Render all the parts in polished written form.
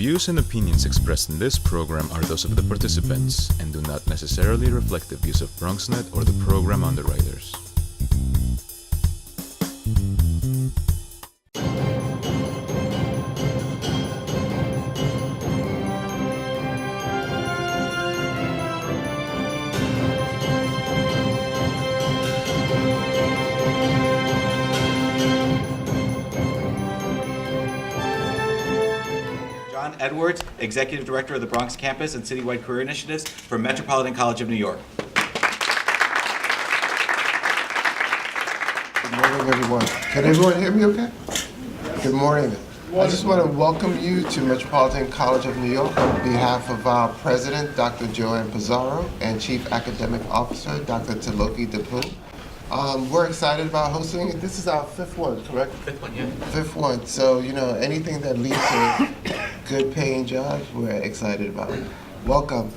views and opinions expressed in this program are those of the participants and do not necessarily reflect the views of BronxNet or the program underwriters. Edwards, Executive Director of the Bronx Campus and Citywide Career Initiatives for Metropolitan College of New York. Good morning, everyone. Can everyone hear me okay? Good morning. I just want to welcome you to Metropolitan College of New York on behalf of our President, Dr. Joanne Pizarro, and Chief Academic Officer, Dr. Taloki Depu. We're excited about hosting it. This is our fifth one, correct? Fifth one, yeah. Fifth one. So, anything that leads to good paying jobs, we're excited about it. Welcome.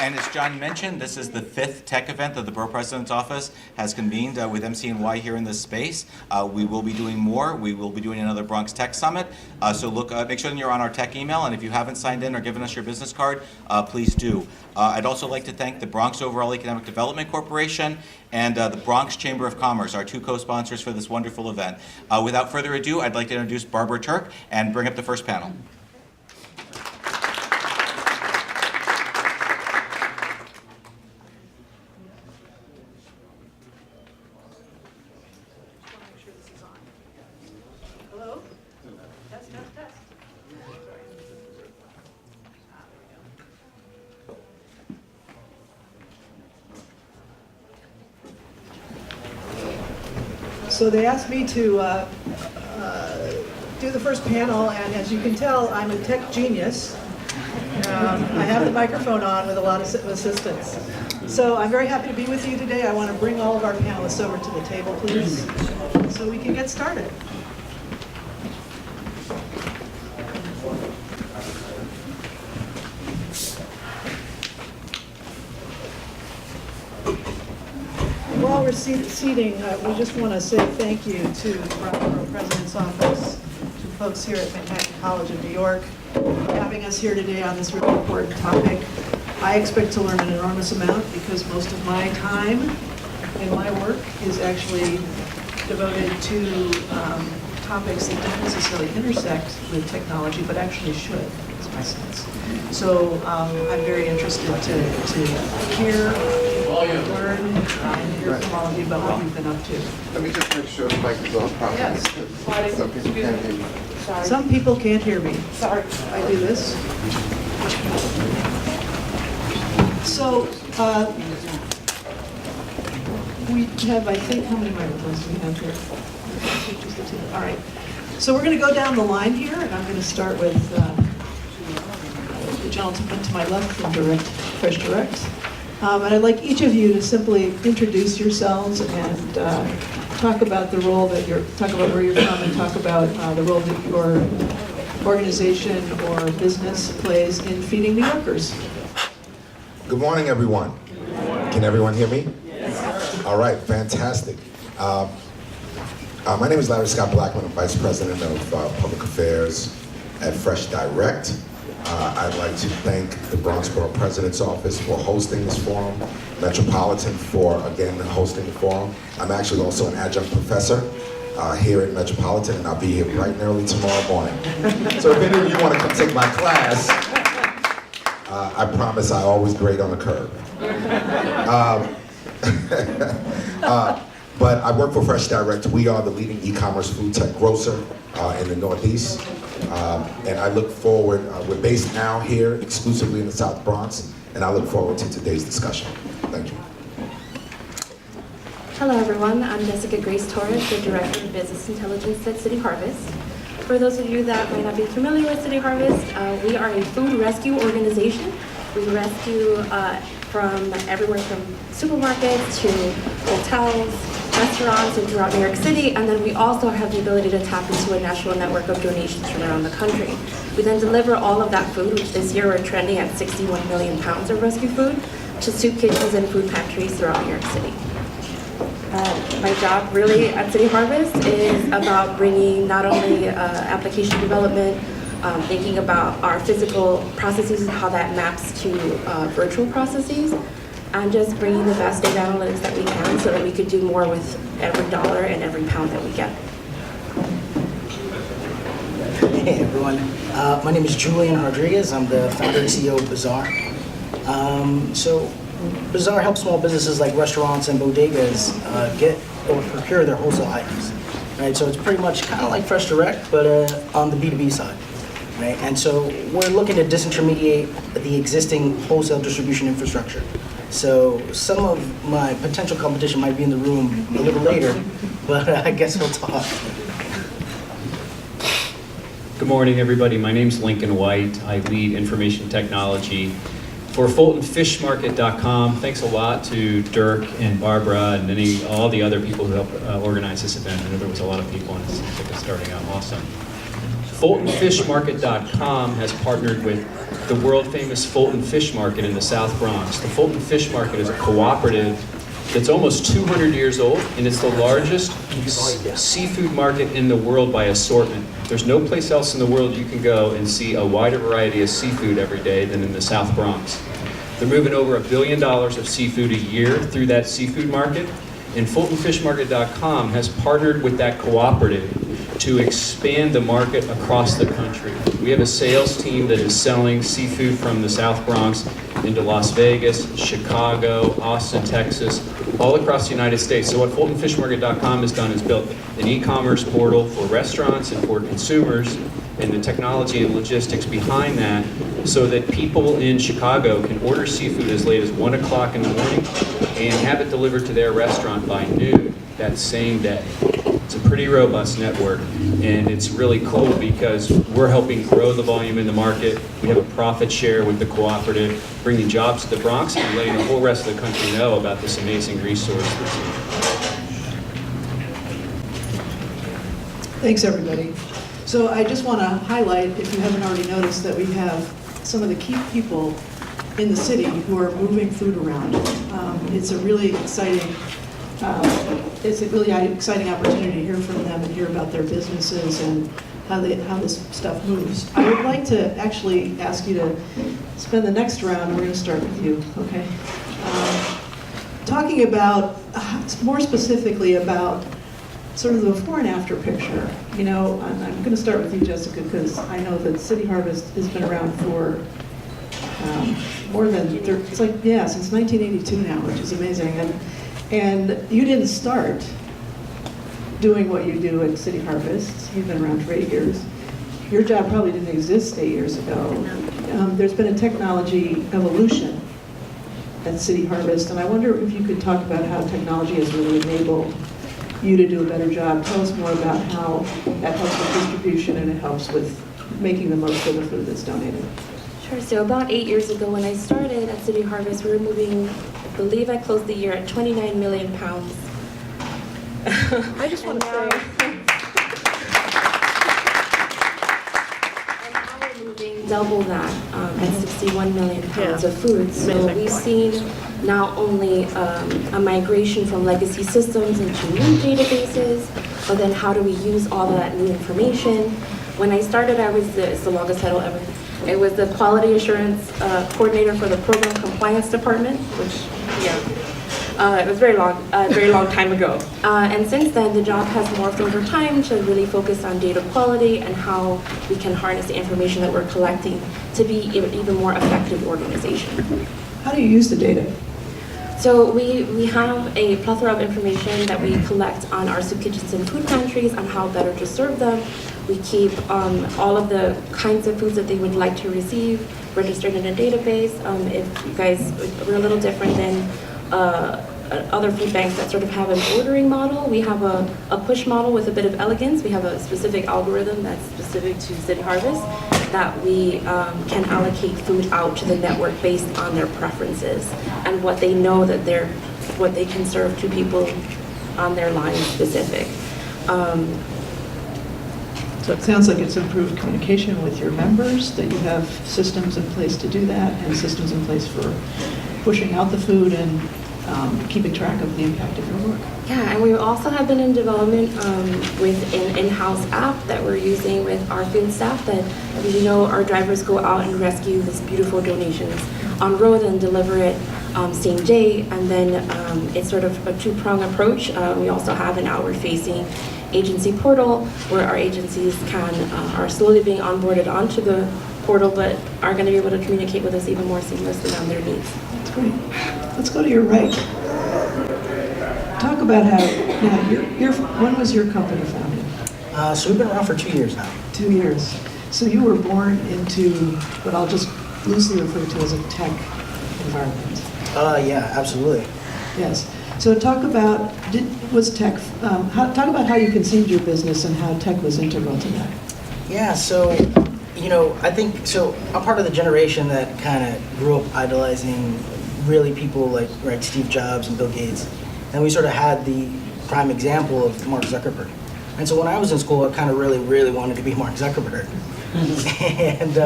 And as John mentioned, this is the fifth tech event that the Borough President's Office has convened with MCNY here in this space. We will be doing more. We will be doing another Bronx Tech Summit. So make sure that you're on our tech email, and if you haven't signed in or given us your business card, please do. I'd also like to thank the Bronx Overall Economic Development Corporation and the Bronx Chamber of Commerce, our two co-sponsors for this wonderful event. Without further ado, I'd like to introduce Barbara Turk and bring up the first panel. So they asked me to do the first panel, and as you can tell, I'm a tech genius. I have the microphone on with a lot of assistance. So I'm very happy to be with you today. I want to bring all of our panelists over to the table, please, so we can get started. While we're seating, we just want to say thank you to the Borough President's Office, to folks here at Manhattan College of New York, for having us here today on this really important topic. I expect to learn an enormous amount because most of my time in my work is actually devoted to topics that don't necessarily intersect with technology, but actually should, is my sense. So I'm very interested to hear, learn, and hear from all of you about what you've been up to. Let me just make sure the mic is on properly. Yes. Some people can't hear you. Sorry. Some people can't hear me. Sorry. I do this. So we have, I think, how many microphones do we have here? Just the two. All right. So we're going to go down the line here, and I'm going to start with the gentleman to my left from Fresh Direct. And I'd like each of you to simply introduce yourselves and talk about the role that talk about where you're from, and talk about the role that your organization or business plays in feeding New Yorkers. Good morning, everyone. Can everyone hear me? Yes. All right, fantastic. My name is Larry Scott Blackman. I'm Vice President of Public Affairs at Fresh Direct. I'd like to thank the Bronx Borough President's Office for hosting this forum, Metropolitan for, again, hosting the forum. I'm actually also an adjunct professor here at Metropolitan, and I'll be here bright and early tomorrow morning. So if any of you want to come take my class, I promise I always grade on the curve. But I work for Fresh Direct. We are the leading e-commerce food tech grocer in the Northeast. And I look forward, we're based now here exclusively in the South Bronx, and I look forward to today's discussion. Thank you. Hello everyone, I'm Jessica Grace Torres, the Director of Business Intelligence at CityHarvest. For those of you that might not be familiar with CityHarvest, we are a food rescue organization. We rescue from everywhere from supermarkets to hotels, restaurants, and throughout New York City, and then we also have the ability to tap into a national network of donations from around the country. We then deliver all of that food, which this year we're trending at 61 million pounds of rescue food, to soup kitchens and food pantries throughout New York City. My job really at City Harvest is about bringing not only application development, thinking about our physical processes and how that maps to virtual processes, and just bringing the best data analytics that we can so that we could do more with every dollar and every pound that we get. Hey everyone, my name is Julian Rodriguez. I'm the founder and CEO of Bazaar. So Bazaar helps small businesses like restaurants and bodegas get or procure their wholesale items. Right, so it's pretty much kind of like Fresh Direct, but on the B2B side. Right, and so we're looking to disintermediate the existing wholesale distribution infrastructure. So some of my potential competition might be in the room a little later, but I guess we'll talk. Good morning, everybody. My name's Lincoln White. I lead information technology for FultonFishMarket.com. Thanks a lot to Dirk and Barbara and all the other people who helped organize this event. I know there was a lot of people, and it seems like it's starting out awesome. FultonFishMarket.com has partnered with the world-famous Fulton Fish Market in the South Bronx. The Fulton Fish Market is a cooperative that's almost 200 years old, and it's the largest seafood market in the world by assortment. There's no place else in the world you can go and see a wider variety of seafood every day than in the South Bronx. They're moving over $1 billion of seafood a year through that seafood market, and FultonFishMarket.com has partnered with that cooperative to expand the market across the country. We have a sales team that is selling seafood from the South Bronx into Las Vegas, Chicago, Austin, Texas, all across the United States. So what FultonFishMarket.com has done is built an e-commerce portal for restaurants and for consumers, and the technology and logistics behind that, so that people in Chicago can order seafood as late as 1 o'clock in the morning and have it delivered to their restaurant by noon that same day. It's a pretty robust network, and it's really cool because we're helping grow the volume in the market. We have a profit share with the cooperative, bringing jobs to the Bronx and letting the whole rest of the country know about this amazing resource. Thanks, everybody. So I just want to highlight, if you haven't already noticed, that we have some of the key people in the city who are moving food around. It's a really exciting opportunity to hear from them and hear about their businesses and how this stuff moves. I would like to actually ask you to spend the next round, we're going to start with you, okay? Talking about, more specifically about sort of the before and after picture. You know, I'm going to start with you, Jessica, because I know that City Harvest has been around for more than, it's like, yeah, since 1982 now, which is amazing. And you didn't start doing what you do at City Harvest. You've been around for 8 years. Your job probably didn't exist 8 years ago. There's been a technology evolution at City Harvest, and I wonder if you could talk about how technology has really enabled you to do a better job. Tell us more about how that helps with distribution and it helps with making the most of the food that's donated. Sure. So about 8 years ago when I started at City Harvest, we were moving, I believe I closed the year at 29 million pounds. I just want to say, and now we're moving double that at 61 million pounds of food. So we've seen not only a migration from legacy systems into new databases, but then how do we use all of that new information? When I started, I was it's the longest title ever. It was the quality assurance coordinator for the program compliance department, which, it was very long time ago. And since then, the job has morphed over time to really focus on data quality and how we can harness the information that we're collecting to be an even more effective organization. how do you use the data? So we have a plethora of information that we collect on our soup kitchens and food pantries on how better to serve them. We keep all of the kinds of foods that they would like to receive registered in a database. If you guys, we're a little different than other food banks that sort of have an ordering model. We have a push model with a bit of elegance. We have a specific algorithm that's specific to City Harvest that we can allocate food out to the network based on their preferences and what they know that what they can serve to people on their line specific. So it sounds like it's improved communication with your members, that you have systems in place to do that, and systems in place for pushing out the food and keeping track of the impact of your work. Yeah, and we also have been in development with an in-house app that we're using with our field staff that, as you know, our drivers go out and rescue these beautiful donations on road and deliver it same day. And then it's sort of a two-prong approach. We also have an outward-facing agency portal where our agencies are slowly being onboarded onto the portal, but are going to be able to communicate with us even more seamlessly on their needs. That's great. Let's go to your right. Talk about how, now, when was your company founded? So we've been around for 2 years now. 2 years. So you were born into what I'll just loosely refer to as a tech environment. Yeah, absolutely. Yes. So talk about, talk about how you conceived your business and how tech was integral to that. Yeah, so, I think, so I'm part of the generation that kind of grew up idolizing really people like Steve Jobs and Bill Gates. And we sort of had the prime example of Mark Zuckerberg. And so when I was in school, I kind of really wanted to be Mark Zuckerberg. And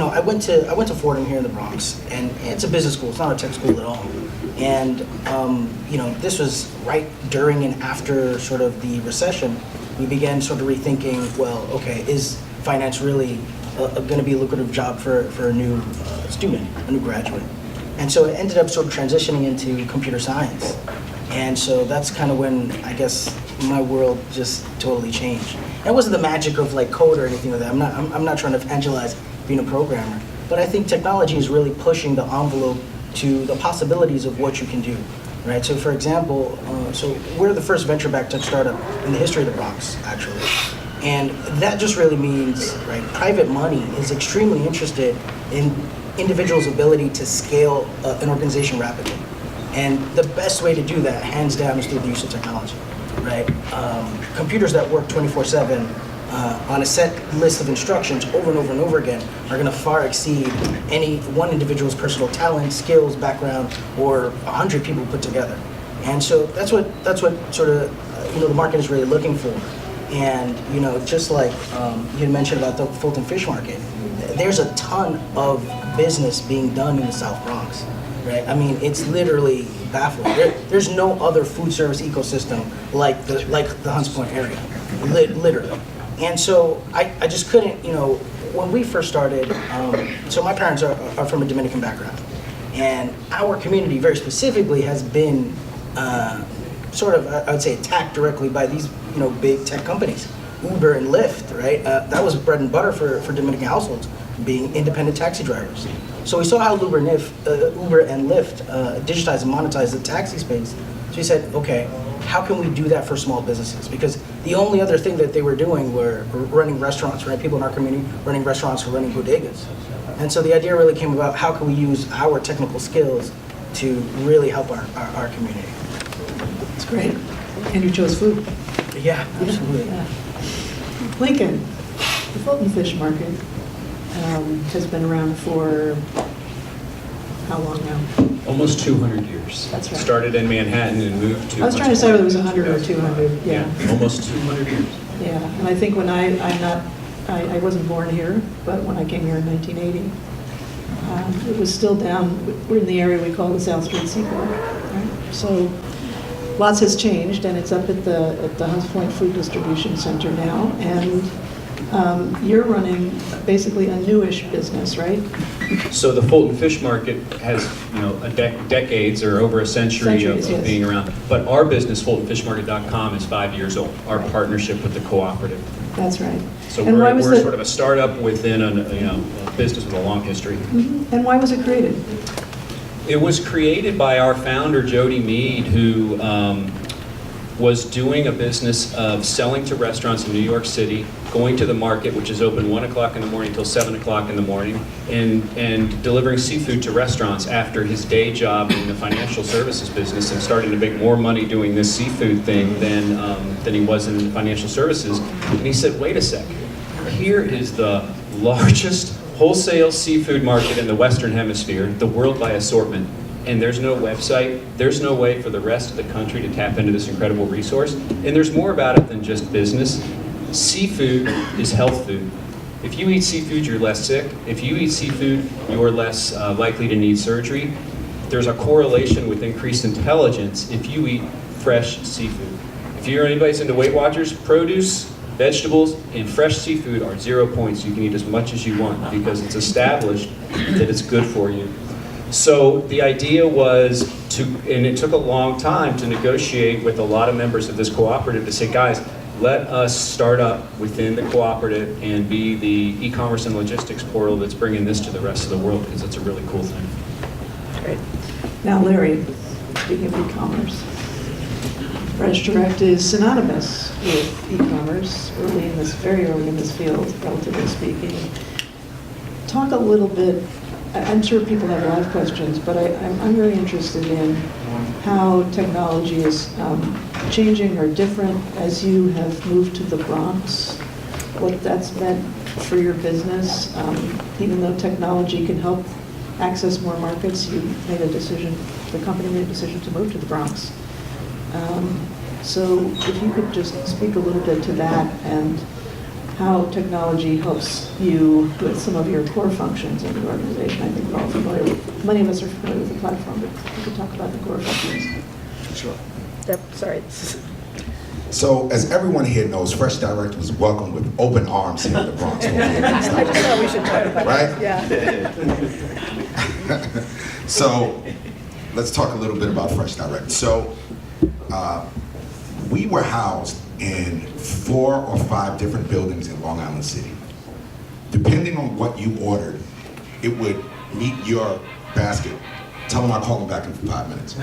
I went to Fordham here in the Bronx, and it's a business school. It's not a tech school at all. And this was right during and after sort of the recession. We began sort of rethinking, well, okay, is finance really going to be a lucrative job for a new student, a new graduate? And so it ended up sort of transitioning into computer science. And so that's kind of when, I guess, my world just totally changed. It wasn't the magic of like code or anything like that. I'm not trying to evangelize being a programmer, but I think technology is really pushing the envelope to the possibilities of what you can do, right? So for example, so we're the first venture-backed tech startup in the history of the Bronx, actually. And that just really means, right, private money is extremely interested in individuals' ability to scale an organization rapidly. And the best way to do that, hands down, is through the use of technology, right? Computers that work 24/7 on a set list of instructions over and over and over again are going to far exceed any one individual's personal talent, skills, background, or 100 people put together. And so that's what sort of the market is really looking for. And just like you mentioned about the Fulton Fish Market, there's a ton of business being done in the South Bronx, right? I mean, it's literally baffling. There's no other food service ecosystem like the Hunts Point area, literally. And so I just couldn't, when we first started, so my parents are from a Dominican background, and our community very specifically has been sort of, I would say, attacked directly by these, big tech companies, Uber and Lyft, right? That was bread and butter for Dominican households, being independent taxi drivers. So we saw how Uber and Lyft digitized and monetized the taxi space. So we said, okay, how can we do that for small businesses? Because the only other thing that they were doing were running restaurants, right? People in our community running restaurants or running bodegas. And so the idea really came about, how can we use our technical skills to really help our community? That's great. And you chose food. Yeah, absolutely. Yeah. Lincoln, the Fulton Fish Market has been around for how long now? Almost 200 years. That's right. Started in Manhattan and moved to... I was trying to say whether it was 100 or 200. Yeah, almost 200 years. Yeah, and I think when I wasn't born here, but when I came here in 1980, it was still down. We're in the area we call the South Street Seaport. Right? So lots has changed, and it's up at the Hunts Point Food Distribution Center now, and you're running basically a newish business, right? So the Fulton Fish Market has, decades or over a century of Yes. being around. But our business, FultonFishMarket.com, is 5 years old. Our partnership with the cooperative. That's right. So And why was we're the- sort of a startup within a business with a long history. Mhm. And why was it created? It was created by our founder, Jody Mead, who was doing a business of selling to restaurants in New York City, going to the market, which is open 1 o'clock in the morning until 7 o'clock in the morning, and delivering seafood to restaurants after his day job in the financial services business, and starting to make more money doing this seafood thing than he was in financial services. And he said, wait a sec, here is the largest wholesale seafood market in the Western Hemisphere, the world by assortment, and there's no website, there's no way for the rest of the country to tap into this incredible resource, and there's more about it than just business. Seafood is health food. If you eat seafood, you're less sick. If you eat seafood, you're less likely to need surgery. there's a correlation with increased intelligence if you eat fresh seafood. If you're anybody's into Weight Watchers, produce, vegetables, and fresh seafood are 0 points. You can eat as much as you want because it's established that it's good for you. So the idea was to, and it took a long time to negotiate with a lot of members of this cooperative to say, guys, let us start up within the cooperative and be the e-commerce and logistics portal that's bringing this to the rest of the world, because it's a really cool thing. Great. Now, Larry, speaking of e-commerce, Fresh Direct is synonymous with e-commerce, very early in this field, relatively speaking. Talk a little bit, I'm sure people have a lot of questions, but I'm very interested in how technology is changing or different as you have moved to the Bronx, what that's meant for your business. Even though technology can help access more markets, you made a decision, the company made a decision to move to the Bronx. So if you could just speak a little bit to that and how technology helps you with some of your core functions in the organization. I think we're all familiar with, many of us are familiar with the platform, but if you could talk about the core functions. Sure. Yep, sorry. So, as everyone here knows, Fresh Direct was welcomed with open arms here in the Bronx. I just thought we should talk about right? that. Yeah. So, let's talk a little bit about Fresh Direct. So, we were housed in 4 or 5 different buildings in Long Island City. Depending on what you ordered, it would meet your basket. Tell them I'll call them back in 5 minutes.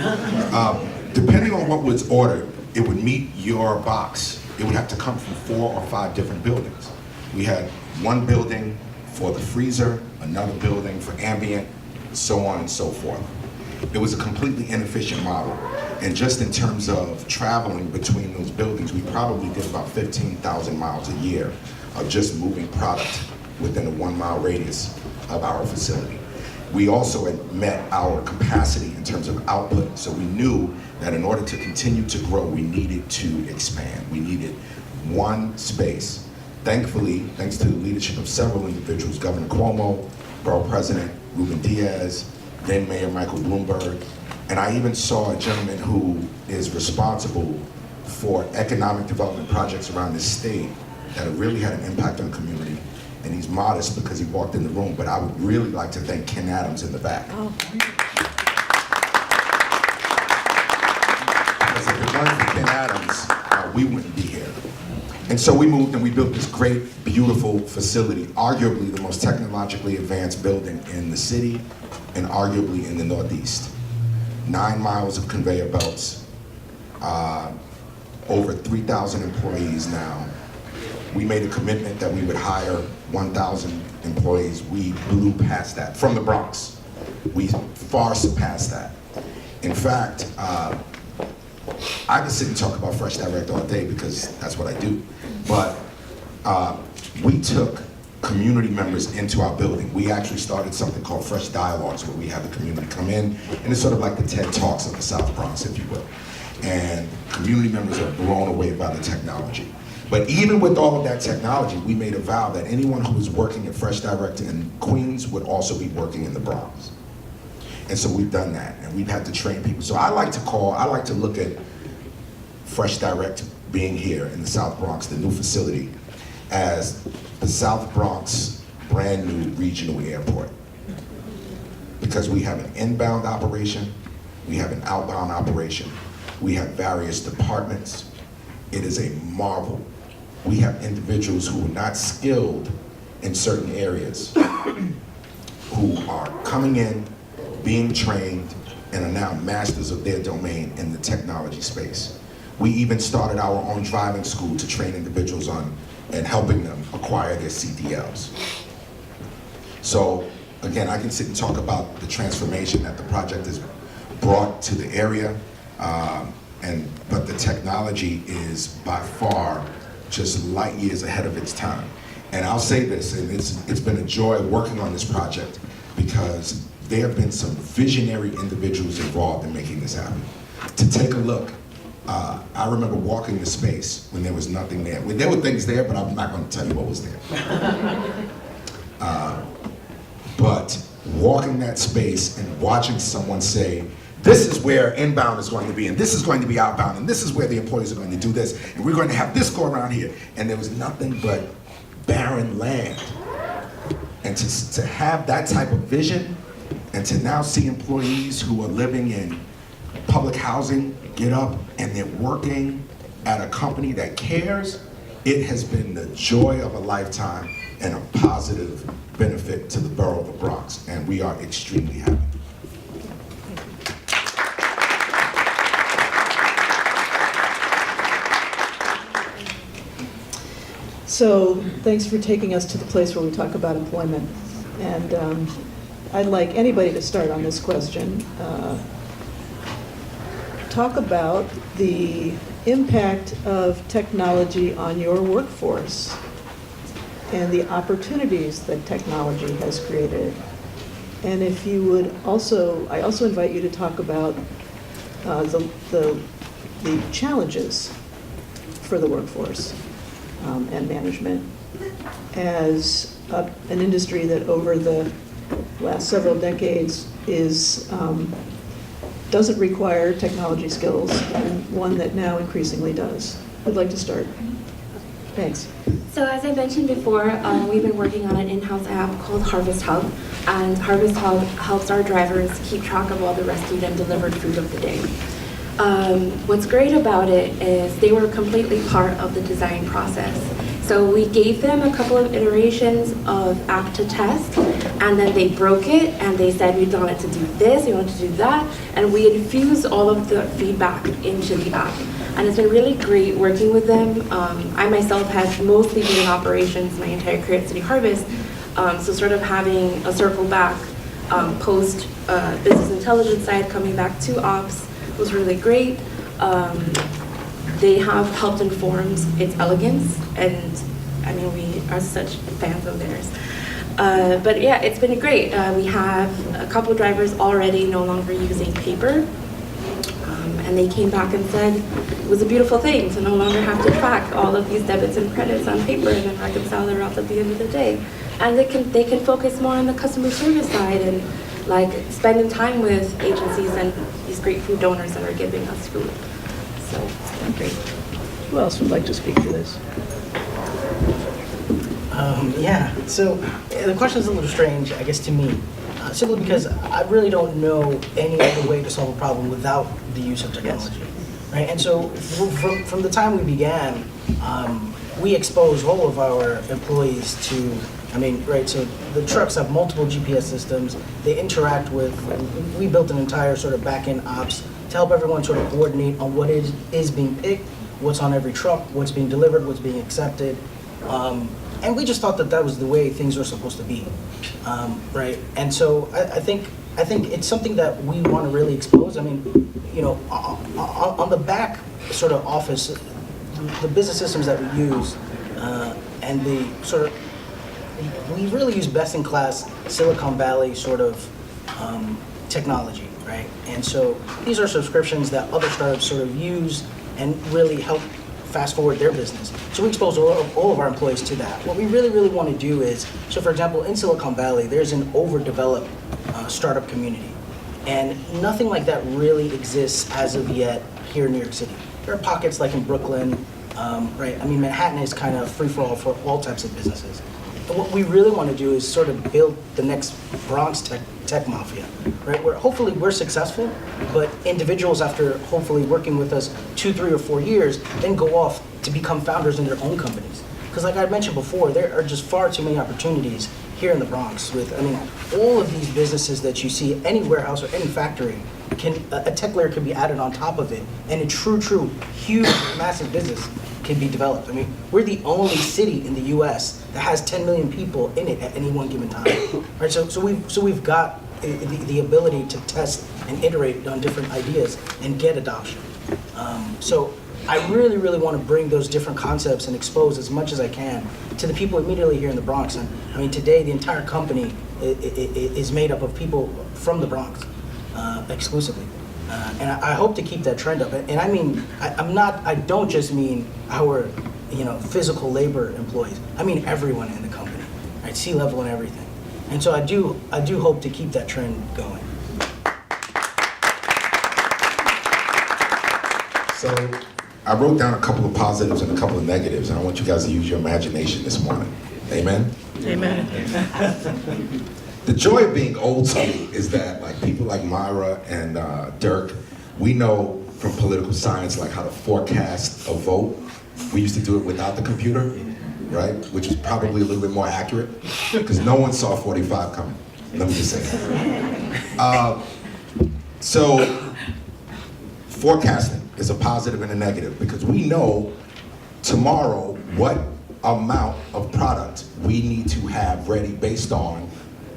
Depending on what was ordered, it would meet your box. It would have to come from 4 or 5 different buildings. We had one building for the freezer, another building for ambient, so on and so forth. It was a completely inefficient model. And just in terms of traveling between those buildings, we probably did about 15,000 miles a year of just moving product within a 1-mile radius of our facility. We also had met our capacity in terms of output, so we knew that in order to continue to grow, we needed to expand. We needed one space. Thankfully, thanks to the leadership of several individuals, Governor Cuomo, Borough President Ruben Diaz, then Mayor Michael Bloomberg, and I even saw a gentleman who is responsible for economic development projects around this state that have really had an impact on the community. And he's modest because he walked in the room, but I would really like to thank Ken Adams in the back. Oh. Because if it weren't for Ken Adams, we wouldn't be here. And so we moved and we built this great, beautiful facility, arguably the most technologically advanced building in the city and arguably in the Northeast. 9 miles of conveyor belts, over 3,000 employees now. We made a commitment that we would hire 1,000 employees. We blew past that from the Bronx. We far surpassed that. In fact, I can sit and talk about Fresh Direct all day because that's what I do. But we took community members into our building. We actually started something called Fresh Dialogues, where we have the community come in, and it's sort of like the TED Talks of the South Bronx, if you will. And community members are blown away by the technology. But even with all of that technology, we made a vow that anyone who was working at Fresh Direct in Queens would also be working in the Bronx. And so we've done that, and we've had to train people. So I like to look at Fresh Direct being here in the South Bronx, the new facility, as the South Bronx brand new regional airport. Because we have an inbound operation, we have an outbound operation, we have various departments. It is a marvel. We have individuals who are not skilled in certain areas, who are coming in, being trained, and are now masters of their domain in the technology space. We even started our own driving school to train individuals on and helping them acquire their CDLs. So again, I can sit and talk about the transformation that the project has brought to the area, but the technology is by far just light years ahead of its time. And I'll say this, and it's been a joy working on this project because there have been some visionary individuals involved in making this happen. To take a look, I remember walking the space when there was nothing there. Well, there were things there, but I'm not going to tell you what was there. But walking that space and watching someone say, this is where inbound is going to be, and this is going to be outbound, and this is where the employees are going to do this, and we're going to have this go around here. And there was nothing but barren land. And to have that type of vision, and to now see employees who are living in public housing get up and they're working at a company that cares, it has been the joy of a lifetime and a positive benefit to the borough of the Bronx, and we are extremely happy. So thanks for taking us to the place where we talk about employment. And I'd like anybody to start on this question. Talk about the impact of technology on your workforce and the opportunities that technology has created. And if you would also, I also invite you to talk about the challenges for the workforce and management as an industry that over the last several decades is doesn't require technology skills, and one that now increasingly does. I'd like to start. Thanks. So as I mentioned before, we've been working on an in-house app called Harvest Hub, and Harvest Hub helps our drivers keep track of all the rescued and delivered food of the day. What's great about it is they were completely part of the design process. So we gave them a couple of iterations of app to test, and then they broke it and they said we wanted to do this, we wanted to do that, and we infused all of the feedback into the app. And it's been really great working with them. I myself have mostly been in operations my entire career at CityHarvest, so sort of having a circle back post business intelligence side coming back to ops was really great. They have helped inform its elegance, and I mean, we are such fans of theirs. But yeah, it's been great. We have a couple of drivers already no longer using paper, and they came back and said it was a beautiful thing to no longer have to track all of these debits and credits on paper and then reconcile their routes at the end of the day. And they can focus more on the customer service side and like spending time with agencies and these great food donors that are giving us food. So it's been great. Who else would like to speak to this? Yeah, so the question is a little strange, I guess, to me, simply because I really don't know any other way to solve a problem without the use of technology, right? And so from the time we began, we exposed all of our employees to, I mean, right, so the trucks have multiple GPS systems, they interact with, we built an entire sort of back-end ops to help everyone sort of coordinate on what is being picked, what's on every truck, what's being delivered, what's being accepted. And we just thought that that was the way things were supposed to be, right? And so I think it's something that we want to really expose. I mean, you know, on the back sort of office, the business systems that we use, and the sort of, we really use best-in-class Silicon Valley sort of technology, right? And so these are subscriptions that other startups sort of use and really help fast forward their business. So we expose all of our employees to that. What we really, really want to do is, so for example, in Silicon Valley, there's an overdeveloped startup community. And nothing like that really exists as of yet here in New York City. There are pockets like in Brooklyn, right? I mean, Manhattan is kind of free-for-all for all types of businesses. But what we really want to do is sort of build the next Bronx tech mafia, right? Where hopefully we're successful, but individuals after hopefully working with us 2, 3, or 4 years, then go off to become founders in their own companies. Because like I mentioned before, there are just far too many opportunities here in the Bronx with, I mean, all of these businesses that you see, any warehouse or any factory, a tech layer can be added on top of it, and a true, huge, massive business can be developed. I mean, we're the only city in the U.S. that has 10 million people in it at any one given time, right? So we've got the ability to test and iterate on different ideas and get adoption. So I really, really want to bring those different concepts and expose as much as I can to the people immediately here in the Bronx. And I mean, today the entire company is made up of people from the Bronx exclusively. And I hope to keep that trend up. And I mean, I don't just mean our, physical labor employees. I mean everyone in the company, right? C-level and everything. And so I do hope to keep that trend going. So I wrote down a couple of positives and a couple of negatives, and I want you guys to use your imagination this morning. Amen? Amen. The joy of being old school is that like people like Myra and Dirk, we know from political science like how to forecast a vote. We used to do it without the computer, right? Which is probably a little bit more accurate because no one saw 45 coming. Let me just say that. So forecasting is a positive and a negative because we know tomorrow what amount of product we need to have ready based on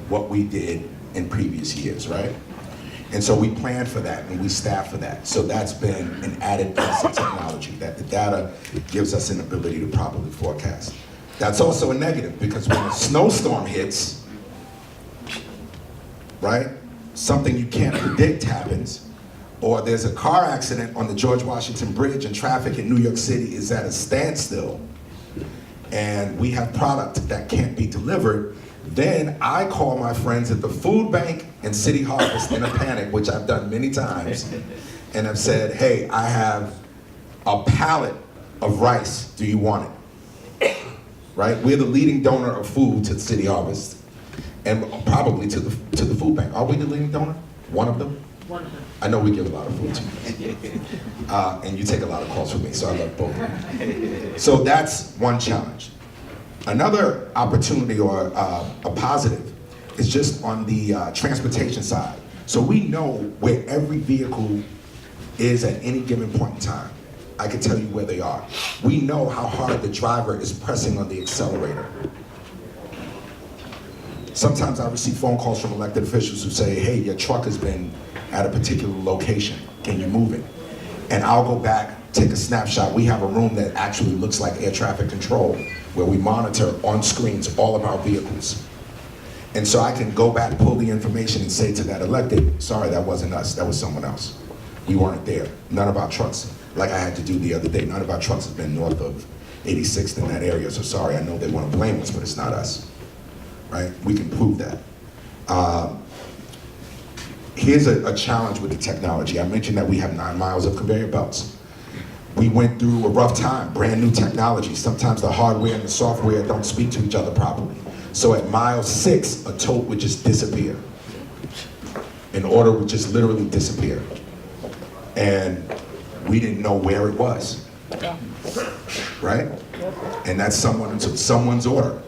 what we did in previous years, right? And so we plan for that and we staff for that. So that's been an added piece of technology that the data gives us an ability to properly forecast. That's also a negative because when a snowstorm hits, right? Something you can't predict happens, or there's a car accident on the George Washington Bridge and traffic in New York City is at a standstill, and we have product that can't be delivered, then I call my friends at the food bank and CityHarvest in a panic, which I've done many times, and I've said, hey, I have a pallet of rice, do you want it? Right? We're the leading donor of food to CityHarvest, and probably to the food bank. Are we the leading donor? One of them? One of them. I know we give a lot of food to you. And you take a lot of calls from me, so I love both of you. So that's one challenge. Another opportunity or a positive is just on the transportation side. So we know where every vehicle is at any given point in time. I can tell you where they are. We know how hard the driver is pressing on the accelerator. Sometimes I receive phone calls from elected officials who say, hey, your truck has been at a particular location. Can you move it? And I'll go back, take a snapshot. We have a room that actually looks like air traffic control where we monitor on screens all of our vehicles. And so I can go back, pull the information and say to that elected, sorry, that wasn't us, that was someone else. We weren't there. None of our trucks, like I had to do the other day, none of our trucks have been north of 86th in that area, so sorry, I know they want to blame us, but it's not us, right? We can prove that. Here's a challenge with the technology. I mentioned that we have 9 miles of conveyor belts. We went through a rough time, brand new technology. Sometimes the hardware and the software don't speak to each other properly. So at mile 6, a tote would just disappear. An order would just literally disappear. And we didn't know where it was, right? And that's someone took someone's order.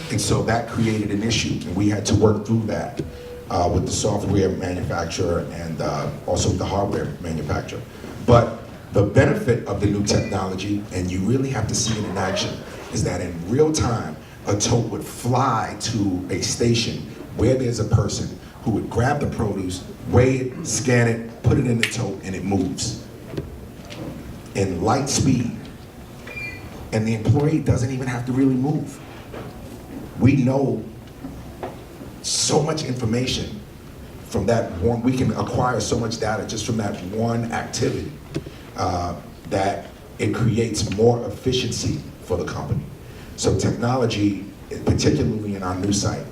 And so that created an issue, and we had to work through that with the software manufacturer and also the hardware manufacturer. But the benefit of the new technology, and you really have to see it in action, is that in real time, a tote would fly to a station where there's a person who would grab the produce, weigh it, scan it, put it in the tote, and it moves in light speed. And the employee doesn't even have to really move. We know so much information from that one. We can acquire so much data just from that one activity that it creates more efficiency for the company. So technology, particularly in our new site,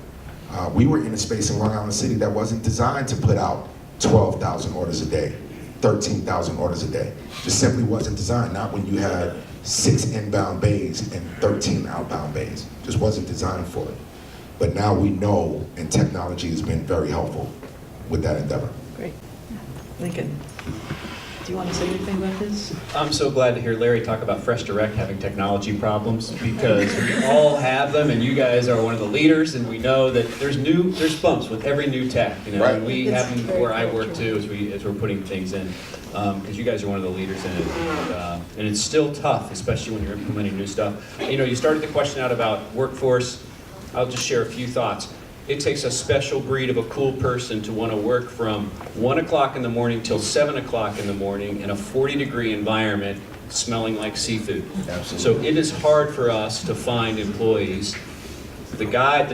we were in a space in Long Island City that wasn't designed to put out 12,000 orders a day, 13,000 orders a day. Just simply wasn't designed, not when you had 6 inbound bays and 13 outbound bays. Just wasn't designed for it. But now we know, and technology has been very helpful with that endeavor. Great. Lincoln, do you want to say anything about this? I'm so glad to hear Larry talk about Fresh Direct having technology problems, because we all have them, and you guys are one of the leaders, and we know that there's bumps with every new tech, you know, Right. and we have them where I work too as we're putting things in, because you guys are one of the leaders in it, and it's still tough, especially when you're implementing new stuff. You know, you started the question out about workforce. I'll just share a few thoughts. It takes a special breed of a cool person to want to work from 1 o'clock in the morning till 7 o'clock in the morning in a 40-degree environment smelling like seafood. Absolutely. So it is hard for us to find employees. The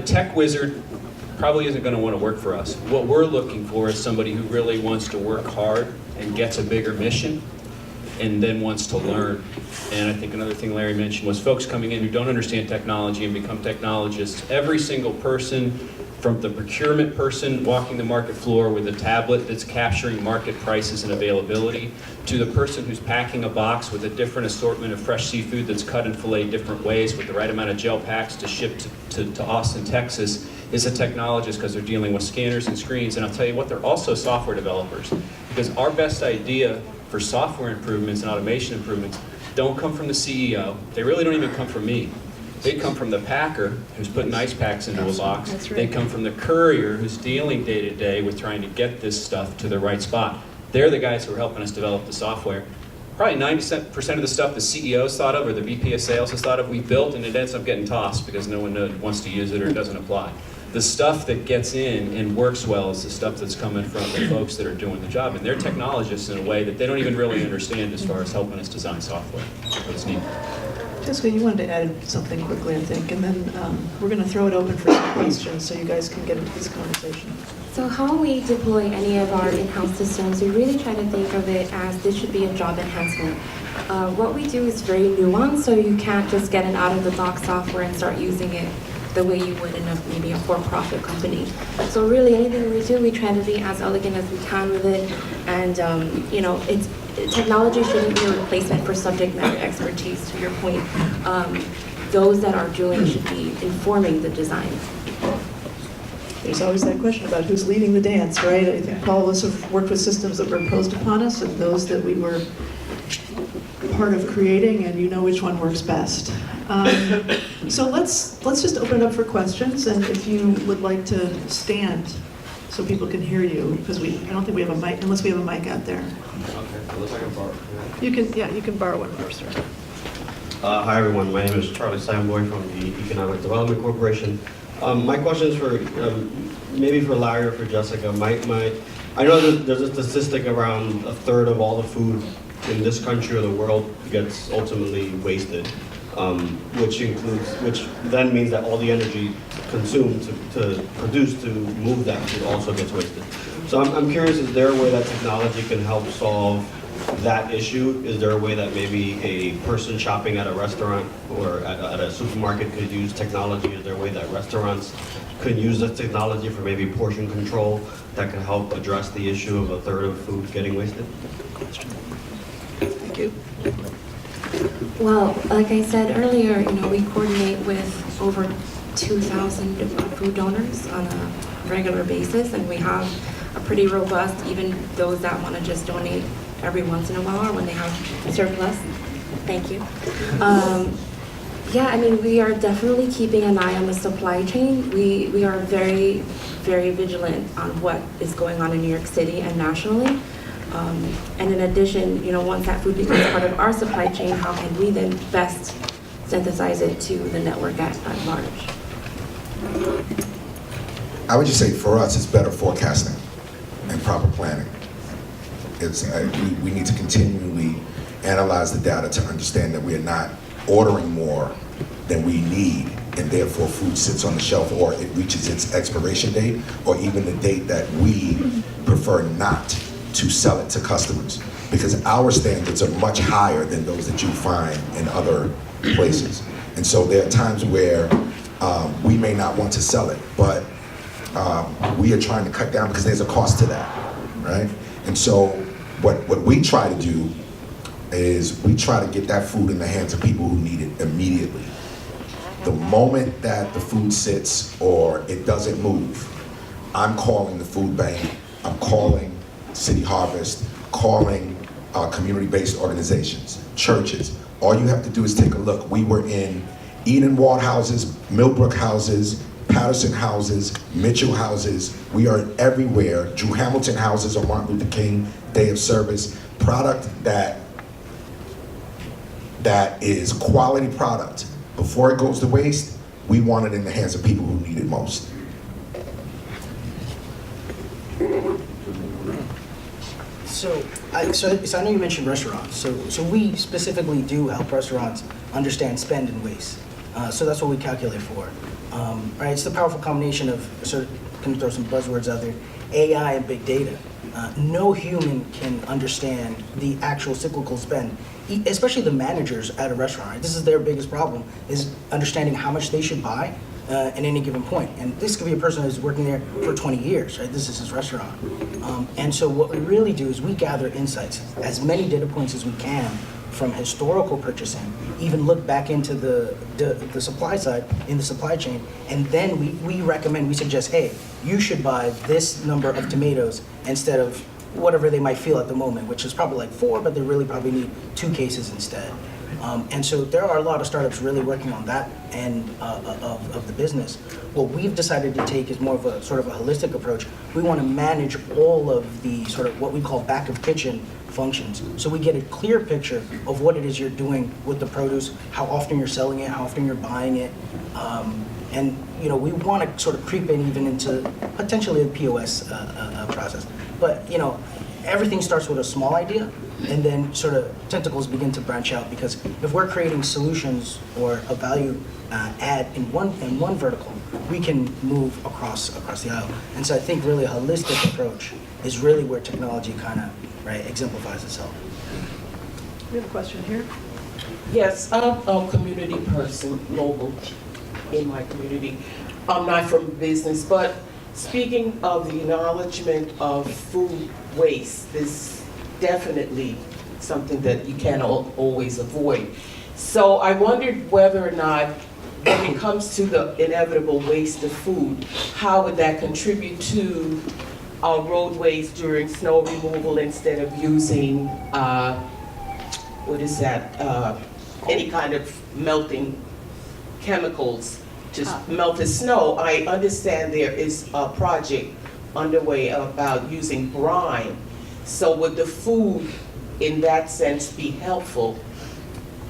tech wizard probably isn't going to want to work for us. What we're looking for is somebody who really wants to work hard and gets a bigger mission and then wants to learn. And I think another thing Larry mentioned was folks coming in who don't understand technology and become technologists. Every single person from the procurement person walking the market floor with a tablet that's capturing market prices and availability, to the person who's packing a box with a different assortment of fresh seafood that's cut and filleted different ways with the right amount of gel packs to ship to Austin, Texas, is a technologist because they're dealing with scanners and screens. And I'll tell you what, they're also software developers, because our best idea for software improvements and automation improvements don't come from the CEO. They really don't even come from me. They come from the packer who's putting ice packs into a box. That's right. They come from the courier who's dealing day to day with trying to get this stuff to the right spot. They're the guys who are helping us develop the software. Probably 90% of the stuff the CEO's thought of or the VP of sales has thought of, we built, and it ends up getting tossed because no one wants to use it or it doesn't apply. The stuff that gets in and works well is the stuff that's coming from the folks that are doing the job. And they're technologists in a way that they don't even really understand as far as helping us design software. So it's neat. Jessica, you wanted to add something quickly, I think, and then we're going to throw it open for some questions so you guys can get into this conversation. So how we deploy any of our in-house systems, we really try to think of it as this should be a job enhancement. What we do is very nuanced, so you can't just get an out-of-the-box software and start using it the way you would in maybe a for-profit company. So really anything we do, we try to be as elegant as we can with it, and technology shouldn't be a replacement for subject matter expertise, to your point. Those that are doing should be informing the design. There's always that question about who's leading the dance, right? I think all of us have worked with systems that were imposed upon us and those that we were part of creating, and you know which one works best. So let's just open it up for questions, and if you would like to stand so people can hear you, because I don't think we have a mic, unless we have a mic out there. Okay, it looks like a bar. You can borrow one first, right? Hi everyone, my name is Charlie Samboy from the Economic Development Corporation. My question is for maybe for Larry or for Jessica. I know that there's a statistic around 1/3 of all the food in this country or the world gets ultimately wasted, which then means that all the energy consumed to produce to move that food also gets wasted. So I'm curious, is there a way that technology can help solve that issue? Is there a way that maybe a person shopping at a restaurant or at a supermarket could use technology? Is there a way that restaurants could use this technology for maybe portion control that could help address the issue of 1/3 of food getting wasted? Thank you. Well, like I said earlier, we coordinate with over 2,000 food donors on a regular basis, and we have a pretty robust, even those that want to just donate every once in a while or when they have surplus. Thank you. Yeah, we are definitely keeping an eye on the supply chain. We are very, very vigilant on what is going on in New York City and nationally. And in addition, once that food becomes part of our supply chain, how can we then best synthesize it to the network at large? I would just say for us, it's better forecasting and proper planning. We need to continually analyze the data to understand that we are not ordering more than we need, and therefore food sits on the shelf or it reaches its expiration date, or even the date that we prefer not to sell it to customers, because our standards are much higher than those that you find in other places. And so there are times where we may not want to sell it, but we are trying to cut down because there's a cost to that, right? And so what we try to do is we try to get that food in the hands of people who need it immediately. The moment that the food sits or it doesn't move, I'm calling the food bank, I'm calling CityHarvest, calling community-based organizations, churches. All you have to do is take a look. We were in Eden Ward houses, Millbrook houses, Patterson houses, Mitchell houses. We are everywhere. Drew Hamilton houses on Martin Luther King Day of Service. Product that is quality product. Before it goes to waste, we want it in the hands of people who need it most. So I know you mentioned restaurants. So we specifically do help restaurants understand spend and waste. So that's what we calculate for. Right? It's the powerful combination of, so can throw some buzzwords out there, AI and big data. No human can understand the actual cyclical spend, especially the managers at a restaurant. Right? This is their biggest problem, is understanding how much they should buy at any given point. And this could be a person who's working there for 20 years, right? This is his restaurant. And so what we really do is we gather insights, as many data points as we can from historical purchasing, even look back into the supply side, in the supply chain, and then we suggest, hey, you should buy this number of tomatoes instead of whatever they might feel at the moment, which is probably like 4, but they really probably need 2 cases instead. And so there are a lot of startups really working on that end of the business. What we've decided to take is more of a sort of a holistic approach. We want to manage all of the sort of what we call back of kitchen functions. So we get a clear picture of what it is you're doing with the produce, how often you're selling it, how often you're buying it. And you know, we want to sort of creep in even into potentially the POS process. But you know, everything starts with a small idea, and then sort of tentacles begin to branch out, because if we're creating solutions or a value add in one vertical, we can move across the aisle. And so I think really a holistic approach is really where technology kind of exemplifies itself. We have a question here. Yes, I'm a community person, local in my community. I'm not from business, but speaking of the acknowledgement of food waste is definitely something that you can't always avoid. So I wondered whether or not, when it comes to the inevitable waste of food, how would that contribute to our roadways during snow removal instead of using, any kind of melting chemicals to melt the snow. I understand there is a project underway about using brine. So would the food, in that sense, be helpful,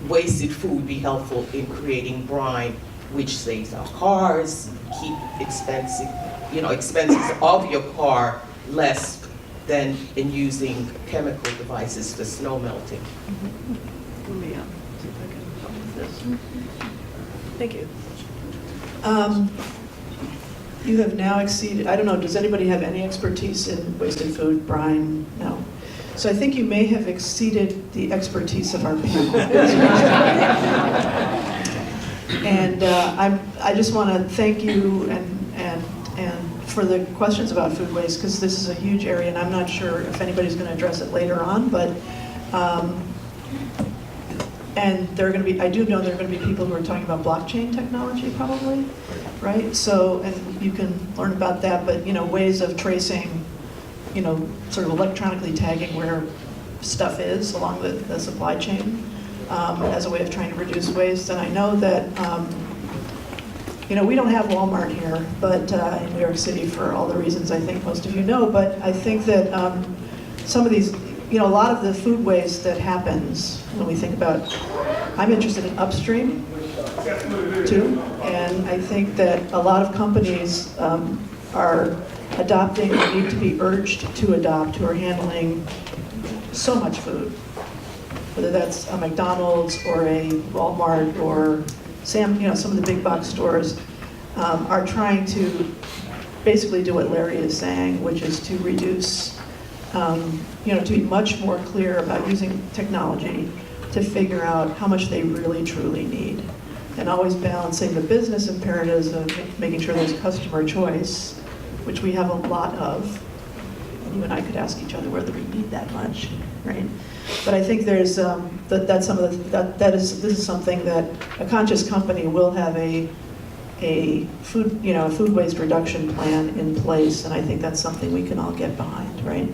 wasted food be helpful in creating brine, which saves our cars, keep expenses of your car less than in using chemical devices for snow melting? Let me see if I can help with this. Thank you. You have now exceeded, I don't know, does anybody have any expertise in wasted food, brine? No. So I think you may have exceeded the expertise of our panel. And I just want to thank you and for the questions about food waste, because this is a huge area, and I'm not sure if anybody's going to address it later on, but and there are going to be, I do know there are going to be people who are talking about blockchain technology probably, right? So, and you can learn about that, but ways of tracing, sort of electronically tagging where stuff is along the supply chain as a way of trying to reduce waste. And I know that, we don't have Walmart here, but in New York City for all the reasons I think most of you know, but I think that some of these, a lot of the food waste that happens when we think about, I'm interested in upstream too, and I think that a lot of companies are adopting or need to be urged to adopt, who are handling so much food, whether that's a McDonald's or a Walmart or some of the big box stores are trying to basically do what Larry is saying, which is to reduce, to be much more clear about using technology to figure out how much they really truly need, and always balancing the business imperatives of making sure there's customer choice, which we have a lot of. And you and I could ask each other whether we need that much, right? But I think there's this is something that a conscious company will have a food waste reduction plan in place, and I think that's something we can all get behind, right?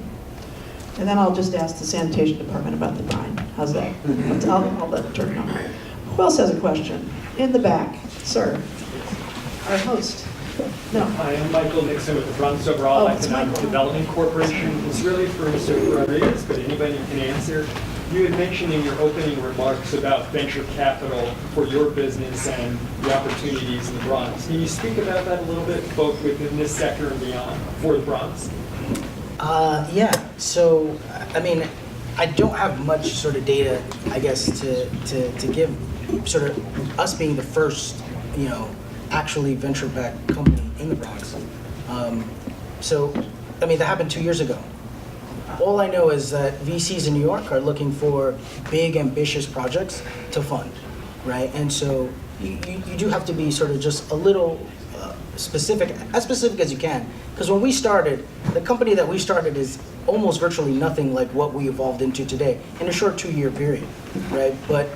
And then I'll just ask the sanitation department about the brine. How's that? I'll let Dirk know. Who else has a question? In the back, sir. Our host. No. Hi, I'm Michael Nixon with the Bronx Overall Economic Development Corporation. It's really for Mr. Rodriguez, but anybody can answer. You had mentioned in your opening remarks about venture capital for your business and the opportunities in the Bronx. Can you speak about that a little bit, both within this sector and beyond, for the Bronx? Yeah, so, I mean, I don't have much sort of data, I guess, to give sort of us being the first, actually venture-backed company in the Bronx. So, I mean, that happened 2 years ago. All I know is that VCs in New York are looking for big, ambitious projects to fund. right? And so you do have to be sort of just a little specific as you can. Because when we started, the company that we started is almost virtually nothing like what we evolved into today in a short 2-year period, right? But,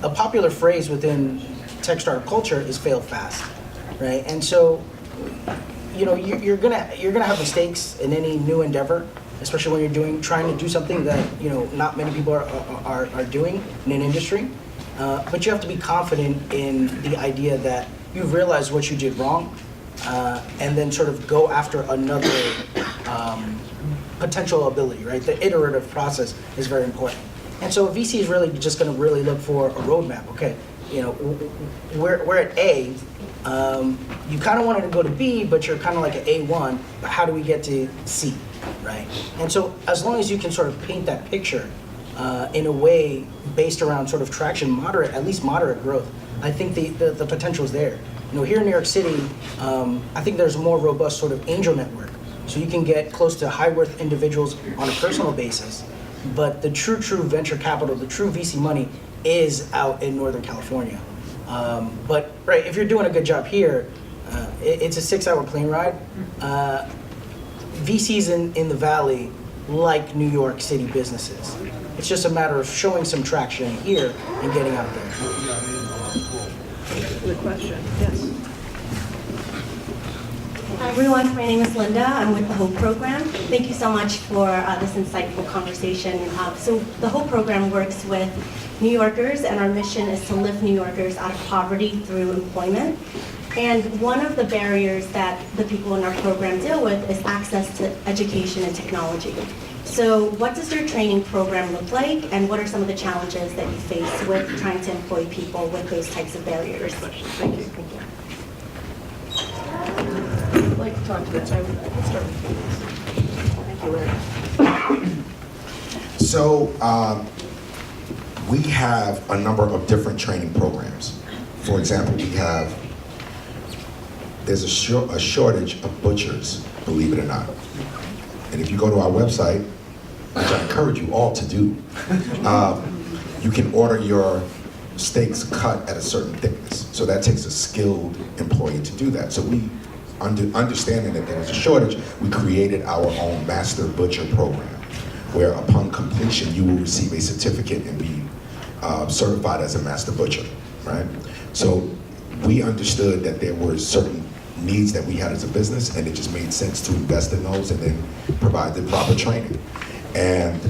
a popular phrase within tech startup culture is fail fast, right? And so, you're gonna have mistakes in any new endeavor, especially when you're trying to do something that, not many people are doing in an industry. But you have to be confident in the idea that you've realized what you did wrong, and then sort of go after another potential ability, right? The iterative process is very important. And so a VC is really just going to really look for a roadmap. Okay, we're at A. You kind of wanted to go to B, but you're kind of like at A1. But how do we get to C, right? And so as long as you can sort of paint that picture in a way based around sort of traction, at least moderate growth, I think the potential is there. Here in New York City, I think there's a more robust sort of angel network. So you can get close to high worth individuals on a personal basis. But the true venture capital, the true VC money is out in Northern California. But right, if you're doing a good job here, it's a 6-hour plane ride. VCs in the Valley like New York City businesses. It's just a matter of showing some traction here and getting out there. The question, yes. Hi everyone, my name is Linda. I'm with the HOPE program. Thank you so much for this insightful conversation. So the HOPE program works with New Yorkers, and our mission is to lift New Yorkers out of poverty through employment. And one of the barriers that the people in our program deal with is access to education and technology. So what does your training program look like, and what are some of the challenges that you face with trying to employ people with those types of barriers? Thank you. Thank you. I'd like to talk to that. I would start with you. Thank you, Larry. So we have a number of different training programs. For example, there's a shortage of butchers, believe it or not. And if you go to our website, which I encourage you all to do, you can order your steaks cut at a certain thickness. So that takes a skilled employee to do that. So we, understanding that there was a shortage, we created our own master butcher program, where upon completion, you will receive a certificate and be certified as a master butcher, right? So we understood that there were certain needs that we had as a business, and it just made sense to invest in those and then provide the proper training. And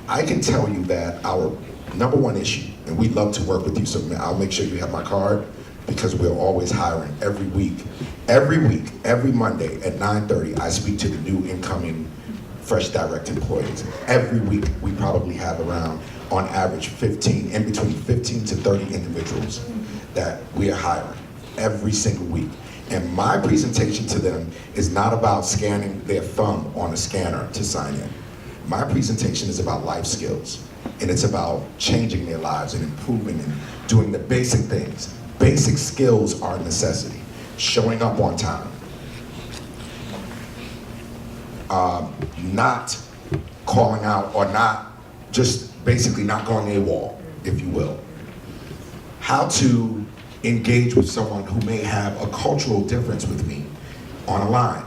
I can tell you that our number one issue, and we'd love to work with you, so I'll make sure you have my card, because we're always hiring every week, every Monday at 9:30, I speak to the new incoming fresh direct employees. Every week, we probably have around, on average, in between 15 to 30 individuals that we are hiring every single week. And my presentation to them is not about scanning their thumb on a scanner to sign in. My presentation is about life skills, and it's about changing their lives and improving and doing the basic things. Basic skills are a necessity. Showing up on time. Not calling out, or not, just basically not going AWOL, if you will. How to engage with someone who may have a cultural difference with me on a line.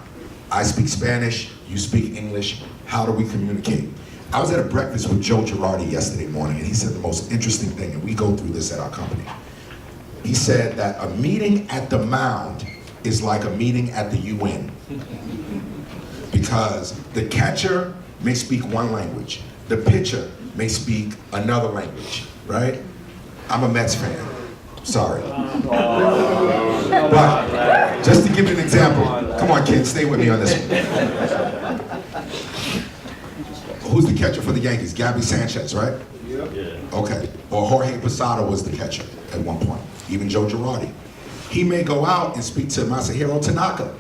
I speak Spanish, you speak English, how do we communicate? I was at a breakfast with Joe Girardi yesterday morning, and he said the most interesting thing, and we go through this at our company. He said that a meeting at the Mound is like a meeting at the UN. Because the catcher may speak one language, the pitcher may speak another language, right? I'm a Mets fan, sorry. But just to give you an example, come on kids, stay with me on this one. Who's the catcher for the Yankees? Gabby Sanchez, right? Yeah. Okay, or Jorge Posada was the catcher at one point, even Joe Girardi. He may go out and speak to Masahiro Tanaka.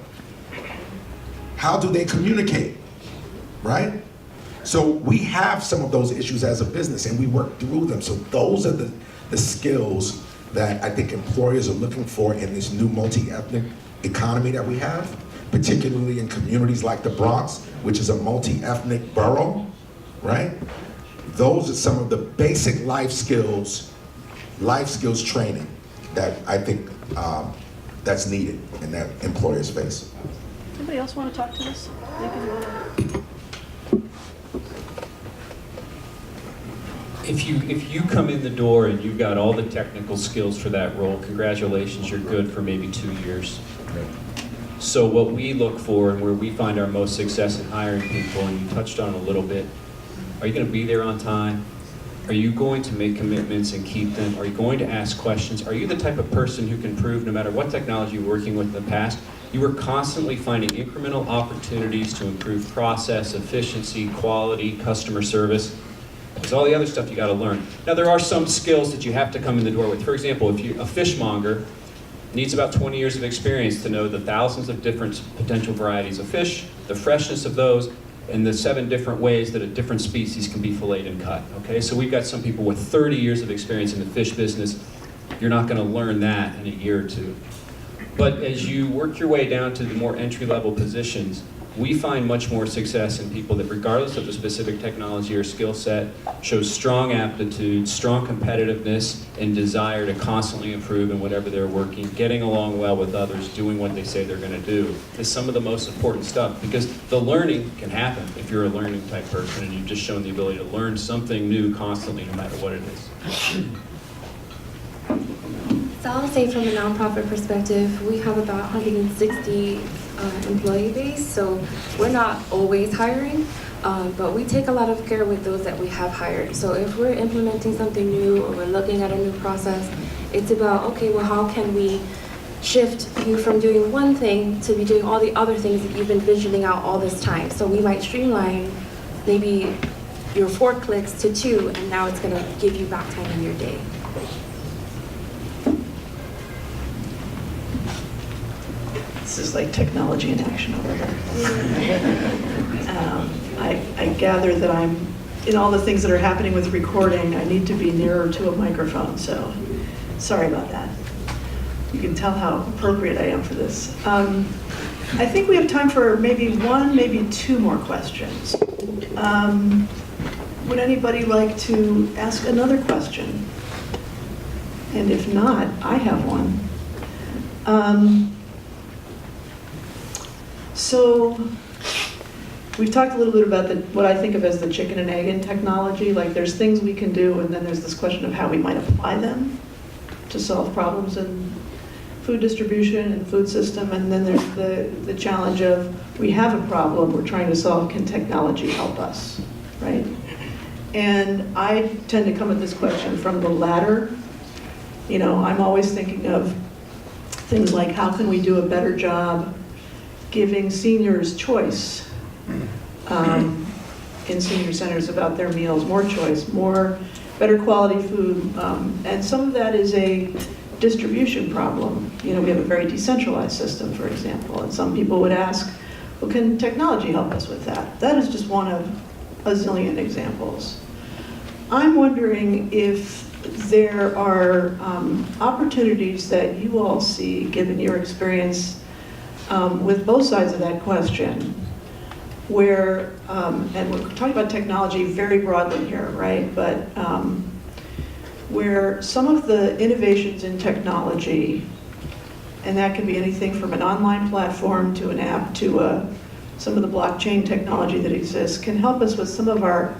How do they communicate, right? So we have some of those issues as a business, and we work through them. So those are the skills that I think employers are looking for in this new multi-ethnic economy that we have, particularly in communities like the Bronx, which is a multi-ethnic borough, right? those are some of the basic life skills training that I think that's needed and that employers face. Anybody else want to talk to this? Maybe you want to. If you come in the door and you've got all the technical skills for that role, congratulations, you're good for maybe 2 years. So what we look for and where we find our most success in hiring people, and you touched on a little bit, are you going to be there on time? Are you going to make commitments and keep them? Are you going to ask questions? Are you the type of person who can prove no matter what technology you're working with in the past, you are constantly finding incremental opportunities to improve process, efficiency, quality, customer service? There's all the other stuff you got to learn. Now there are some skills that you have to come in the door with. For example, if a fishmonger needs about 20 years of experience to know the thousands of different potential varieties of fish, the freshness of those, and the 7 different ways that a different species can be filleted and cut. Okay, so we've got some people with 30 years of experience in the fish business. You're not going to learn that in a year or two. But as you work your way down to the more entry-level positions, we find much more success in people that, regardless of the specific technology or skill set, show strong aptitude, strong competitiveness, and desire to constantly improve in whatever they're working, getting along well with others, doing what they say they're going to do, is some of the most important stuff. Because the learning can happen if you're a learning type person and you've just shown the ability to learn something new constantly, no matter what it is. So I'll say from a nonprofit perspective, we have about 160 employee base, so we're not always hiring, but we take a lot of care with those that we have hired. So if we're implementing something new or we're looking at a new process, it's about, okay, well, how can we shift you from doing one thing to be doing all the other things that you've been visualizing out all this time? So we might streamline maybe your 4 clicks to 2, and now it's going to give you back time in your day. This is like technology in action over here. I gather that I'm, in all the things that are happening with recording, I need to be nearer to a microphone, so sorry about that. You can tell how appropriate I am for this. I think we have time for maybe 1, maybe 2 more questions. Would anybody like to ask another question? And if not, I have one. So we've talked a little bit about what I think of as the chicken and egg in technology. Like there's things we can do, and then there's this question of how we might apply them to solve problems in food distribution and food system. And then there's the challenge of we have a problem we're trying to solve, can technology help us, right? And I tend to come at this question from the latter. You know, I'm always thinking of things like how can we do a better job giving seniors choice in senior centers about their meals, more choice, better quality food, and some of that is a distribution problem. You know, we have a very decentralized system, for example, and some people would ask, well, can technology help us with that? That is just one of a zillion examples. I'm wondering if there are opportunities that you all see, given your experience with both sides of that question, where, and we're talking about technology very broadly here, right? But where some of the innovations in technology, and that can be anything from an online platform to an app to some of the blockchain technology that exists, can help us with some of our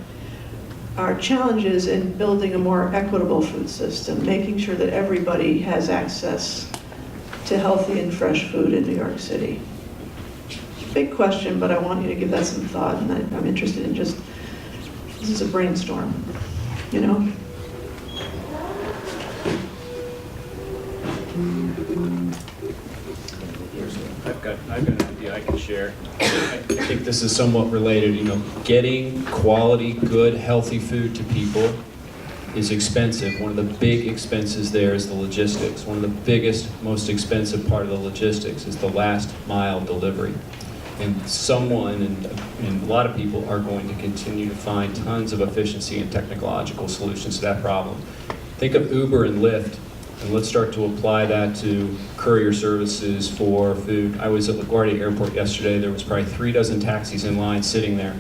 challenges in building a more equitable food system, making sure that everybody has access to healthy and fresh food in New York City. Big question, but I want you to give that some thought, and I'm interested in just, this is a brainstorm, you know? I've got an idea I can share. I think this is somewhat related. You know, getting quality, good, healthy food to people is expensive. One of the big expenses there is the logistics. One of the biggest, most expensive part of the logistics is the last mile delivery. And someone, and a lot of people, are going to continue to find tons of efficiency and technological solutions to that problem. Think of Uber and Lyft, and let's start to apply that to courier services for food. I was at LaGuardia Airport yesterday. There was probably 3 dozen taxis in line sitting there.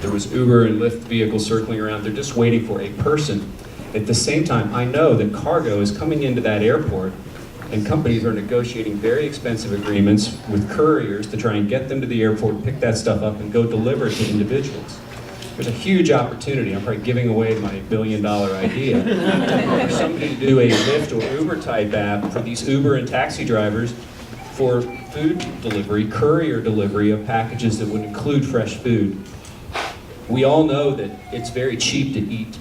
There was Uber and Lyft vehicles circling around. They're just waiting for a person. At the same time, I know that cargo is coming into that airport, and companies are negotiating very expensive agreements with couriers to try and get them to the airport, pick that stuff up, and go deliver it to individuals. There's a huge opportunity. I'm probably giving away my billion-dollar idea. For somebody to do a Lyft or Uber type app for these Uber and taxi drivers for food delivery, courier delivery of packages that would include fresh food. We all know that it's very cheap to eat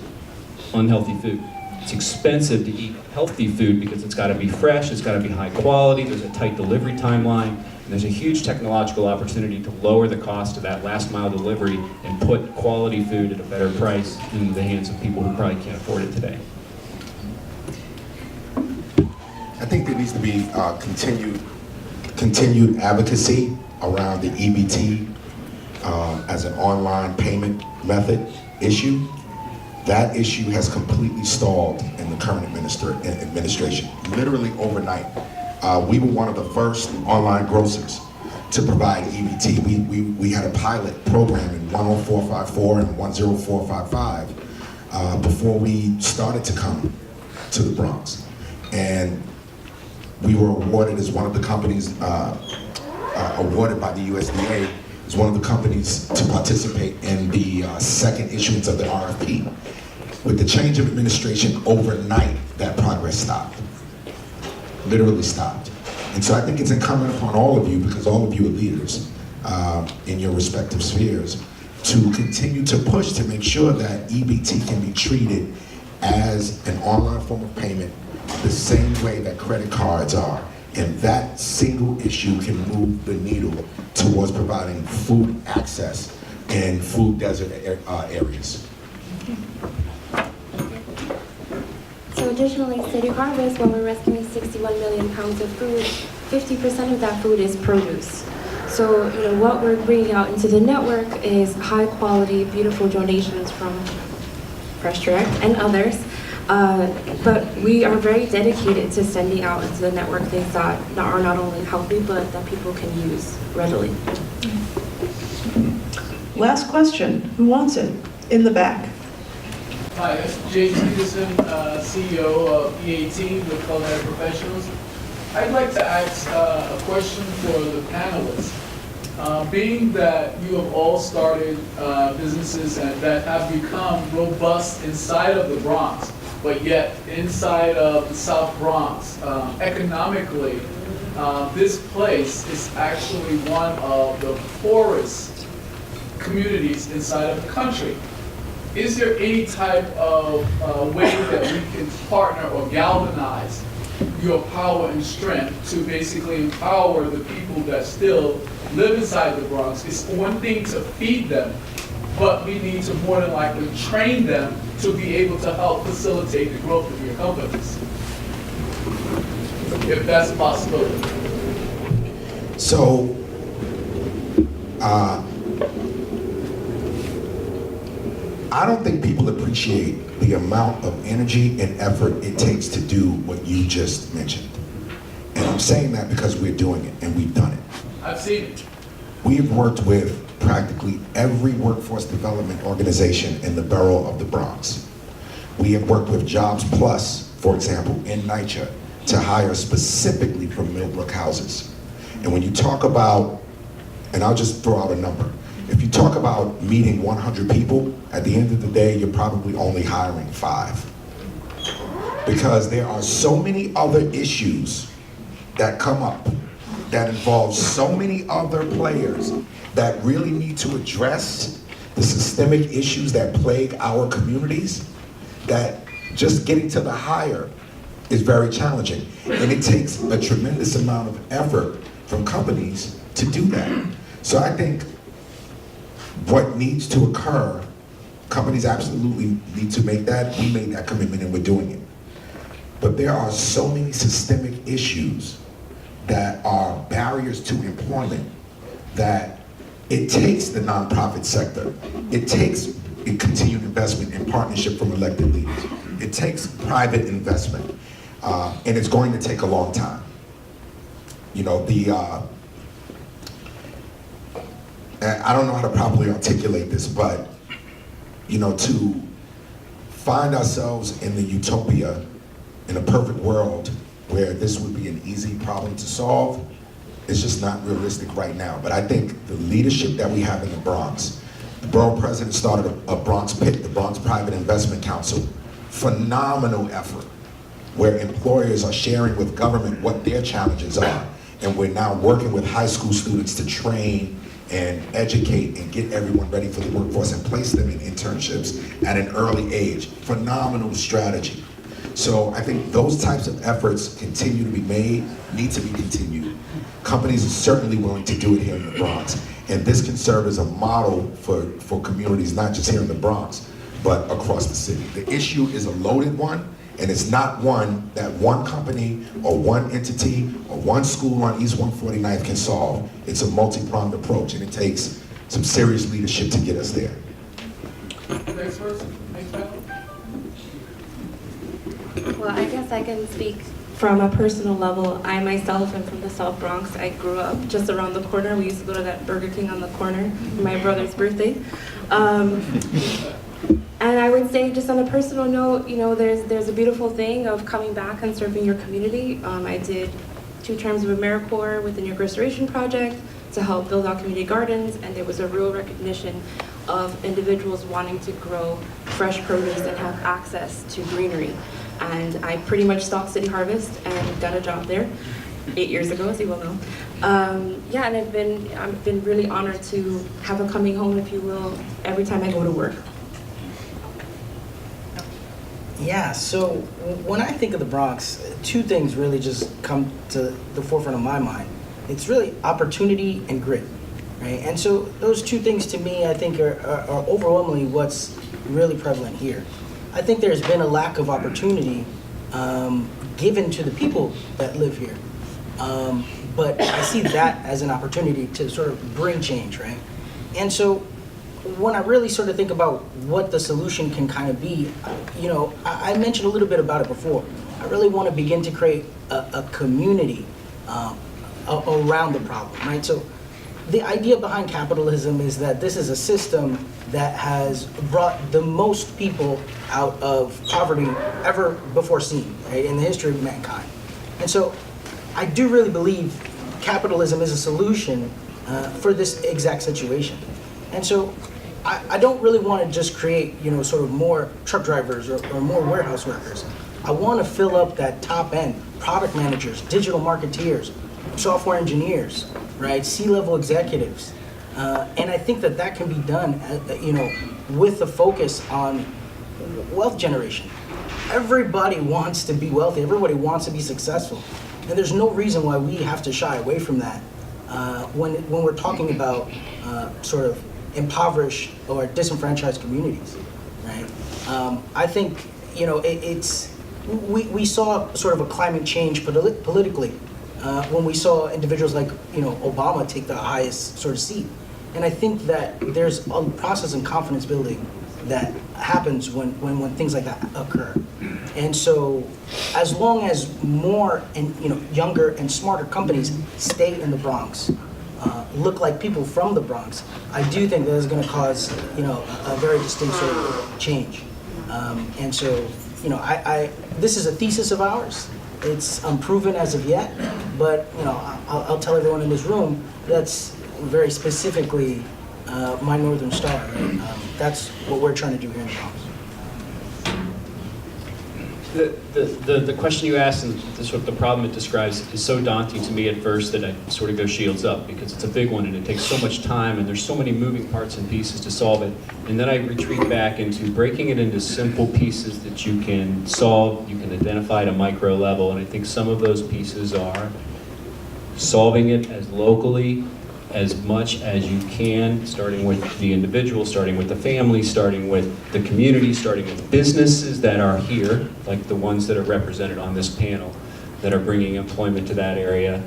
unhealthy food. It's expensive to eat healthy food because it's got to be fresh, it's got to be high quality, there's a tight delivery timeline, and there's a huge technological opportunity to lower the cost of that last mile delivery and put quality food at a better price in the hands of people who probably can't afford it today. I think there needs to be continued advocacy around the EBT as an online payment method issue. That issue has completely stalled in the current administration, literally overnight. We were one of the first online grocers to provide EBT. We had a pilot program in 10454 and 10455 before we started to come to the Bronx. And we were awarded as one of the companies, awarded by the USDA, as one of the companies to participate in the second issuance of the RFP. With the change of administration overnight, that progress stopped, literally stopped. And so I think it's incumbent upon all of you, because all of you are leaders in your respective spheres, to continue to push to make sure that EBT can be treated as an online form of payment the same way that credit cards are. And that single issue can move the needle towards providing food access in food desert areas. So additionally, CityHarvest, when we're rescuing 61 million pounds of food, 50% of that food is produce. So, what we're bringing out into the network is high quality, beautiful donations from Fresh Direct and others. But we are very dedicated to sending out into the network things that are not only healthy, but that people can use readily. Last question. Who wants it? In the back. Hi, it's James Peterson, CEO of EAT with Culinary Professionals. I'd like to ask a question for the panelists. Being that you have all started businesses that have become robust inside of the Bronx, but yet inside of the South Bronx, economically, this place is actually one of the poorest communities inside of the country. Is there any type of way that we can partner or galvanize your power and strength to basically empower the people that still live inside the Bronx? It's one thing to feed them, but we need to more than likely train them to be able to help facilitate the growth of your companies, if that's a possibility. So, I don't think people appreciate the amount of energy and effort it takes to do what you just mentioned. And I'm saying that because we're doing it, and we've done it. I've seen it. We've worked with practically every workforce development organization in the borough of the Bronx. We have worked with Jobs Plus, for example, in NYCHA, to hire specifically from Millbrook houses. And when you talk about, and I'll just throw out a number, if you talk about meeting 100 people, at the end of the day, you're probably only hiring 5. Because there are so many other issues that come up that involve so many other players that really need to address the systemic issues that plague our communities, that just getting to the hire is very challenging. And it takes a tremendous amount of effort from companies to do that. So I think what needs to occur, companies absolutely need to make that. We made that commitment and we're doing it. But there are so many systemic issues that are barriers to employment that it takes the nonprofit sector. It takes a continued investment in partnership from elected leaders. It takes private investment, and it's going to take a long time. I don't know how to properly articulate this, but to find ourselves in the utopia, in a perfect world where this would be an easy problem to solve, is just not realistic right now. But I think the leadership that we have in the Bronx, the borough president started a Bronx PIC, the Bronx Private Investment Council, phenomenal effort, where employers are sharing with government what their challenges are. And we're now working with high school students to train and educate and get everyone ready for the workforce and place them in internships at an early age. Phenomenal strategy. So I think those types of efforts continue to be made, need to be continued. Companies are certainly willing to do it here in the Bronx. And this can serve as a model for communities, not just here in the Bronx, but across the city. The issue is a loaded one, and it's not one that one company or one entity or one school on East 149th can solve. It's a multi-pronged approach, and it takes some serious leadership to get us there. Next person, next panel. Well, I guess I can speak from a personal level. I myself am from the South Bronx. I grew up just around the corner. We used to go to that Burger King on the corner for my brother's birthday. And I would say, just on a personal note, there's a beautiful thing of coming back and serving your community. I did 2 terms of AmeriCorps with the New York Restoration Project to help build out community gardens, and there was a real recognition of individuals wanting to grow fresh produce and have access to greenery. And I pretty much stalked CityHarvest and got a job there 8 years ago, as you well know. And I've been really honored to have a coming home, if you will, every time I go to work. Yeah, so when I think of the Bronx, 2 things really just come to the forefront of my mind. It's really opportunity and grit, right? And so those 2 things to me, I think are overwhelmingly what's really prevalent here. I think there's been a lack of opportunity given to the people that live here. But I see that as an opportunity to sort of bring change, right? And so when I really sort of think about what the solution can kind of be, I mentioned a little bit about it before. I really want to begin to create a community around the problem, right? So the idea behind capitalism is that this is a system that has brought the most people out of poverty ever before seen, right, in the history of mankind. And so I do really believe capitalism is a solution for this exact situation. And so I don't really want to just create, sort of more truck drivers or more warehouse workers. I want to fill up that top end, product managers, digital marketeers, software engineers, right, C-level executives. And I think that can be done, with a focus on wealth generation. Everybody wants to be wealthy. Everybody wants to be successful. And there's no reason why we have to shy away from that when we're talking about sort of impoverished or disenfranchised communities, right? I think, we saw sort of a climate change politically when we saw individuals like, Obama take the highest sort of seat. And I think that there's a process in confidence building that happens when things like that occur. And so as long as more and younger and smarter companies stay in the Bronx, look like people from the Bronx, I do think that is going to cause a very distinct sort of change. And so this is a thesis of ours. It's unproven as of yet, but I'll tell everyone in this room that's very specifically my Northern Star. Right? That's what we're trying to do here in the Bronx. The question you asked and the problem it describes is so daunting to me at first that I sort of go shields up, because it's a big one and it takes so much time and there's so many moving parts and pieces to solve it. And then I retreat back into breaking it into simple pieces that you can solve, you can identify at a micro level. And I think some of those pieces are solving it as locally as much as you can, starting with the individual, starting with the family, starting with the community, starting with businesses that are here, like the ones that are represented on this panel, that are bringing employment to that area,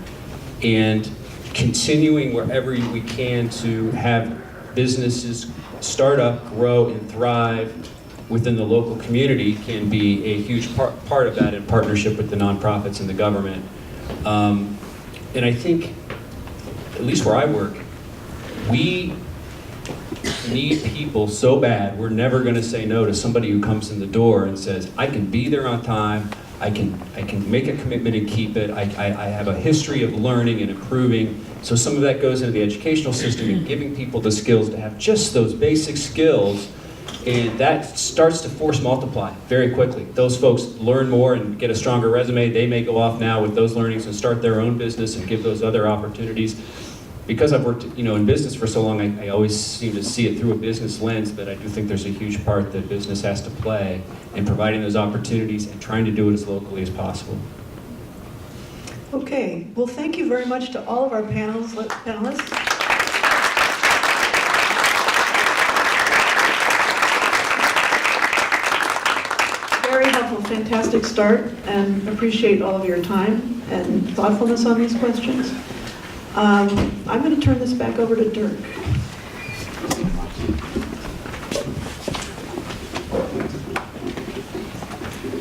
and continuing wherever we can to have businesses start up, grow, and thrive within the local community can be a huge part of that in partnership with the nonprofits and the government. And I think, at least where I work, we need people so bad, we're never going to say no to somebody who comes in the door and says, I can be there on time, I can make a commitment and keep it, I have a history of learning and improving. So some of that goes into the educational system and giving people the skills to have just those basic skills, and that starts to force multiply very quickly. Those folks learn more and get a stronger resume. They may go off now with those learnings and start their own business and give those other opportunities. Because I've worked, in business for so long, I always seem to see it through a business lens, but I do think there's a huge part that business has to play in providing those opportunities and trying to do it as locally as possible. Okay, well, thank you very much to all of our panelists. Very helpful, fantastic start, and appreciate all of your time and thoughtfulness on these questions. I'm going to turn this back over to Dirk.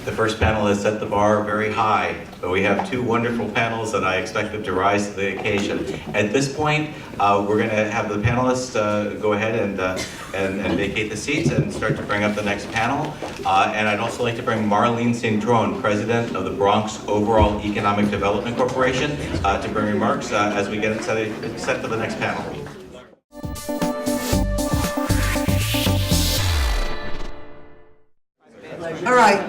The first panel has set the bar very high, but we have two wonderful panels that I expect them to rise to the occasion. At this point, we're going to have the panelists go ahead and vacate the seats and start to bring up the next panel. And I'd also like to bring Marlene Cintron, President of the Bronx Overall Economic Development Corporation, to bring remarks as we get set for the next panel. All right.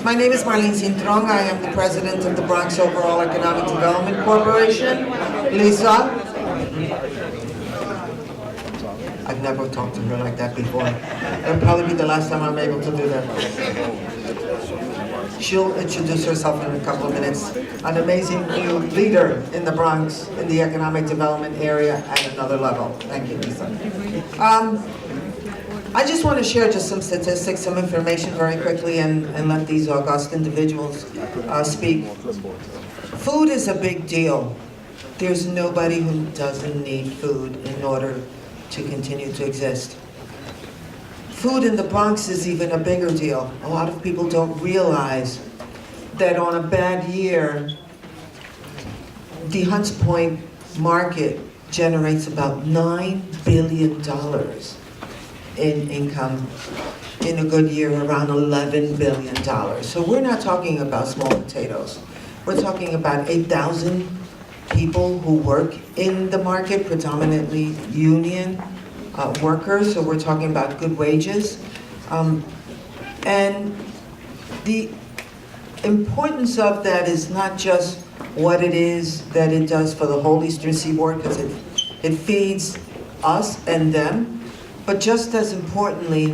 My name is Marlene Cintron. I am the president of the Bronx Overall Economic Development Corporation. Lisa. I've never talked to her like that before. It'll probably be the last time I'm able to do that. She'll introduce herself in a couple of minutes. An amazing new leader in the Bronx, in the economic development area at another level. Thank you, Lisa. I just want to share just some statistics, some information very quickly, and let these august individuals speak. Food is a big deal. There's nobody who doesn't need food in order to continue to exist. Food in the Bronx is even a bigger deal. A lot of people don't realize that on a bad year, the Hunts Point market generates about $9 billion in income. In a good year, around $11 billion. So we're not talking about small potatoes. We're talking about 8,000 people who work in the market, predominantly union workers, so we're talking about good wages. And the importance of that is not just what it is that it does for the whole Eastern Seaboard, because it feeds us and them, but just as importantly,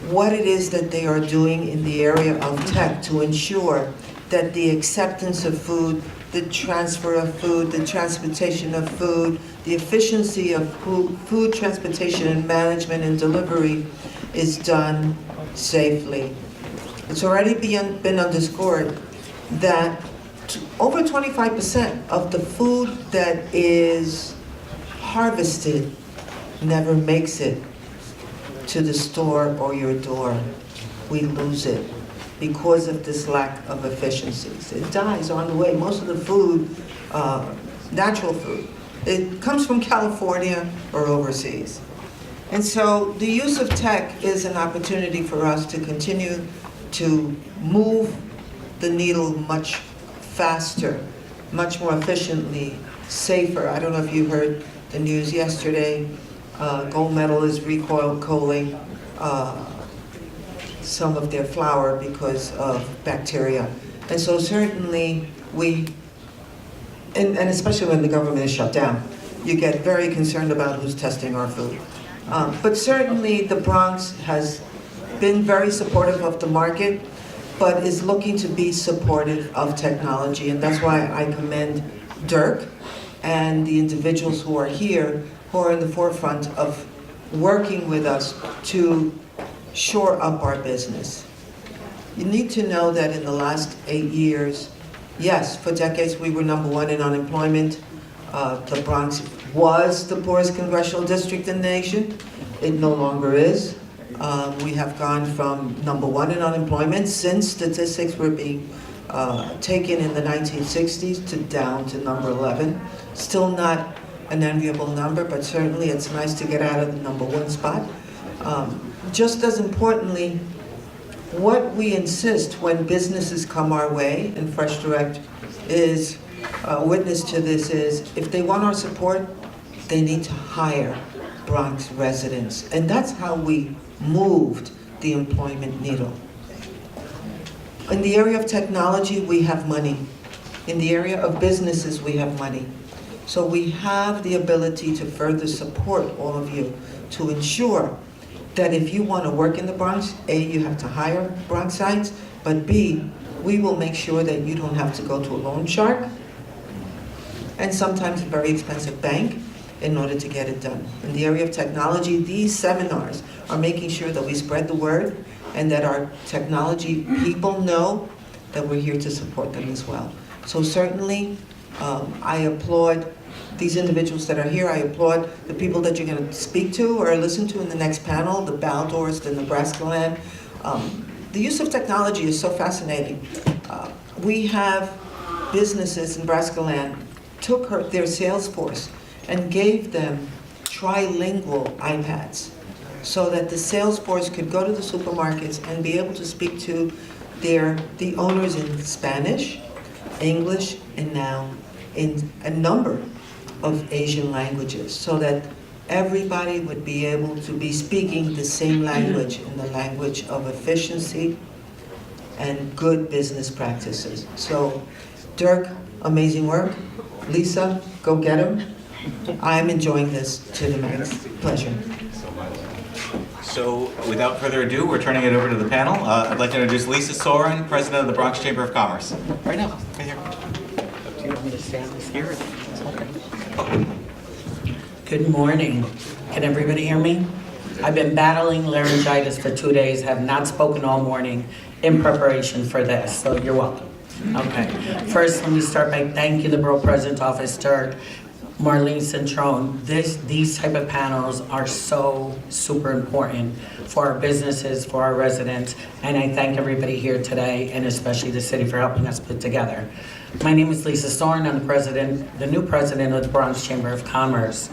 what it is that they are doing in the area of tech to ensure that the acceptance of food, the transfer of food, the transportation of food, the efficiency of food transportation and management and delivery is done safely. It's already been underscored that over 25% of the food that is harvested never makes it to the store or your door. We lose it because of this lack of efficiencies. It dies on the way. Most of the food, natural food, it comes from California or overseas. And so the use of tech is an opportunity for us to continue to move the needle much faster, much more efficiently, safer. I don't know if you heard the news yesterday. Gold Medal is recalling some of their flour because of bacteria. And so certainly and especially when the government is shut down, you get very concerned about who's testing our food. But certainly the Bronx has been very supportive of the market, but is looking to be supportive of technology. And that's why I commend Dirk and the individuals who are here, who are in the forefront of working with us to shore up our business. You need to know that in the last 8 years, yes, for decades we were #1 in unemployment. The Bronx was the poorest congressional district in the nation. It no longer is. We have gone from #1 in unemployment since statistics were being taken in the 1960s to down to number 11. Still not an enviable number, but certainly it's nice to get out of the number one spot. Just as importantly, what we insist when businesses come our way, and Fresh Direct is a witness to this, is if they want our support, they need to hire Bronx residents. And that's how we moved the employment needle. In the area of technology, we have money. In the area of businesses, we have money. So we have the ability to further support all of you to ensure that if you want to work in the Bronx, A, you have to hire Bronxites, but B, we will make sure that you don't have to go to a loan shark and sometimes a very expensive bank in order to get it done. In the area of technology, these seminars are making sure that we spread the word and that our technology people know that we're here to support them as well. So certainly, I applaud these individuals that are here. I applaud the people that you're going to speak to or listen to in the next panel, the Baldors, the Nebraska Land. The use of technology is so fascinating. We have businesses in Nebraska Land took their sales force and gave them trilingual iPads so that the sales force could go to the supermarkets and be able to speak to the owners in Spanish, English, and now in a number of Asian languages, so that everybody would be able to be speaking the same language, in the language of efficiency and good business practices. So, Dirk, amazing work. Lisa, go get him. I'm enjoying this to the max. Pleasure. So without further ado, we're turning it over to the panel. I'd like to introduce Lisa Soren, President of the Bronx Chamber of Commerce. Right now, right here. Do you want me to stand this here? Okay. Good morning. Can everybody hear me? I've been battling laryngitis for 2 days, have not spoken all morning in preparation for this, so you're welcome. Okay. First, let me start by thanking the Borough President's Office, Dirk, Marlene Centrone. These type of panels are so super important for our businesses, for our residents, and I thank everybody here today, and especially the city for helping us put together. My name is Lisa Soren. I'm the new president of the Bronx Chamber of Commerce,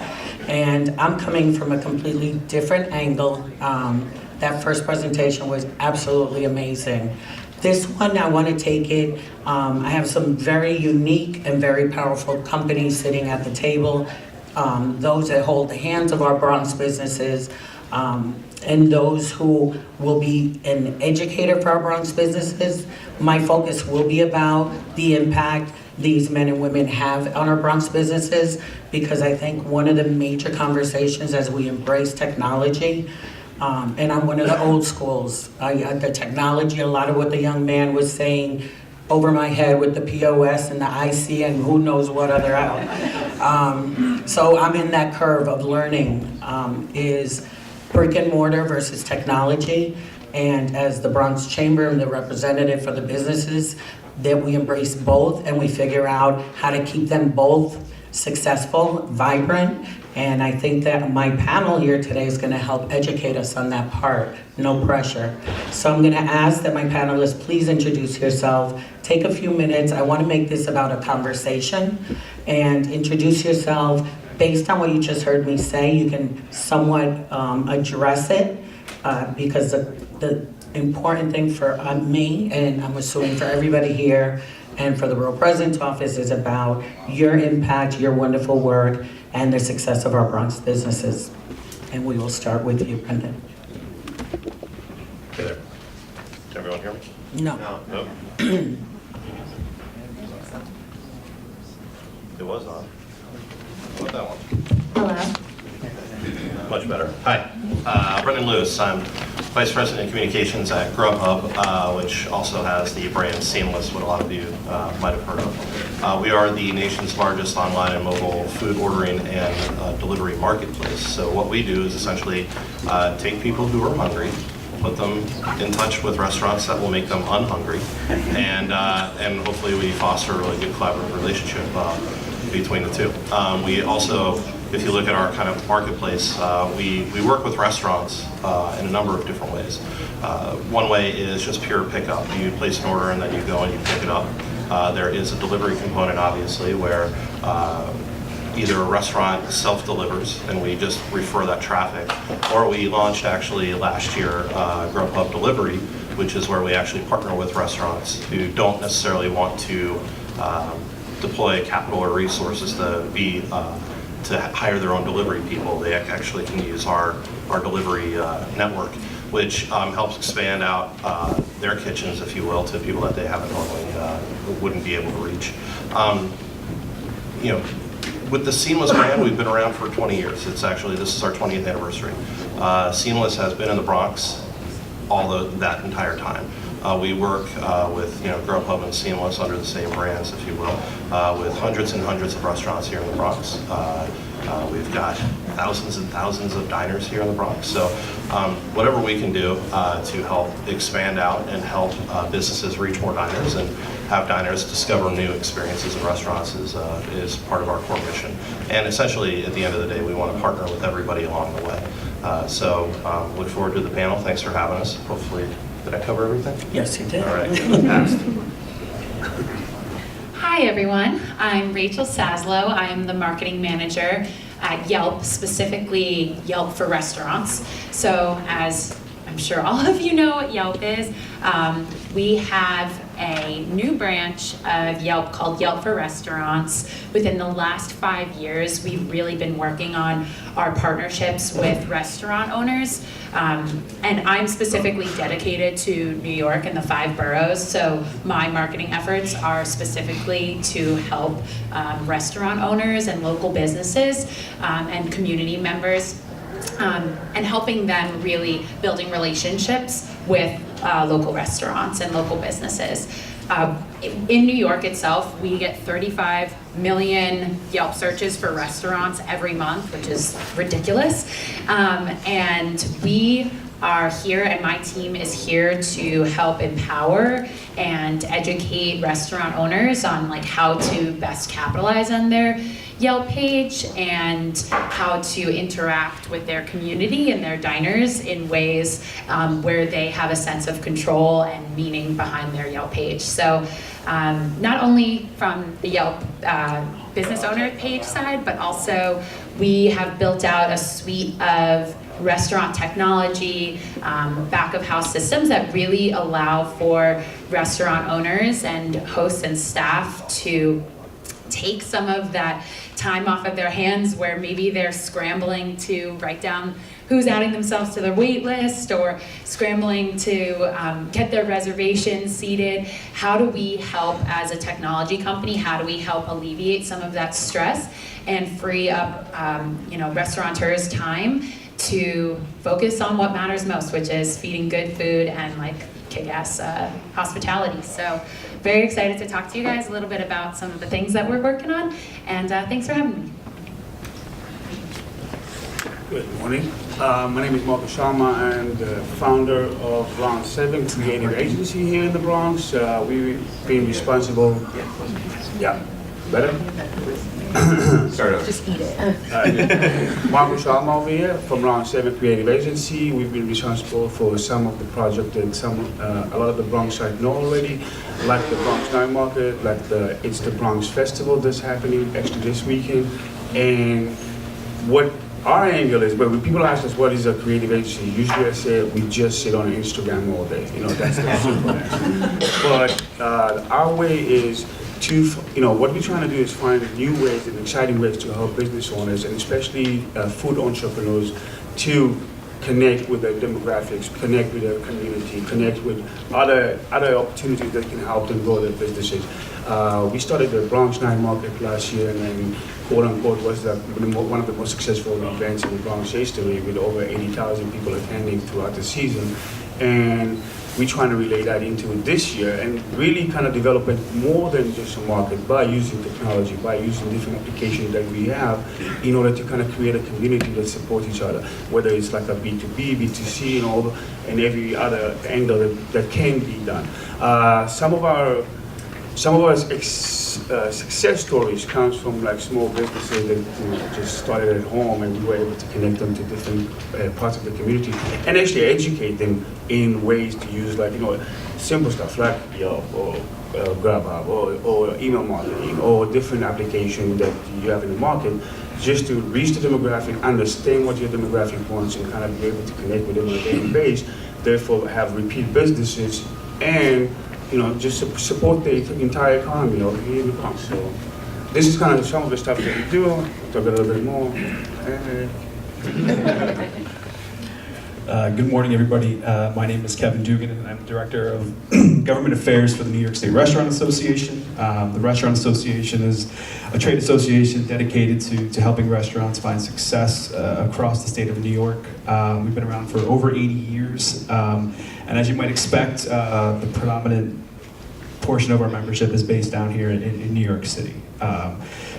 and I'm coming from a completely different angle. That first presentation was absolutely amazing. This one, I want to take it, I have some very unique and very powerful companies sitting at the table, those that hold the hands of our Bronx businesses, and those who will be an educator for our Bronx businesses. My focus will be about the impact these men and women have on our Bronx businesses, because I think one of the major conversations as we embrace technology, and I'm one of the old schools. The technology, a lot of what the young man was saying over my head with the POS and the IC and who knows what other out. So I'm in that curve of learning, is brick and mortar versus technology. And as the Bronx Chamber and the representative for the businesses, that we embrace both and we figure out how to keep them both successful, vibrant. And I think that my panel here today is going to help educate us on that part. No pressure. So I'm going to ask that my panelists please introduce yourself. Take a few minutes. I want to make this about a conversation. And introduce yourself. Based on what you just heard me say, you can somewhat address it, because the important thing for me, and I'm assuming for everybody here, and for the Borough President's Office, is about your impact, your wonderful work, and the success of our Bronx businesses. And we will start with you, Brendan. Hey there. Can everyone hear me? No. No? It was on. How about that one? Hello. Much better. Hi, Brendan Lewis. I'm Vice President of Communications at Grubhub, which also has the brand Seamless, what a lot of you might have heard of. We are the nation's largest online and mobile food ordering and delivery marketplace. So what we do is essentially take people who are hungry, put them in touch with restaurants that will make them unhungry, and hopefully we foster a really good collaborative relationship between the two. We also, if you look at our kind of marketplace, we work with restaurants in a number of different ways. One way is just pure pickup. You place an order and then you go and you pick it up. There is a delivery component, obviously, where either a restaurant self-delivers and we just refer that traffic, or we launched actually last year Grubhub Delivery, which is where we actually partner with restaurants who don't necessarily want to deploy capital or resources to hire their own delivery people. They actually can use our delivery network, which helps expand out their kitchens, if you will, to people that they haven't normally wouldn't be able to reach. You know, with the Seamless brand, we've been around for 20 years. This is our 20th anniversary. Seamless has been in the Bronx that entire time. We work with Grubhub and Seamless under the same brands, if you will, with hundreds and hundreds of restaurants here in the Bronx. We've got thousands and thousands of diners here in the Bronx. So whatever we can do to help expand out and help businesses reach more diners and have diners discover new experiences in restaurants is part of our core mission. And essentially, at the end of the day, we want to partner with everybody along the way. So look forward to the panel. Thanks for having us. Hopefully, did I cover everything? Yes, you did. All right. Passed. Hi everyone, I'm Rachel Saslow. I am the marketing manager at Yelp, specifically Yelp for restaurants. So as I'm sure all of you know what Yelp is, we have a new branch of Yelp called Yelp for Restaurants. Within the last 5 years, we've really been working on our partnerships with restaurant owners. And I'm specifically dedicated to New York and the 5 boroughs, so my marketing efforts are specifically to help restaurant owners and local businesses and community members, and helping them really building relationships with local restaurants and local businesses. In New York itself, we get 35 million Yelp searches for restaurants every month, which is ridiculous. And we are here, and my team is here to help empower and educate restaurant owners on how to best capitalize on their Yelp page and how to interact with their community and their diners in ways where they have a sense of control and meaning behind their Yelp page. So not only from the Yelp business owner page side, but also we have built out a suite of restaurant technology, back of house systems that really allow for restaurant owners and hosts and staff to take some of that time off of their hands where maybe they're scrambling to write down who's adding themselves to their wait list or scrambling to get their reservations seated. How do we help as a technology company? How do we help alleviate some of that stress and free up restaurateurs' time to focus on what matters most, which is feeding good food and kick-ass hospitality. So very excited to talk to you guys a little bit about some of the things that we're working on, and thanks for having me. Good morning. My name is Marcus Sharma. I'm the founder of Bronx 7 Creative Agency here in the Bronx. We've been responsible. Yeah, better? Start over. Just eat it. Marcus Sharma over here from Bronx 7 Creative Agency. We've been responsible for some of the projects that a lot of the Bronxites know already, like the Bronx Night Market, like It's the Bronx Festival that's happening actually this weekend. And what our angle is, when people ask us what is a creative agency, usually I say we just sit on Instagram all day. That's the simple answer. But our way is to, what we're trying to do is find new ways and exciting ways to help business owners and especially food entrepreneurs to connect with their demographics, connect with their community, connect with other opportunities that can help them grow their businesses. We started the Bronx Night Market last year, and then quote unquote was one of the most successful events in the Bronx history, with over 80,000 people attending throughout the season. And we're trying to relay that into this year and really kind of develop it more than just a market by using technology, by using different applications that we have in order to kind of create a community that supports each other, whether it's like a B2B, B2C, and every other angle that can be done. Some of our some of our success stories comes from like small businesses that just started at home, and we were able to connect them to different parts of the community and actually educate them in ways to use, like, simple stuff like Yelp or Grubhub or email marketing or different applications that you have in the market, just to reach the demographic, understand what your demographic wants, and kind of be able to connect with them on a daily basis, therefore have repeat businesses and just support the entire economy over here in the Bronx. So this is kind of some of the stuff that we do. I'll talk a little bit more. Good morning, everybody. My name is Kevin Dugan, and I'm Director of Government Affairs for the New York State Restaurant Association. The Restaurant Association is a trade association dedicated to helping restaurants find success across the state of New York. We've been around for over 80 years, and as you might expect, the predominant portion of our membership is based down here in New York City.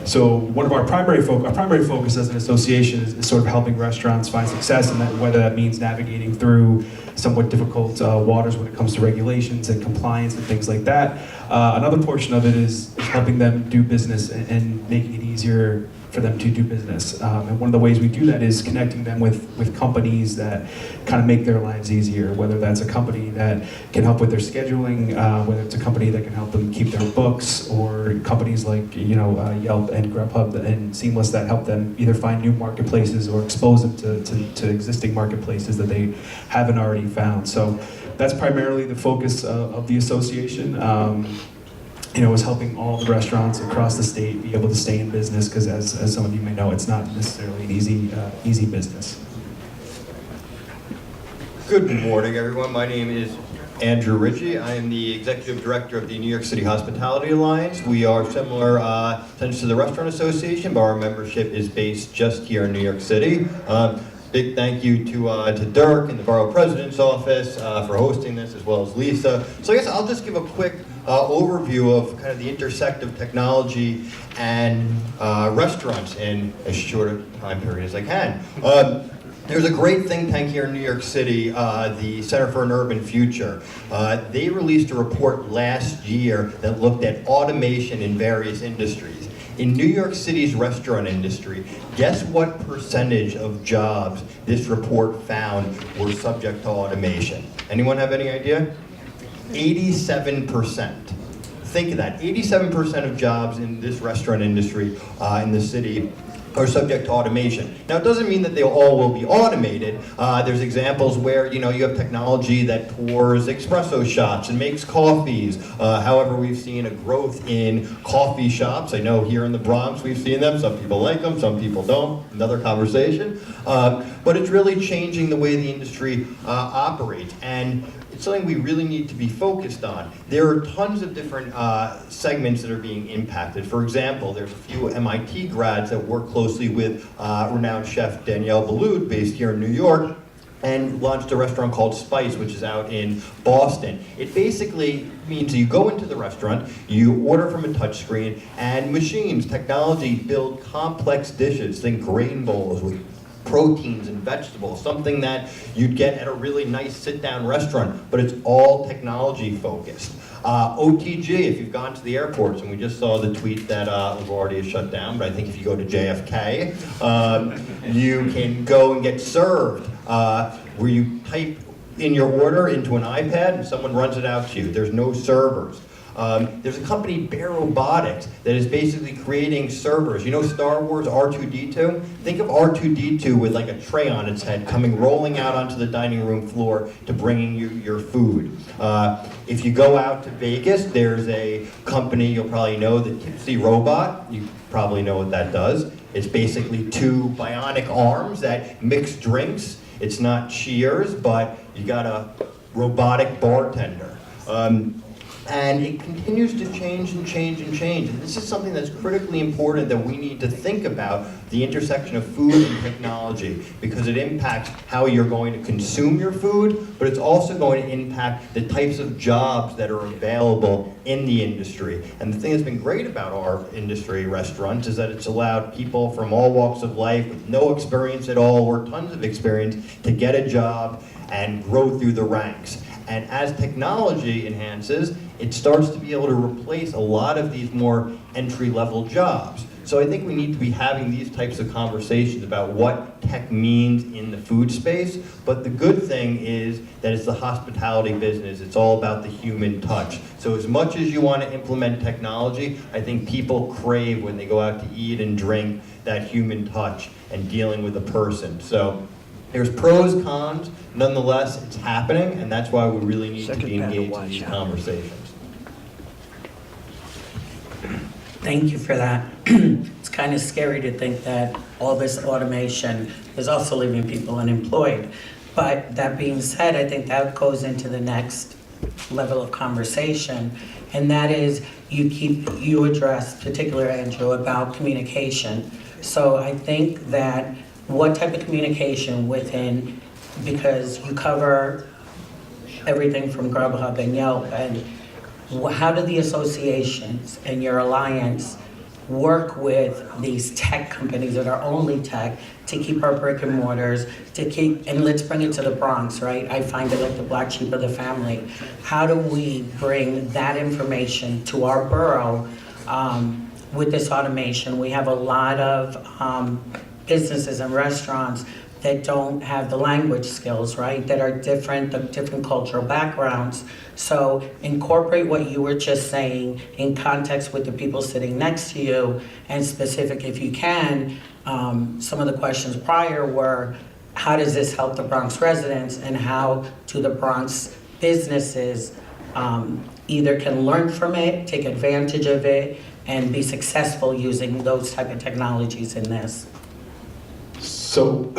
So one of our primary focus as an association is sort of helping restaurants find success, and whether that means navigating through somewhat difficult waters when it comes to regulations and compliance and things like that. Another portion of it is helping them do business and making it easier for them to do business. And one of the ways we do that is connecting them with companies that kind of make their lives easier, whether that's a company that can help with their scheduling, whether it's a company that can help them keep their books, or companies like Yelp and Grubhub and Seamless that help them either find new marketplaces or expose them to existing marketplaces that they haven't already found. So that's primarily the focus of the association. Is helping all the restaurants across the state be able to stay in business, because as some of you may know, it's not necessarily an easy business. Good morning, everyone. My name is Andrew Ritchie. I am the Executive Director of the New York City Hospitality Alliance. We are similar to the Restaurant Association, but our membership is based just here in New York City. Big thank you to Dirk and the Borough President's Office for hosting this, as well as Lisa. So I guess I'll just give a quick overview of kind of the intersect of technology and restaurants in as short a time period as I can. There's a great think tank here in New York City, the Center for an Urban Future. They released a report last year that looked at automation in various industries. In New York City's restaurant industry, guess what percentage of jobs this report found were subject to automation? Anyone have any idea? 87%. Think of that, 87% of jobs in this restaurant industry in the city are subject to automation. Now, it doesn't mean that they all will be automated. There's examples where you have technology that pours espresso shots and makes coffees. However, we've seen a growth in coffee shops. I know here in the Bronx we've seen them. Some people like them, some people don't. Another conversation. But it's really changing the way the industry operates, and it's something we really need to be focused on. There are tons of different segments that are being impacted. For example, there's a few MIT grads that work closely with renowned chef Danielle Boulud, based here in New York, and launched a restaurant called Spice, which is out in Boston. It basically means you go into the restaurant, you order from a touchscreen, and machines, technology, build complex dishes. Think grain bowls with proteins and vegetables, something that you'd get at a really nice sit-down restaurant, but it's all technology focused. OTG, if you've gone to the airports, and we just saw the tweet that LaGuardia is shut down, but I think if you go to JFK, you can go and get served, where you type in your order into an iPad and someone runs it out to you. There's no servers. There's a company, Bear Robotics, that is basically creating servers. You know Star Wars R2-D2? Think of R2-D2 with like a tray on its head coming rolling out onto the dining room floor to bringing you your food. If you go out to Vegas, there's a company you'll probably know, the Tipsy Robot. You probably know what that does. It's basically two bionic arms that mix drinks. It's not Cheers, but you got a robotic bartender. And it continues to change and change and change. And this is something that's critically important that we need to think about, the intersection of food and technology, because it impacts how you're going to consume your food, but it's also going to impact the types of jobs that are available in the industry. And the thing that's been great about our industry, restaurants, is that it's allowed people from all walks of life with no experience at all or tons of experience to get a job and grow through the ranks. And as technology enhances, it starts to be able to replace a lot of these more entry-level jobs. So I think we need to be having these types of conversations about what tech means in the food space. But the good thing is that it's the hospitality business. It's all about the human touch. So as much as you want to implement technology, I think people crave when they go out to eat and drink that human touch and dealing with a person. So there's pros, cons. Nonetheless, it's happening, and that's why we really need to be engaged in these conversations. Thank you for that. It's kind of scary to think that all this automation is also leaving people unemployed. But that being said, I think that goes into the next level of conversation, and that is you addressed, particularly Andrew, about communication. So I think that what type of communication within, because you cover everything from Grubhub and Yelp, and how do the associations and your alliance work with these tech companies that are only tech to keep our brick and mortars, to keep, and let's bring it to the Bronx, right? I find it like the black sheep of the family. How do we bring that information to our borough with this automation? We have a lot of businesses and restaurants that don't have the language skills, right? That are different cultural backgrounds. So incorporate what you were just saying in context with the people sitting next to you, and specific if you can. Some of the questions prior were, how does this help the Bronx residents, and how do the Bronx businesses either can learn from it, take advantage of it, and be successful using those type of technologies in this? So,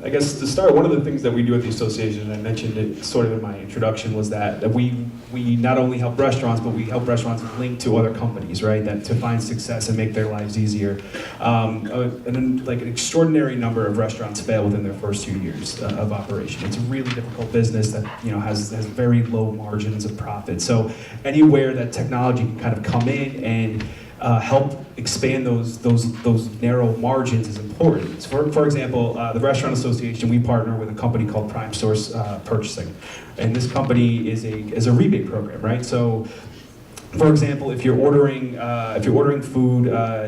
I guess to start, one of the things that we do at the association, and I mentioned it sort of in my introduction, was that we not only help restaurants, but we help restaurants link to other companies, right? That to find success and make their lives easier. And then, like, an extraordinary number of restaurants fail within their first 2 years of operation. It's a really difficult business that has very low margins of profit. So anywhere that technology can kind of come in and help expand those narrow margins is important. So for example, the Restaurant Association, we partner with a company called Prime Source Purchasing, and this company is a rebate program, right? So, for example, if you're ordering food,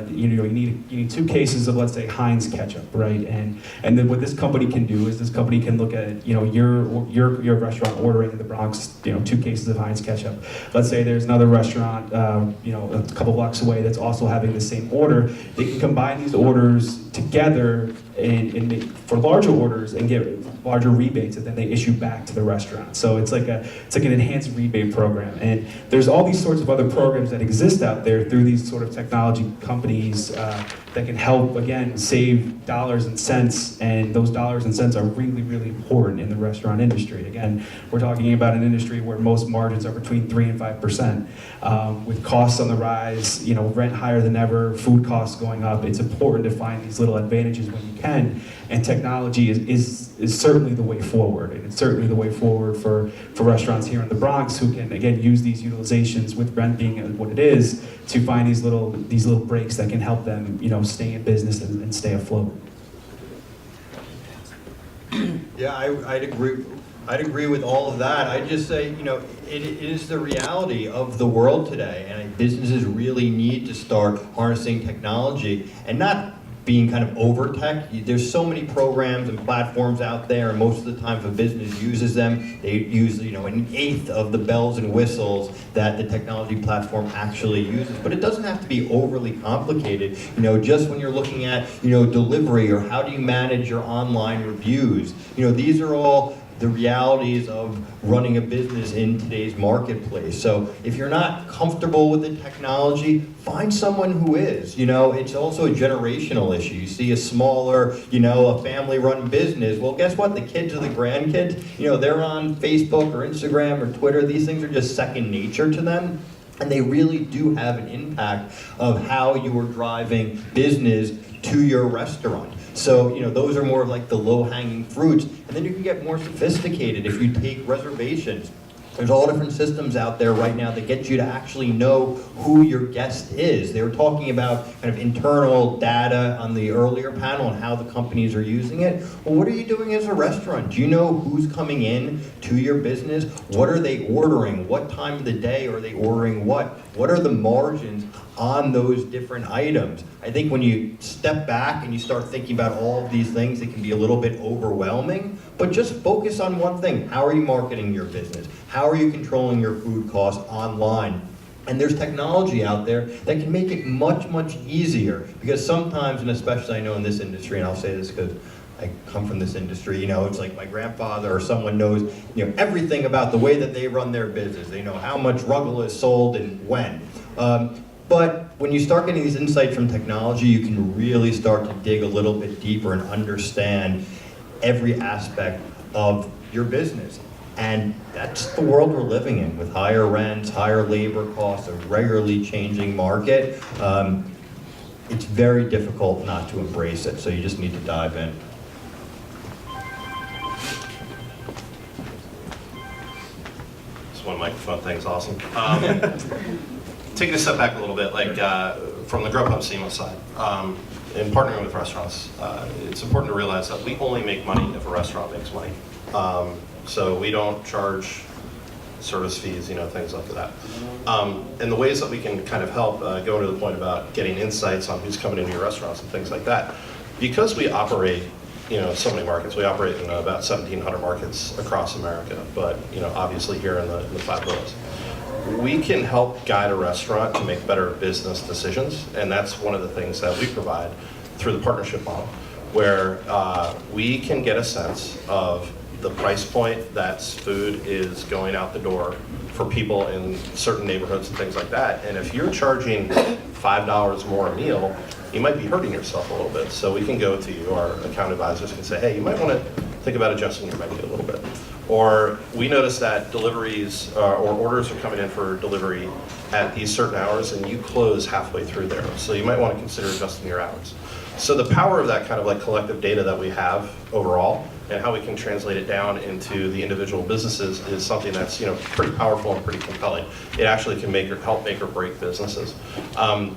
you need 2 cases of, let's say, Heinz ketchup, right? And then what this company can do is this company can look at your restaurant ordering in the Bronx 2 cases of Heinz ketchup. Let's say there's another restaurant a couple blocks away that's also having the same order. They can combine these orders together and for larger orders and get larger rebates that then they issue back to the restaurant. So it's like an enhanced rebate program. And there's all these sorts of other programs that exist out there through these sort of technology companies that can help, again, save dollars and cents, and those dollars and cents are really, really important in the restaurant industry. Again, we're talking about an industry where most margins are between 3 and 5%. With costs on the rise, rent higher than ever, food costs going up, it's important to find these little advantages when you can, and technology is certainly the way forward, and it's certainly the way forward for restaurants here in the Bronx who can, again, use these utilizations with rent being what it is to find these little breaks that can help them, stay in business and stay afloat. Yeah, I'd agree with all of that. I'd just say, it is the reality of the world today, and businesses really need to start harnessing technology and not being kind of over tech. There's so many programs and platforms out there, and most of the time if a business uses them, they use an eighth of the bells and whistles that the technology platform actually uses. But it doesn't have to be overly complicated. Just when you're looking at delivery, or how do you manage your online reviews, these are all the realities of running a business in today's marketplace. So if you're not comfortable with the technology, find someone who is. It's also a generational issue. You see a smaller, a family-run business. Well, guess what? The kids or the grandkids, they're on Facebook or Instagram or Twitter. These things are just second nature to them. And they really do have an impact of how you are driving business to your restaurant. So, those are more like the low-hanging fruits. And then you can get more sophisticated if you take reservations. There's all different systems out there right now that get you to actually know who your guest is. They were talking about kind of internal data on the earlier panel and how the companies are using it. Well, what are you doing as a restaurant? Do you know who's coming in to your business? What are they ordering? What time of the day are they ordering what? What are the margins on those different items? I think when you step back and you start thinking about all of these things, it can be a little bit overwhelming, but just focus on one thing. How are you marketing your business? How are you controlling your food costs online? And there's technology out there that can make it much, much easier, because sometimes, and especially I know in this industry, and I'll say this because I come from this industry, it's like my grandfather or someone knows, everything about the way that they run their business. They know how much rugal is sold and when. But when you start getting these insights from technology, you can really start to dig a little bit deeper and understand every aspect of your business. And that's the world we're living in, with higher rents, higher labor costs, a regularly changing market. It's very difficult not to embrace it, so you just need to dive in. This one microphone thing's awesome. Taking a step back a little bit, from the Grubhub Seamless side, in partnering with restaurants, it's important to realize that we only make money if a restaurant makes money. So we don't charge service fees, things like that. And the ways that we can kind of help go to the point about getting insights on who's coming into your restaurants and things like that, because we operate, so many markets. We operate in about 1,700 markets across America, but obviously here in the Flat Boroughs. We can help guide a restaurant to make better business decisions, and that's one of the things that we provide through the partnership model, where we can get a sense of the price point that food is going out the door for people in certain neighborhoods and things like that. And if you're charging $5 more a meal, you might be hurting yourself a little bit. So we can go to you, our account advisors, and say, hey, you might want to think about adjusting your menu a little bit. Or we notice that deliveries or orders are coming in for delivery at these certain hours and you close halfway through there. So you might want to consider adjusting your hours. So the power of that kind of collective data that we have overall and how we can translate it down into the individual businesses is something that's pretty powerful and pretty compelling. It actually can help make or break businesses. And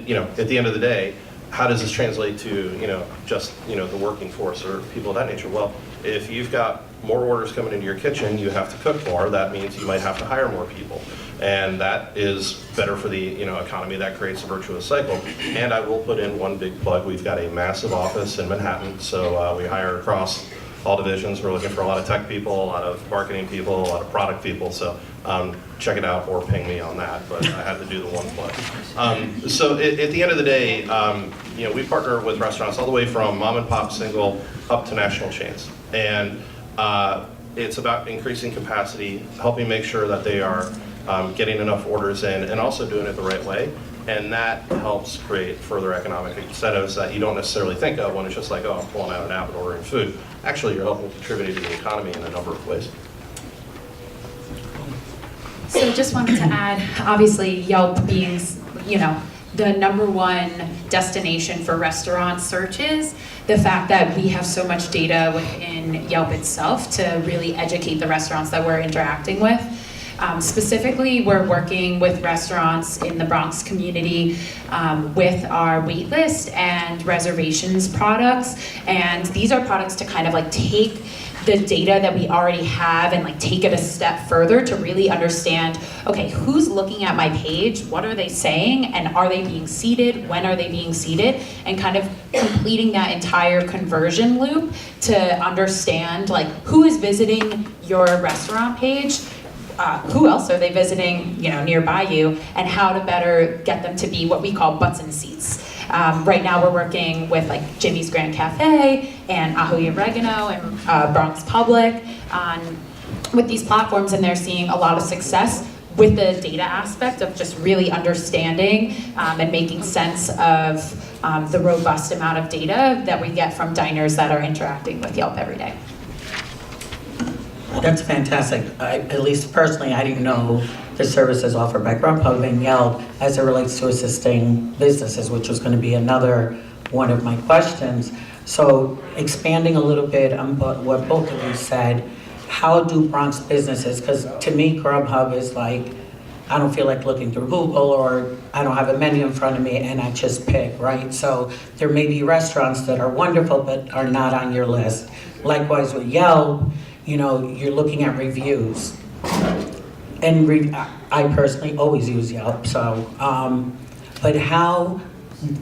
at the end of the day, how does this translate to just the working force or people of that nature? Well, if you've got more orders coming into your kitchen, you have to cook more. That means you might have to hire more people, and that is better for the economy. That creates a virtuous cycle. And I will put in one big plug. We've got a massive office in Manhattan, so we hire across all divisions. We're looking for a lot of tech people, a lot of marketing people, a lot of product people. So check it out or ping me on that. But I had to do the one plug. So at the end of the day, we partner with restaurants all the way from mom and pop single up to national chains. And it's about increasing capacity, helping make sure that they are getting enough orders in, and also doing it the right way. And that helps create further economic incentives that you don't necessarily think of when it's just like, oh, I'm pulling out an app and ordering food. Actually, you're helping contribute to the economy in a number of ways. So just wanted to add, obviously Yelp being, the #1 destination for restaurant searches, the fact that we have so much data within Yelp itself to really educate the restaurants that we're interacting with. Specifically, we're working with restaurants in the Bronx community with our wait list and reservations products. And these are products to kind of take the data that we already have and take it a step further to really understand, okay, who's looking at my page, what are they saying, and are they being seated, when are they being seated, and kind of completing that entire conversion loop to understand who is visiting your restaurant page, who else are they visiting, nearby you, and how to better get them to be what we call butts in seats. Right now we're working with Jimmy's Grand Cafe and Ahui Oregano and Bronx Public with these platforms, and they're seeing a lot of success with the data aspect of just really understanding and making sense of the robust amount of data that we get from diners that are interacting with Yelp every day. That's fantastic. At least personally, I didn't know the services offered by Grubhub and Yelp as it relates to assisting businesses, which was going to be another one of my questions. So expanding a little bit on what both of you said, how do Bronx businesses, because to me Grubhub is like, I don't feel like looking through Google, or I don't have a menu in front of me and I just pick, right? So there may be restaurants that are wonderful but are not on your list. Likewise with Yelp, you know, you're looking at reviews. And I personally always use Yelp, so, but how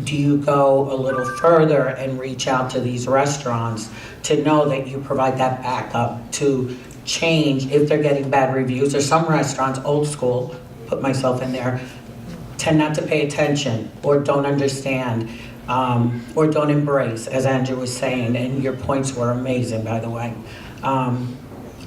do you go a little further and reach out to these restaurants to know that you provide that backup to change if they're getting bad reviews? Or some restaurants, old school, put myself in there, tend not to pay attention or don't understand or don't embrace, as Andrew was saying, and your points were amazing, by the way.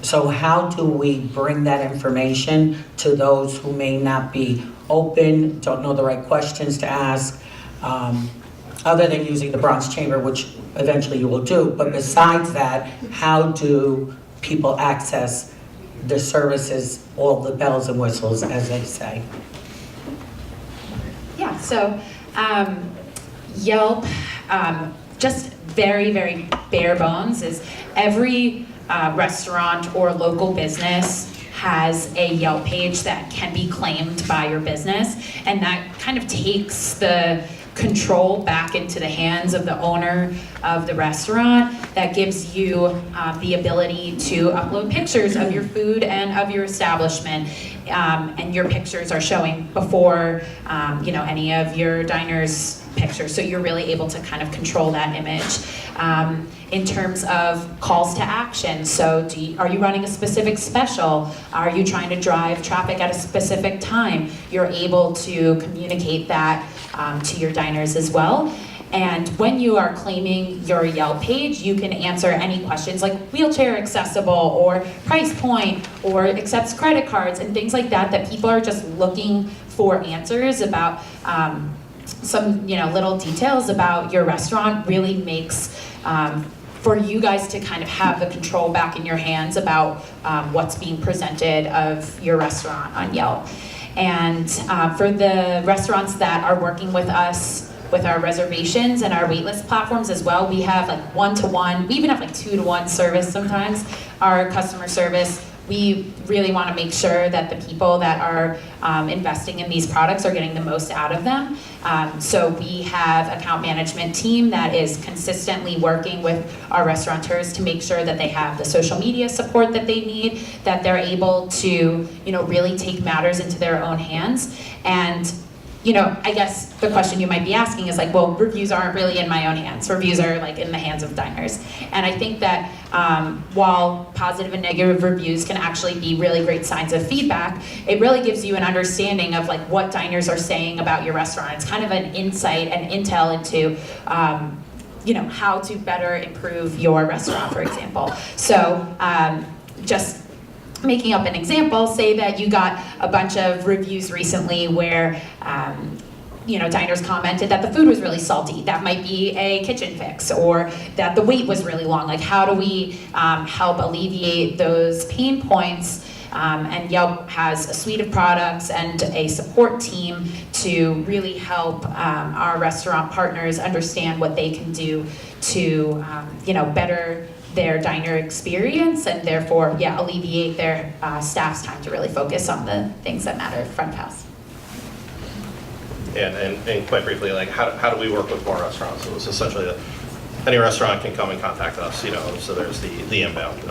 So how do we bring that information to those who may not be open, don't know the right questions to ask, other than using the Bronx Chamber, which eventually you will do, but besides that, how do people access the services, all the bells and whistles, as they say? Yeah, so Yelp, just very, very bare bones, is every restaurant or local business has a Yelp page that can be claimed by your business, and that kind of takes the control back into the hands of the owner of the restaurant. That gives you the ability to upload pictures of your food and of your establishment, and your pictures are showing before you know, any of your diners' pictures, so you're really able to kind of control that image. In terms of calls to action, so are you running a specific special? Are you trying to drive traffic at a specific time? You're able to communicate that to your diners as well. And when you are claiming your Yelp page, you can answer any questions like wheelchair accessible or price point or accepts credit cards and things like that, that people are just looking for answers about. Some, you know, little details about your restaurant really makes for you guys to kind of have the control back in your hands about what's being presented of your restaurant on Yelp. And for the restaurants that are working with us with our reservations and our waitlist platforms as well, we have like 1-to-1, we even have like 2-to-1 service sometimes, our customer service. We really want to make sure that the people that are investing in these products are getting the most out of them. So we have account management team that is consistently working with our restaurateurs to make sure that they have the social media support that they need, that they're able to, you know, really take matters into their own hands. And you know, I guess the question you might be asking is like, well, reviews aren't really in my own hands. Reviews are like in the hands of diners. And I think that while positive and negative reviews can actually be really great signs of feedback, it really gives you an understanding of like what diners are saying about your restaurant. It's kind of an insight and intel into you know, how to better improve your restaurant, for example. So just making up an example, say that you got a bunch of reviews recently where you know, diners commented that the food was really salty. That might be a kitchen fix, or that the wait was really long. Like, how do we help alleviate those pain points? And Yelp has a suite of products and a support team to really help our restaurant partners understand what they can do to you know, better their diner experience, and therefore, yeah, alleviate their staff's time to really focus on the things that matter front of house. And quite briefly, like how do we work with more restaurants? So it's essentially any restaurant can come and contact us, you know, so there's the inbound.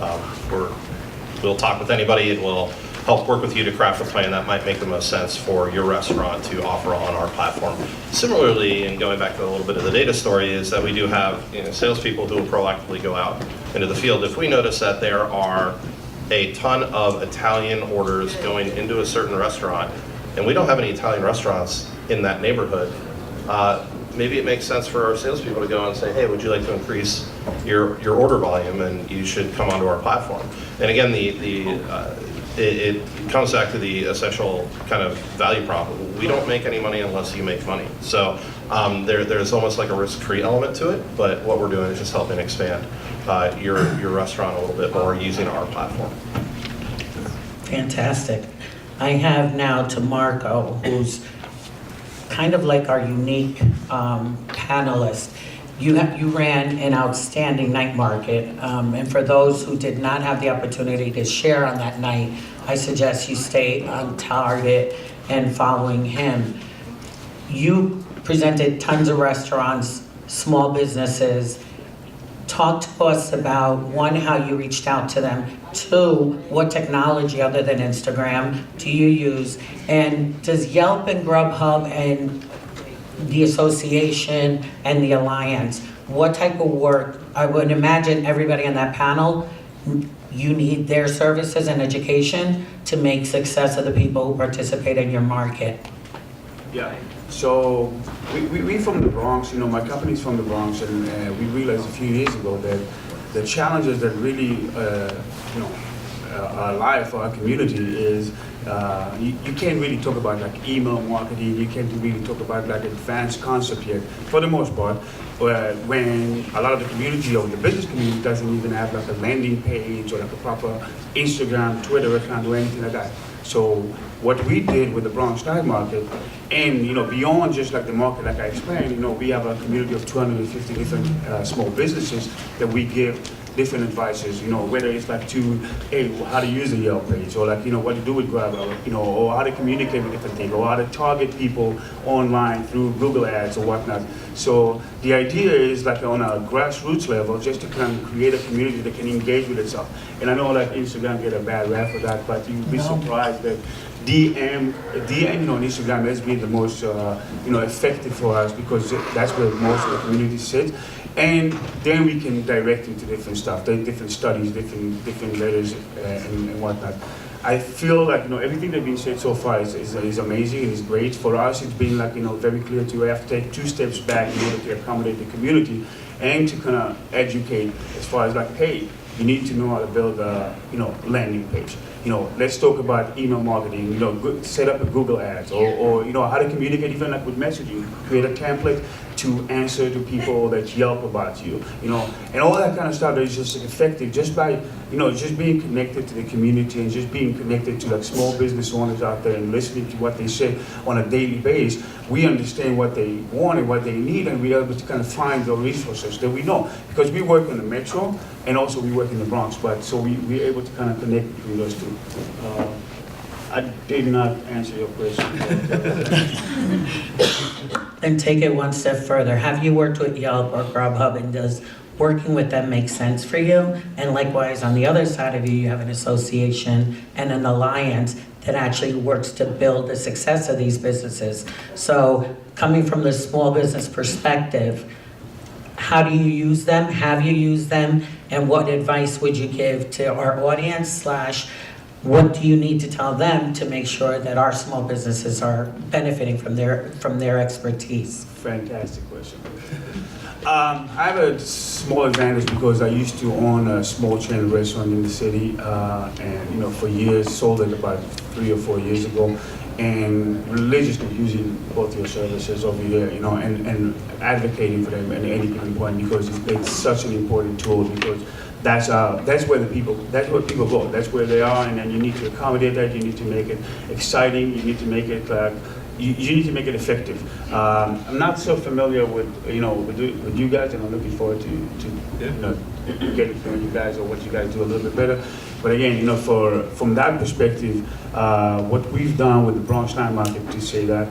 We'll talk with anybody, and we'll help work with you to craft a plan that might make the most sense for your restaurant to offer on our platform. Similarly, and going back to a little bit of the data story, is that we do have, you know, salespeople who will proactively go out into the field. If we notice that there are a ton of Italian orders going into a certain restaurant, and we don't have any Italian restaurants in that neighborhood, maybe it makes sense for our salespeople to go and say, hey, would you like to increase your order volume, and you should come onto our platform. And again, it comes back to the essential kind of value prop. We don't make any money unless you make money. So there's almost like a risk-free element to it, but what we're doing is just helping expand your restaurant a little bit more using our platform. Fantastic. I have now to Marco, who's kind of like our unique panelist. you ran an outstanding night market, and for those who did not have the opportunity to share on that night, I suggest you stay on target and following him. You presented tons of restaurants, small businesses. Talk to us about, one, how you reached out to them, two, what technology other than Instagram do you use, and does Yelp and Grubhub and the association and the alliance, what type of work? I would imagine everybody on that panel, you need their services and education to make success of the people who participate in your market. Yeah, so we from the Bronx, you know, my company's from the Bronx, and we realized a few years ago that the challenges that really, are alive for our community is you can't really talk about like email marketing, you can't really talk about like advanced concept yet, for the most part, when a lot of the community or the business community doesn't even have like a landing page or like a proper Instagram, Twitter account or anything like that. So what we did with the Bronx night market, and you know, beyond just like the market, like I explained, you know, we have a community of 250 different small businesses that we give different advices, you know, whether it's like to, hey, how to use a Yelp page, or like, you know, what to do with Grubhub, you know, or how to communicate with different things, or how to target people online through Google ads or whatnot. So the idea is like on a grassroots level, just to kind of create a community that can engage with itself. And I know like Instagram get a bad rap for that, but you'd be surprised that DM on Instagram has been the most effective for us, because that's where most of the community sits. And then we can direct into different stuff, different studies, different letters and whatnot. I feel like, you know, everything that's been said so far is amazing and is great. For us, it's been like, you know, very clear to have to take 2 steps back in order to accommodate the community and to kind of educate as far as like, hey, you need to know how to build a, you know, landing page. You know, let's talk about email marketing, you know, set up a Google ads, or you know, how to communicate even like with messaging, create a template to answer to people that Yelp about you, you know, and all that kind of stuff that is just effective just by, you know, just being connected to the community and just being connected to like small business owners out there and listening to what they say on a daily basis. We understand what they want and what they need, and we're able to kind of find the resources that we know, because we work in the metro and also we work in the Bronx, but so we're able to kind of connect between those two. I did not answer your question. Then take it one step further. Have you worked with Yelp or Grubhub, and does working with them make sense for you? And likewise, on the other side of you, you have an association and an alliance that actually works to build the success of these businesses. So coming from the small business perspective, how do you use them? Have you used them? And what advice would you give to our audience / what do you need to tell them to make sure that our small businesses are benefiting from their expertise? Fantastic question. I have a small advantage because I used to own a small chain restaurant in the city, and you know, for years, sold it about 3 or 4 years ago, and religiously using both your services over here, you know, and advocating for them at any given point, because it's such an important tool, because that's where people go. That's where they are, and then you need to accommodate that. You need to make it exciting. You need to make it you need to make it effective. I'm not so familiar with you guys, and I'm looking forward to getting to know you guys or what you guys do a little bit better. But again, you know, from that perspective, what we've done with the Bronx Night Market, to say that,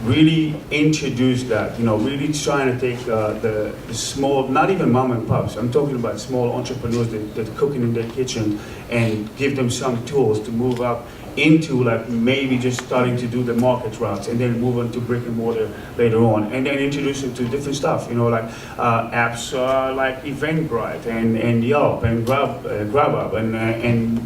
really introduce that, you know, really trying to take the small, not even mom and pops, I'm talking about small entrepreneurs that are cooking in their kitchen, and give them some tools to move up into like maybe just starting to do the market routes, and then move on to brick and mortar later on, and then introduce them to different stuff, you know, like apps like Eventbrite and Yelp and Grubhub and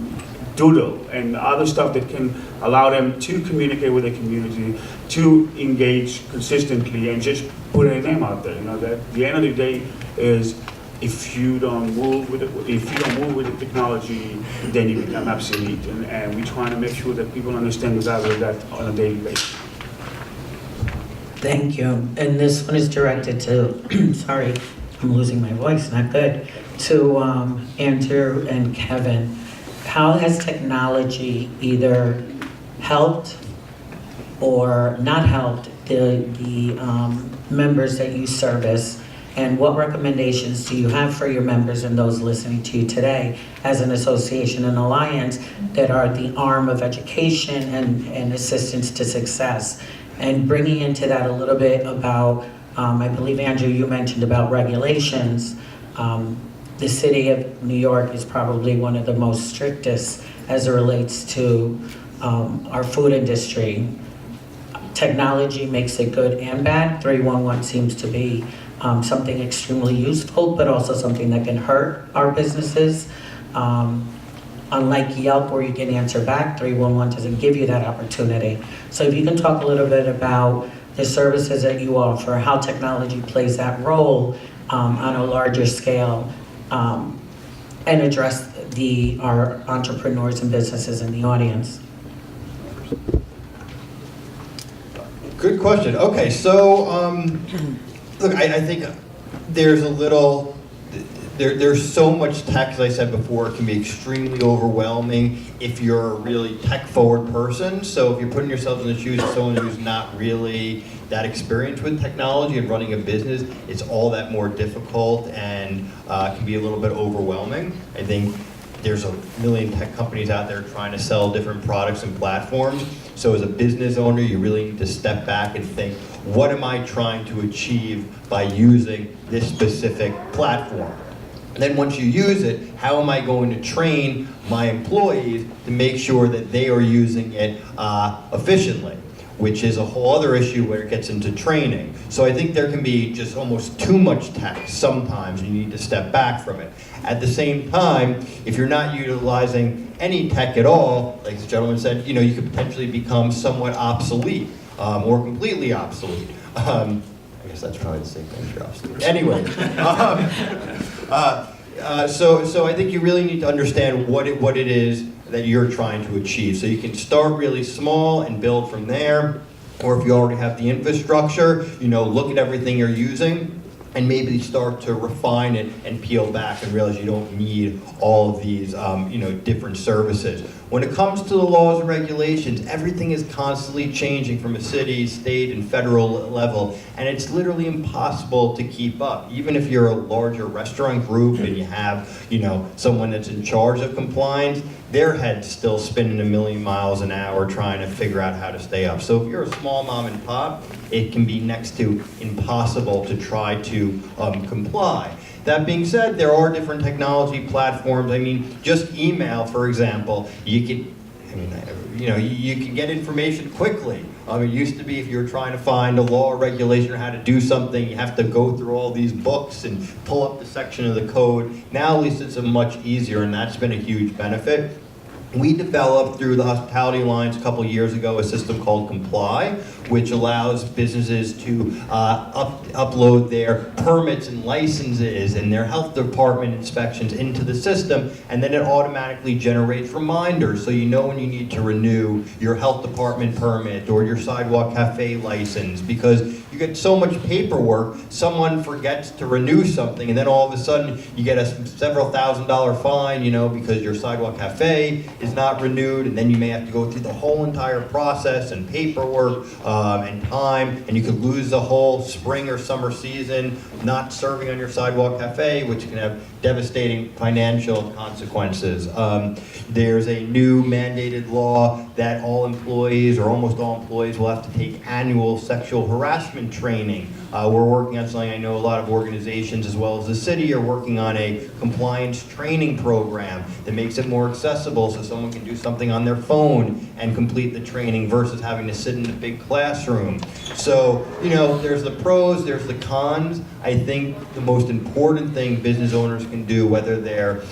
Doodle and other stuff that can allow them to communicate with the community, to engage consistently, and just put a name out there. You know, that the end of the day is, if you don't move with the technology, then you become obsolete. And we're trying to make sure that people understand the value of that on a daily basis. Thank you. And this one is directed to, sorry, I'm losing my voice, not good, to Andrew and Kevin. How has technology either helped or not helped the members that you service? And what recommendations do you have for your members and those listening to you today as an association and alliance that are the arm of education and assistance to success? And bringing into that a little bit about, I believe, Andrew, you mentioned about regulations. The city of New York is probably one of the most strictest as it relates to our food industry. Technology makes it good and bad. 311 seems to be something extremely useful, but also something that can hurt our businesses. Unlike Yelp, where you can answer back, 311 doesn't give you that opportunity. So if you can talk a little bit about the services that you offer, how technology plays that role on a larger scale, and address our entrepreneurs and businesses in the audience. Good question. Okay, so look, I think there's so much tech, as I said before, it can be extremely overwhelming if you're a really tech-forward person. So if you're putting yourself in the shoes of someone who's not really that experienced with technology and running a business, it's all that more difficult and can be a little bit overwhelming. I think there's a million tech companies out there trying to sell different products and platforms. So as a business owner, you really need to step back and think, what am I trying to achieve by using this specific platform? And then once you use it, how am I going to train my employees to make sure that they are using it efficiently? Which is a whole other issue where it gets into training. So I think there can be just almost too much tech sometimes. You need to step back from it. At the same time, if you're not utilizing any tech at all, like the gentleman said, you could potentially become somewhat obsolete or completely obsolete. I guess that's probably the same thing as you're obsolete. Anyway, so I think you really need to understand what it is that you're trying to achieve. So you can start really small and build from there, or if you already have the infrastructure, look at everything you're using and maybe start to refine it and peel back and realize you don't need all of these different services. When it comes to the laws and regulations, everything is constantly changing from a city, state, and federal level, and it's literally impossible to keep up. Even if you're a larger restaurant group and you have, someone that's in charge of compliance, their head's still spinning a million miles an hour trying to figure out how to stay up. So if you're a small mom and pop, it can be next to impossible to try to comply. That being said, there are different technology platforms. I mean, just email, for example, you can get information quickly. It used to be if you were trying to find a law or regulation or how to do something, you have to go through all these books and pull up the section of the code. Now at least it's much easier, and that's been a huge benefit. We developed through the Hospitality Alliance a couple of years ago a system called Comply, which allows businesses to upload their permits and licenses and their health department inspections into the system, and then it automatically generates reminders so you know when you need to renew your health department permit or your sidewalk cafe license, because you get so much paperwork, someone forgets to renew something, and then all of a sudden you get a several $1,000 fine, because your sidewalk cafe is not renewed, and then you may have to go through the whole entire process and paperwork and time, and you could lose the whole spring or summer season not serving on your sidewalk cafe, which can have devastating financial consequences. There's a new mandated law that all employees, or almost all employees, will have to take annual sexual harassment training. We're working on something, I know a lot of organizations as well as the city are working on a compliance training program that makes it more accessible so someone can do something on their phone and complete the training versus having to sit in a big classroom. So, there's the pros, there's the cons. I think the most important thing business owners can do, whether they're,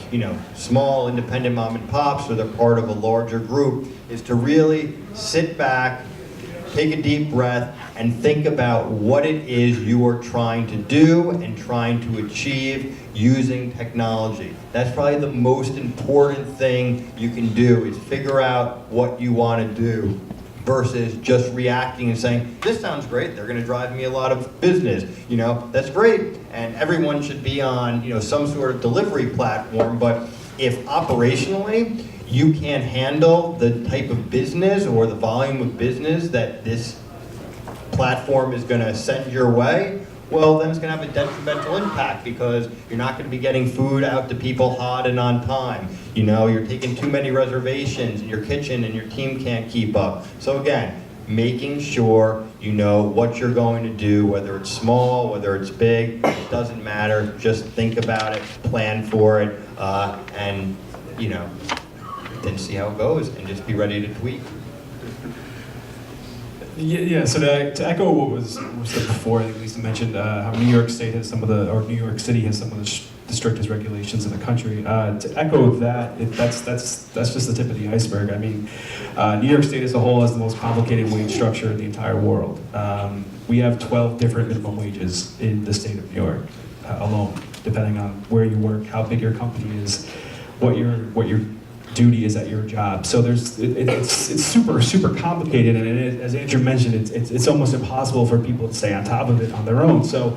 small independent mom and pops or they're part of a larger group, is to really sit back, take a deep breath, and think about what it is you are trying to do and trying to achieve using technology. That's probably the most important thing you can do, is figure out what you want to do versus just reacting and saying, this sounds great, they're going to drive me a lot of business. That's great. And everyone should be on, some sort of delivery platform, but if operationally you can't handle the type of business or the volume of business that this platform is going to send your way, well, then it's going to have a detrimental impact because you're not going to be getting food out to people hot and on time. You know, you're taking too many reservations in your kitchen and your team can't keep up. So again, making sure you know what you're going to do, whether it's small, whether it's big, it doesn't matter. Just think about it, plan for it, and, you know, then see how it goes and just be ready to tweak. Yeah, so to echo what was said before, I think Lisa mentioned how New York State has New York City has some of the strictest regulations in the country. To echo that, that's just the tip of the iceberg. I mean, New York State as a whole has the most complicated wage structure in the entire world. We have 12 different minimum wages in the state of New York alone, depending on where you work, how big your company is, what your duty is at your job. So it's super complicated, and as Andrew mentioned, it's almost impossible for people to stay on top of it on their own. So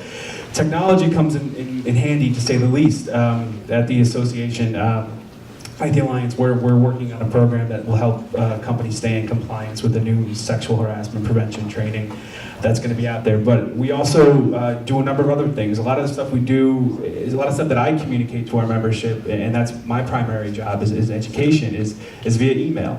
technology comes in handy, to say the least. At the association, IT Alliance, we're working on a program that will help companies stay in compliance with the new sexual harassment prevention training that's going to be out there. But we also do a number of other things. A lot of the stuff we do is a lot of stuff that I communicate to our membership, and that's my primary job is education, is via email.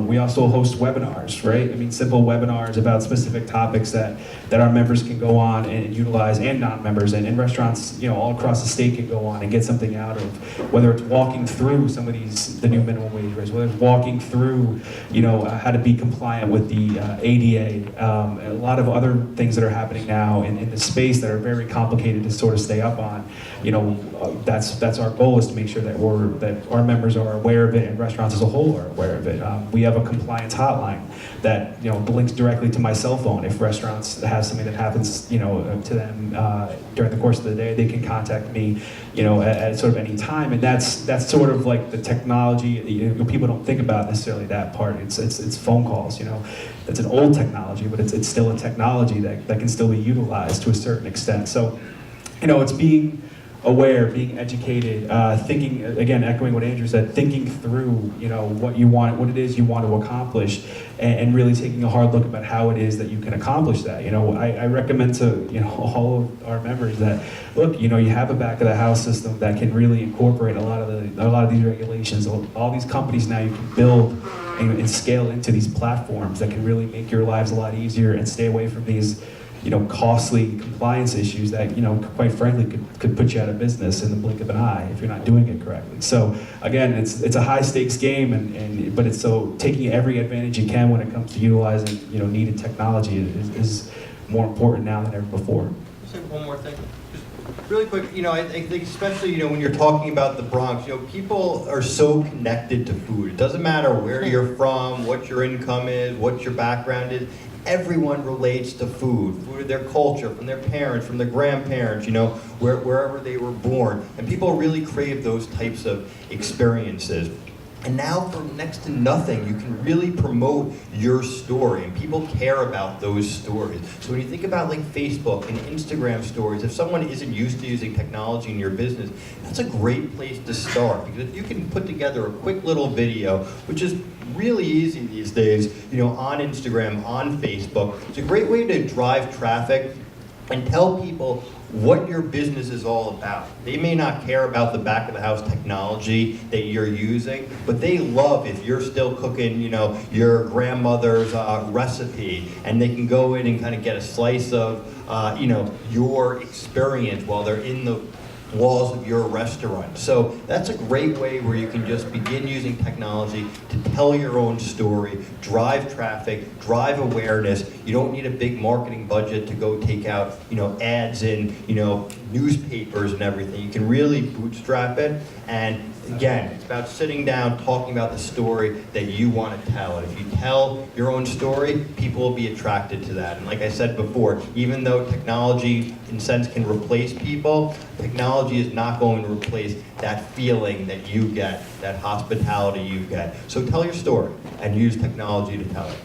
We also host webinars, right? I mean, simple webinars about specific topics that our members can go on and utilize, and non-members, and restaurants, you know, all across the state can go on and get something out of, whether it's walking through some of the new minimum wage rates, whether it's walking through, you know, how to be compliant with the ADA, a lot of other things that are happening now in the space that are very complicated to sort of stay up on. You know, that's our goal, is to make sure that our members are aware of it, and restaurants as a whole are aware of it. We have a compliance hotline that, you know, links directly to my cell phone. If restaurants have something that happens, you know, to them during the course of the day, they can contact me, you know, at sort of any time. And that's sort of like the technology. You know, people don't think about necessarily that part. It's phone calls. You know, it's an old technology, but it's still a technology that can still be utilized to a certain extent. So, you know, it's being aware, being educated, thinking, again, echoing what Andrew said, thinking through, you know, what it is you want to accomplish, and really taking a hard look about how it is that you can accomplish that. You know, I recommend to, you know, all of our members that, look, you know, you have a back of the house system that can really incorporate a lot of these regulations. All these companies now, you can build and scale into these platforms that can really make your lives a lot easier and stay away from these, you know, costly compliance issues that, you know, quite frankly could put you out of business in the blink of an eye if you're not doing it correctly. So again, it's a high stakes game, but it's so taking every advantage you can when it comes to utilizing, you know, needed technology is more important now than ever before. Just say one more thing. Just really quick, you know, I think especially, you know, when you're talking about the Bronx, you know, people are so connected to food. It doesn't matter where you're from, what your income is, what your background is. Everyone relates to food, their culture, from their parents, from their grandparents, you know, wherever they were born. And people really crave those types of experiences. And now for next to nothing, you can really promote your story, and people care about those stories. So when you think about like Facebook and Instagram stories, if someone isn't used to using technology in your business, that's a great place to start, because if you can put together a quick little video, which is really easy these days, you know, on Instagram, on Facebook, it's a great way to drive traffic and tell people what your business is all about. They may not care about the back of the house technology that you're using, but they love if you're still cooking, you know, your grandmother's recipe, and they can go in and kind of get a slice of, you know, your experience while they're in the walls of your restaurant. So that's a great way where you can just begin using technology to tell your own story, drive traffic, drive awareness. You don't need a big marketing budget to go take out, you know, ads in, you know, newspapers and everything. You can really bootstrap it. And again, it's about sitting down, talking about the story that you want to tell. And if you tell your own story, people will be attracted to that. And like I said before, even though technology, in a sense, can replace people, technology is not going to replace that feeling that you get, that hospitality you get. So tell your story and use technology to tell it.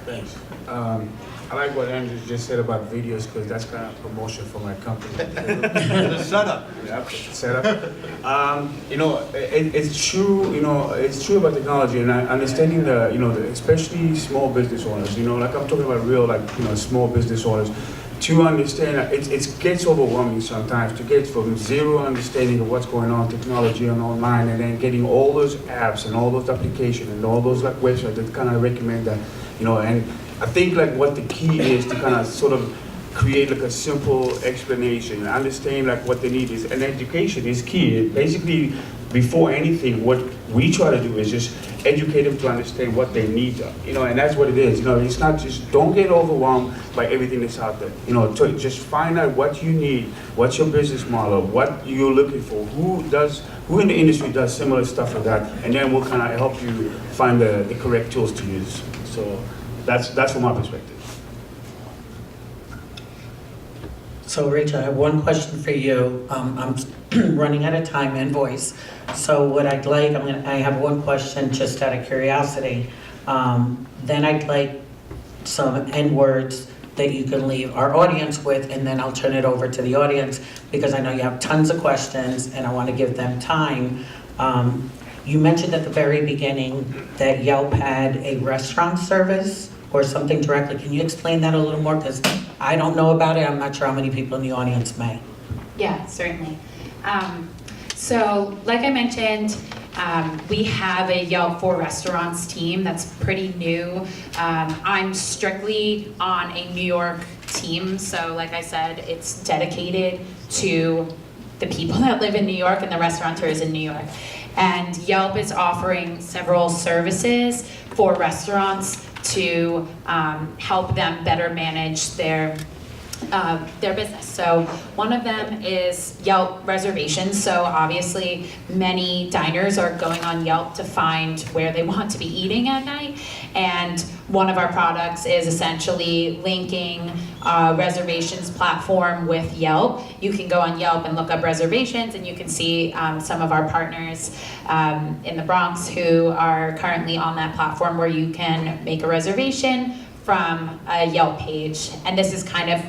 Thanks. I like what Andrew just said about videos, because that's kind of promotion for my company. The setup. Yeah, setup. You know, it's true. You know, it's true about technology, and understanding the, you know, especially small business owners. You know, like I'm talking about real, like, you know, small business owners. to understand that it gets overwhelming sometimes to get from zero understanding of what's going on technology and online, and then getting all those apps and all those applications and all those like websites that kind of recommend that, you know. And I think like what the key is to kind of sort of create like a simple explanation and understand like what they need is, and education is key. Basically, before anything, what we try to do is just educate them to understand what they need, you know, and that's what it is. You know, it's not just, don't get overwhelmed by everything that's out there. You know, to just find out what you need, what's your business model, what you're looking for, who in the industry does similar stuff like that, and then we'll kind of help you find the correct tools to use. So that's from my perspective. So Rachel, I have one question for you. I'm running out of time and voice. So what I'd like, I have one question just out of curiosity. Then I'd like some end words that you can leave our audience with, and then I'll turn it over to the audience because I know you have tons of questions and I want to give them time. You mentioned at the very beginning that Yelp had a restaurant service or something directly. Can you explain that a little more? Because I don't know about it. I'm not sure how many people in the audience may. Yeah, certainly. So like I mentioned, we have a Yelp for Restaurants team that's pretty new. I'm strictly on a New York team, so like I said, it's dedicated to the people that live in New York and the restaurateurs in New York. And Yelp is offering several services for restaurants to help them better manage their business. So one of them is Yelp reservations. So obviously many diners are going on Yelp to find where they want to be eating at night. And one of our products is essentially linking a reservations platform with Yelp. You can go on Yelp and look up reservations, and you can see some of our partners in the Bronx who are currently on that platform where you can make a reservation from a Yelp page. And this is kind of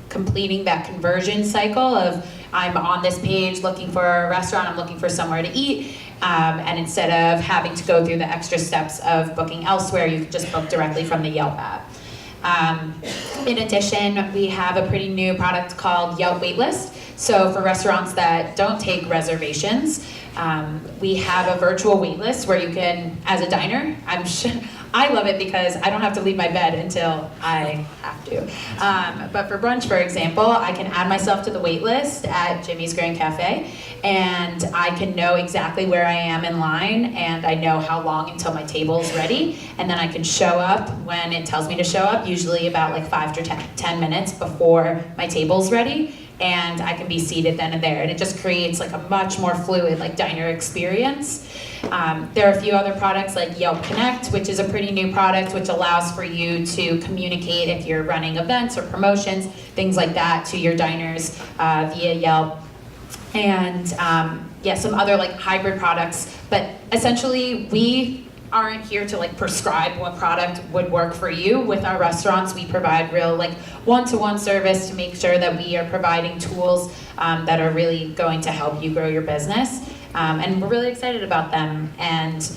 completing that conversion cycle of I'm on this page looking for a restaurant, I'm looking for somewhere to eat, and instead of having to go through the extra steps of booking elsewhere, you can just book directly from the Yelp app. In addition, we have a pretty new product called Yelp Waitlist. So for restaurants that don't take reservations, we have a virtual waitlist where you can, as a diner, I love it because I don't have to leave my bed until I have to. But for brunch, for example, I can add myself to the wait list at Jimmy's Grand Cafe, and I can know exactly where I am in line, and I know how long until my table's ready, and then I can show up when it tells me to show up, usually about like 5 to 10 minutes before my table's ready, and I can be seated then and there, and it just creates like a much more fluid like diner experience. There are a few other products like Yelp Connect, which is a pretty new product, which allows for you to communicate if you're running events or promotions, things like that, to your diners via Yelp. And yeah, some other like hybrid products, but essentially we aren't here to like prescribe what product would work for you. With our restaurants, we provide real like one-to-one service to make sure that we are providing tools that are really going to help you grow your business. And we're really excited about them. And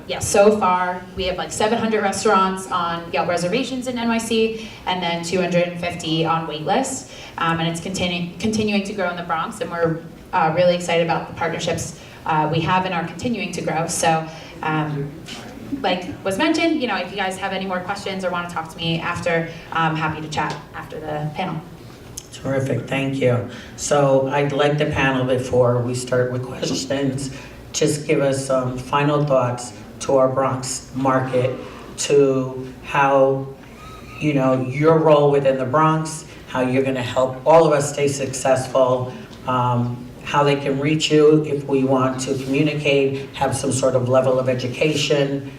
yeah, so far we have like 700 restaurants on Yelp reservations in NYC, and then 250 on waitlist. And it's continuing to grow in the Bronx, and we're really excited about the partnerships we have and are continuing to grow. So like was mentioned, you know, if you guys have any more questions or want to talk to me after, I'm happy to chat after the panel. Terrific, thank you. So I'd like the panel, before we start with questions, just give us some final thoughts to our Bronx market, to how, you know, your role within the Bronx, how you're going to help all of us stay successful, how they can reach you if we want to communicate, have some sort of level of education,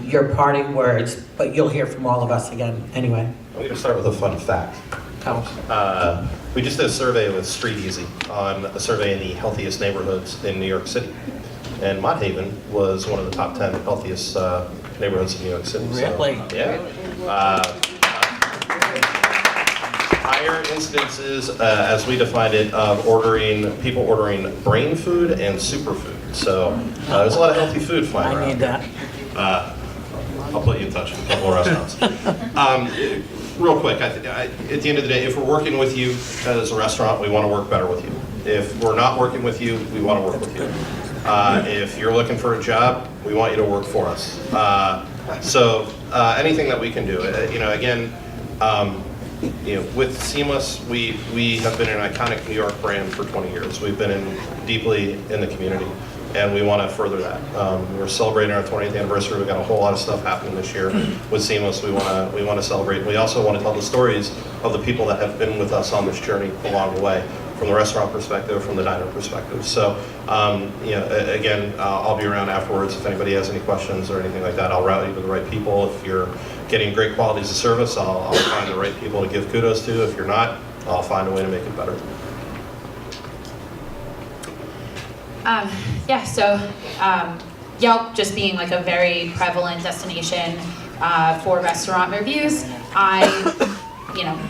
your parting words, but you'll hear from all of us again anyway. I'm going to start with a fun fact. We just did a survey with Street Easy on a survey in the healthiest neighborhoods in New York City. And Mott Haven was one of the top 10 healthiest neighborhoods in New York City. Really? So, yeah. Higher incidences, as we defined it, of people ordering brain food and superfood. So there's a lot of healthy food flying around. I need that. I'll put you in touch with a couple of restaurants. real quick, at the end of the day, if we're working with you as a restaurant, we want to work better with you. If we're not working with you, we want to work with you. If you're looking for a job, we want you to work for us. So anything that we can do, again, with Seamless, we have been an iconic New York brand for 20 years. We've been deeply in the community, and we want to further that. We're celebrating our 20th anniversary. We've got a whole lot of stuff happening this year with Seamless. We want to celebrate. We also want to tell the stories of the people that have been with us on this journey along the way, from the restaurant perspective, from the diner perspective. So, again, I'll be around afterwards if anybody has any questions or anything like that. I'll route you to the right people. If you're getting great qualities of service, I'll find the right people to give kudos to. If you're not, I'll find a way to make it better. Yelp just being like a very prevalent destination for restaurant reviews, I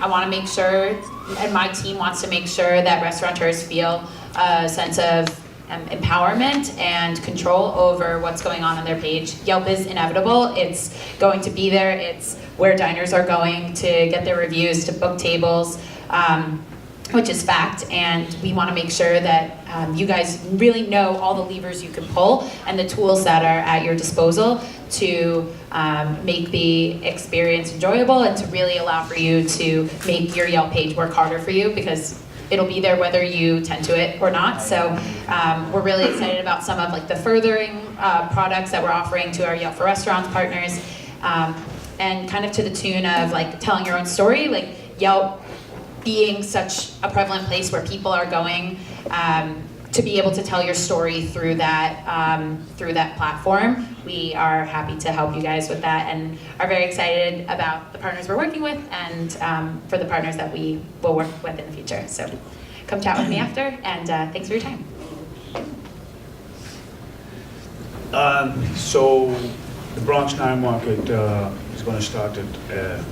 want to make sure, and my team wants to make sure that restaurateurs feel a sense of empowerment and control over what's going on their page. Yelp is inevitable. It's going to be there. It's where diners are going to get their reviews, to book tables, which is fact. And we want to make sure that you guys really know all the levers you can pull and the tools that are at your disposal to make the experience enjoyable and to really allow for you to make your Yelp page work harder for you, because it'll be there whether you tend to it or not. So we're really excited about some of the furthering products that we're offering to our Yelp for Restaurants partners, and kind of to the tune of telling your own story, Yelp being such a prevalent place where people are going to be able to tell your story through that platform. We are happy to help you guys with that and are very excited about the partners we're working with and for the partners that we will work with in the future. So come chat with me after, and thanks for your time. So the Bronx Night Market is going to start at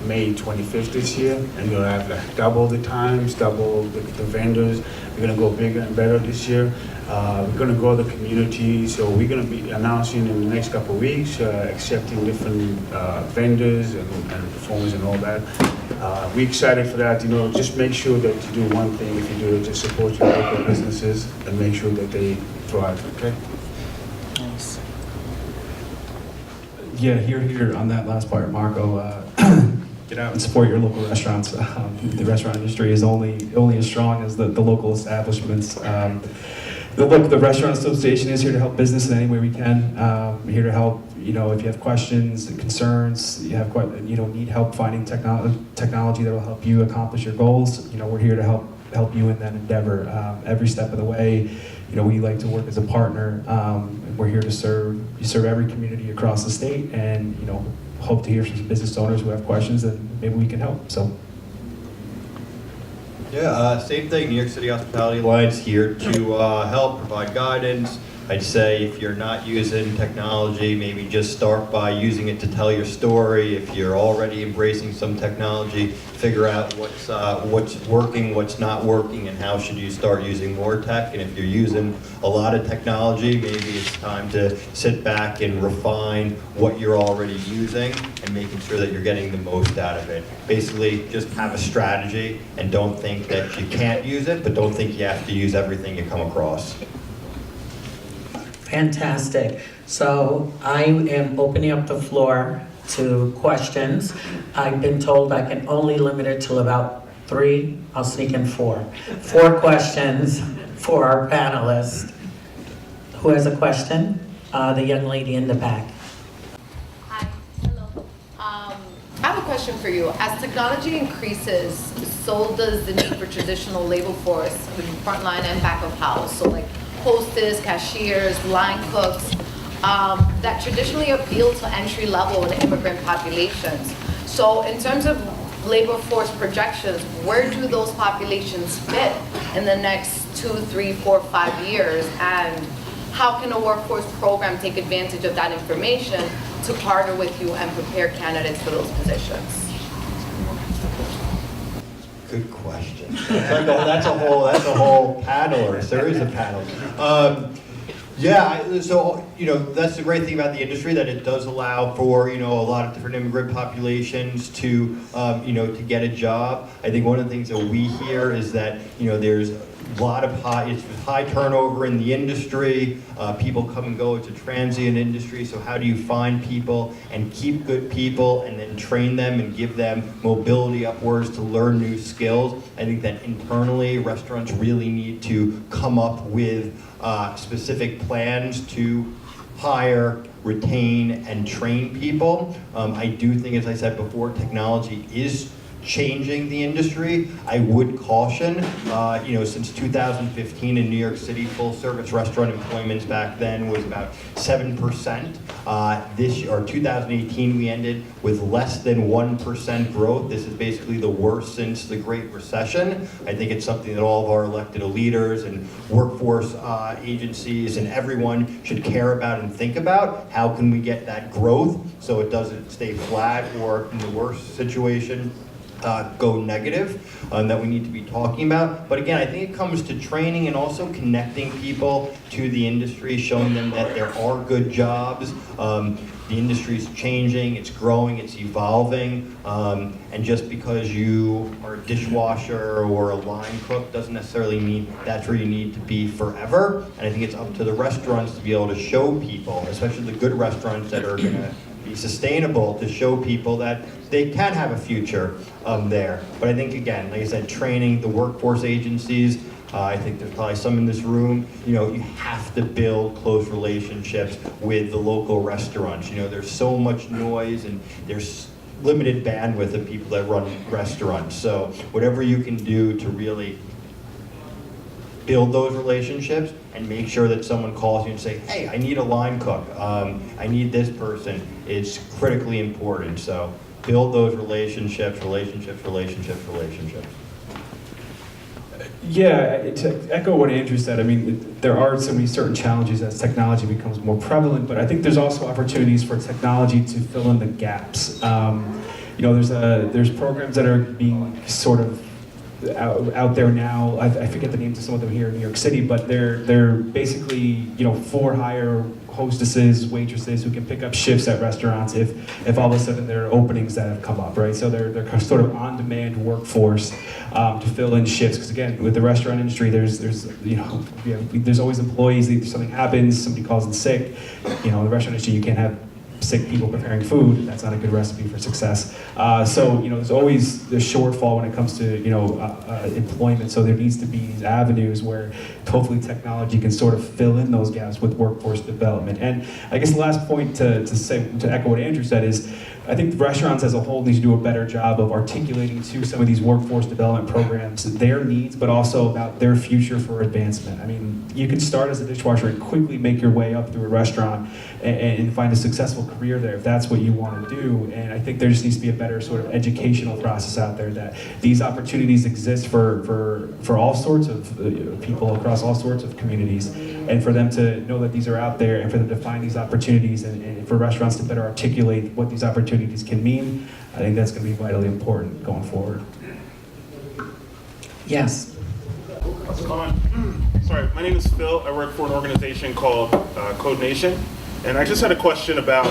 May 25th this year, and we'll have double the times, double the vendors. We're going to go bigger and better this year. We're going to grow the community, so we're going to be announcing in the next couple of weeks, accepting different vendors and performers and all that. We're excited for that. Just make sure that you do one thing. If you do it, just support your local businesses and make sure that they thrive. Okay. Nice. Yeah, here on that last part, Marco. Get out and support your local restaurants. The restaurant industry is only as strong as the local establishments. The Restaurant Association is here to help business in any way we can. We're here to help. If you have questions, concerns, need help finding technology that will help you accomplish your goals. We're here to help you in that endeavor every step of the way. We like to work as a partner. We're here to serve every community across the state, and hope to hear from some business owners who have questions, and maybe we can help. So. Yeah, same thing. New York City Hospitality Alliance here to help provide guidance. I'd say if you're not using technology, maybe just start by using it to tell your story. If you're already embracing some technology, figure out what's working, what's not working, and how should you start using more tech. And if you're using a lot of technology, maybe it's time to sit back and refine what you're already using and making sure that you're getting the most out of it. Basically, just have a strategy and don't think that you can't use it, but don't think you have to use everything you come across. Fantastic. So I am opening up the floor to questions. I've been told I can only limit it to about 3. I'll sneak in 4. 4 questions for our panelists. Who has a question? The young lady in the back. Hi. Hello. I have a question for you. As technology increases, so does the need for traditional labor force, frontline and back of house. So hostess, cashiers, line cooks, that traditionally appeal to entry level and immigrant populations. So in terms of labor force projections, where do those populations fit in the next 2, 3, 4, 5 years? And how can a workforce program take advantage of that information to partner with you and prepare candidates for those positions? Good question. That's a whole panel or a series of panels. Yeah, so, that's the great thing about the industry, that it does allow for, a lot of different immigrant populations to, to get a job. I think one of the things that we hear is that, there's a lot of high turnover in the industry. People come and go. It's a transient industry. So how do you find people and keep good people and then train them and give them mobility upwards to learn new skills? I think that internally, restaurants really need to come up with specific plans to hire, retain, and train people. I do think, as I said before, technology is changing the industry. I would caution, since 2015 in New York City, full-service restaurant employment back then was about 7%. This year, or 2018, we ended with less than 1% growth. This is basically the worst since the Great Recession. I think it's something that all of our elected leaders and workforce agencies and everyone should care about and think about. How can we get that growth so it doesn't stay flat, or in the worst situation, go negative, that we need to be talking about. But again, I think it comes to training and also connecting people to the industry, showing them that there are good jobs. The industry's changing, it's growing, it's evolving, and just because you are a dishwasher or a line cook doesn't necessarily mean that's where you need to be forever. And I think it's up to the restaurants to be able to show people, especially the good restaurants that are gonna be sustainable, to show people that they can have a future there. But I think, again, like I said, training the workforce agencies, I think there's probably some in this room, you have to build close relationships with the local restaurants. There's so much noise and there's limited bandwidth of people that run restaurants. So whatever you can do to really build those relationships and make sure that someone calls you and say, hey, I need a line cook, I need this person, it's critically important. So build those relationships. Yeah, to echo what Andrew said, I mean, there are so many certain challenges as technology becomes more prevalent, but I think there's also opportunities for technology to fill in the gaps. There's programs that are being sort of out there now. I forget the names of some of them here in New York City, but they're basically for hire hostesses, waitresses who can pick up shifts at restaurants if all of a sudden there are openings that have come up, right? So they're sort of on-demand workforce to fill in shifts. Because again, with the restaurant industry, there's always employees. If something happens, somebody calls in sick. In the restaurant industry, you can't have sick people preparing food. That's not a good recipe for success. There's always the shortfall when it comes to employment. So there needs to be these avenues where hopefully technology can sort of fill in those gaps with workforce development. And I guess the last point to echo what Andrew said is, I think the restaurants as a whole need to do a better job of articulating to some of these workforce development programs their needs, but also about their future for advancement. I mean, you can start as a dishwasher and quickly make your way up through a restaurant and find a successful career there if that's what you want to do. And I think there just needs to be a better sort of educational process out there that these opportunities exist for all sorts of people across all sorts of communities, and for them to know that these are out there and for them to find these opportunities and for restaurants to better articulate what these opportunities can mean. I think that's going to be vitally important going forward. Yes. How's it going? Sorry, my name is Phil. I work for an organization called Code Nation. And I just had a question about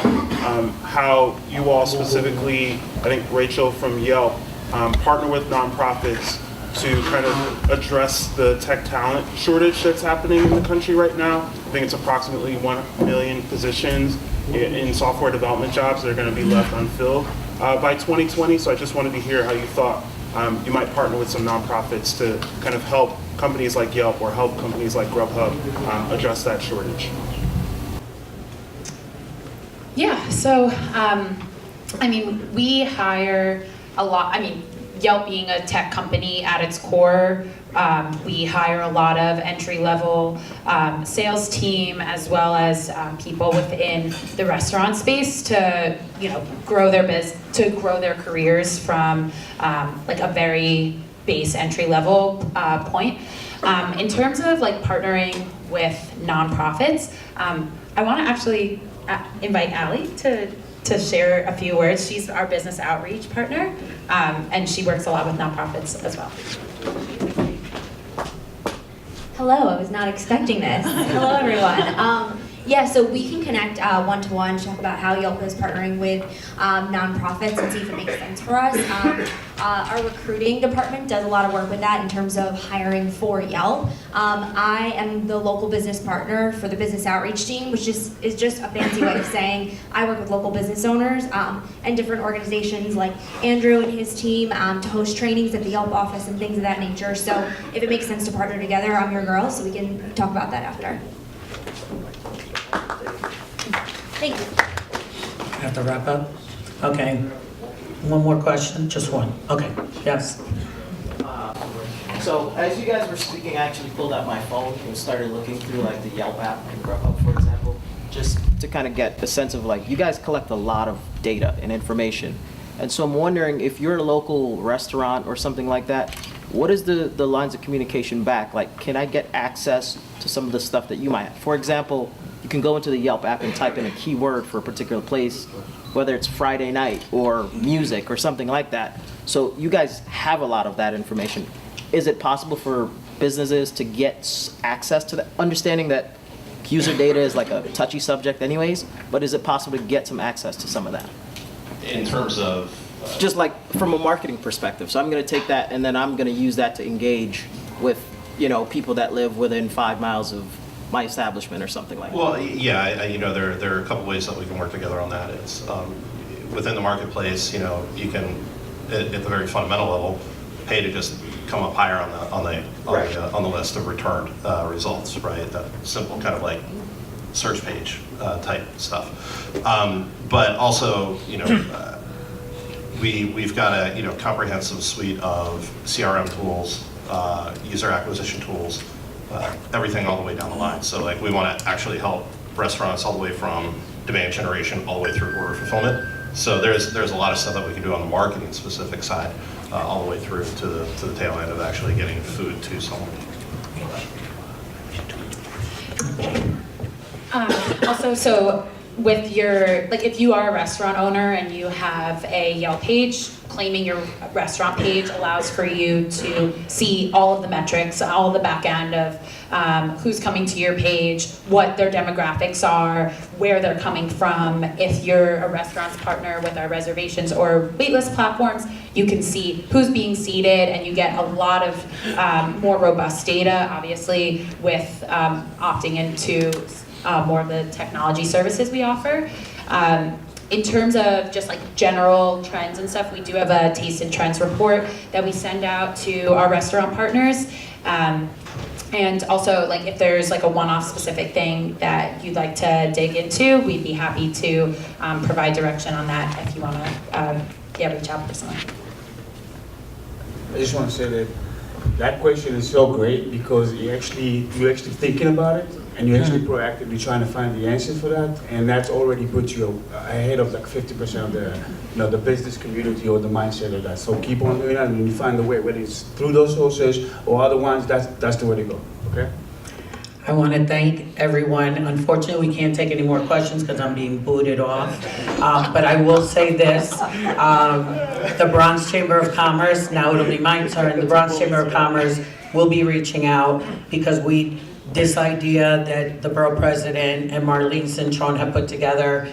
how you all specifically, I think Rachel from Yelp, partner with nonprofits to kind of address the tech talent shortage that's happening in the country right now. I think it's approximately 1 million positions in software development jobs that are going to be left unfilled by 2020. So I just wanted to hear how you thought you might partner with some nonprofits to kind of help companies like Yelp or help companies like Grubhub address that shortage. Yeah, so, we hire a lot. Yelp being a tech company at its core, we hire a lot of entry-level sales team as well as people within the restaurant space to, grow their careers from a very base entry-level point. In terms of partnering with nonprofits, I want to actually invite Allie to share a few words. She's our business outreach partner, and she works a lot with nonprofits as well. Hello, I was not expecting this. Hello, everyone. Yeah, so we can connect one-to-one to talk about how Yelp is partnering with nonprofits and see if it makes sense for us. Our recruiting department does a lot of work with that in terms of hiring for Yelp. I am the local business partner for the business outreach team, which is just a fancy way of saying I work with local business owners and different organizations like Andrew and his team to host trainings at the Yelp office and things of that nature. So if it makes sense to partner together, I'm your girl, so we can talk about that after. Thank you. Have to wrap up? Okay. One more question? Just one. Okay. Yes. So as you guys were speaking, I actually pulled out my phone and started looking through like the Yelp app and Grubhub, for example, just to kind of get a sense of like, you guys collect a lot of data and information. And so I'm wondering if you're a local restaurant or something like that, what is the lines of communication back? Like, can I get access to some of the stuff that you might have? For example, you can go into the Yelp app and type in a keyword for a particular place, whether it's Friday night or music or something like that. So you guys have a lot of that information. Is it possible for businesses to get access to that? Understanding that user data is like a touchy subject anyways, but is it possible to get some access to some of that? In terms of? Just like from a marketing perspective. So I'm going to take that and then I'm going to use that to engage with, people that live within 5 miles of my establishment or something like that. Well, yeah, there are a couple ways that we can work together on that. It's within the marketplace, you can, at the very fundamental level, pay to just come up higher on the list of returned results, right? That simple kind of like search page type stuff. But also, we've got a comprehensive suite of CRM tools, user acquisition tools, everything all the way down the line. So like we want to actually help restaurants all the way from demand generation all the way through order fulfillment. So there's a lot of stuff that we can do on the marketing specific side, all the way through to the tail end of actually getting food to someone. Also, so with your, like if you are a restaurant owner and you have a Yelp page, claiming your restaurant page allows for you to see all of the metrics, all of the back end of who's coming to your page, what their demographics are, where they're coming from. If you're a restaurant's partner with our reservations or waitlist platforms, you can see who's being seated and you get a lot of more robust data, obviously, with opting into more of the technology services we offer. In terms of just like general trends and stuff, we do have a taste and trends report that we send out to our restaurant partners. And also, like if there's like a one-off specific thing that you'd like to dig into, we'd be happy to provide direction on that if you want to reach out personally. I just want to say that that question is so great because you're actually thinking about it and you're actually proactively trying to find the answers for that, and that's already put you ahead of like 50% of the business community or the mindset of that. So keep on doing that, and when you find the way, whether it's through those sources or other ones, that's the way to go. Okay. I want to thank everyone. Unfortunately, we can't take any more questions because I'm being booted off. But I will say this, the Bronx Chamber of Commerce, now it'll be my turn, the Bronx Chamber of Commerce will be reaching out because this idea that the borough president and Marlene Cintron have put together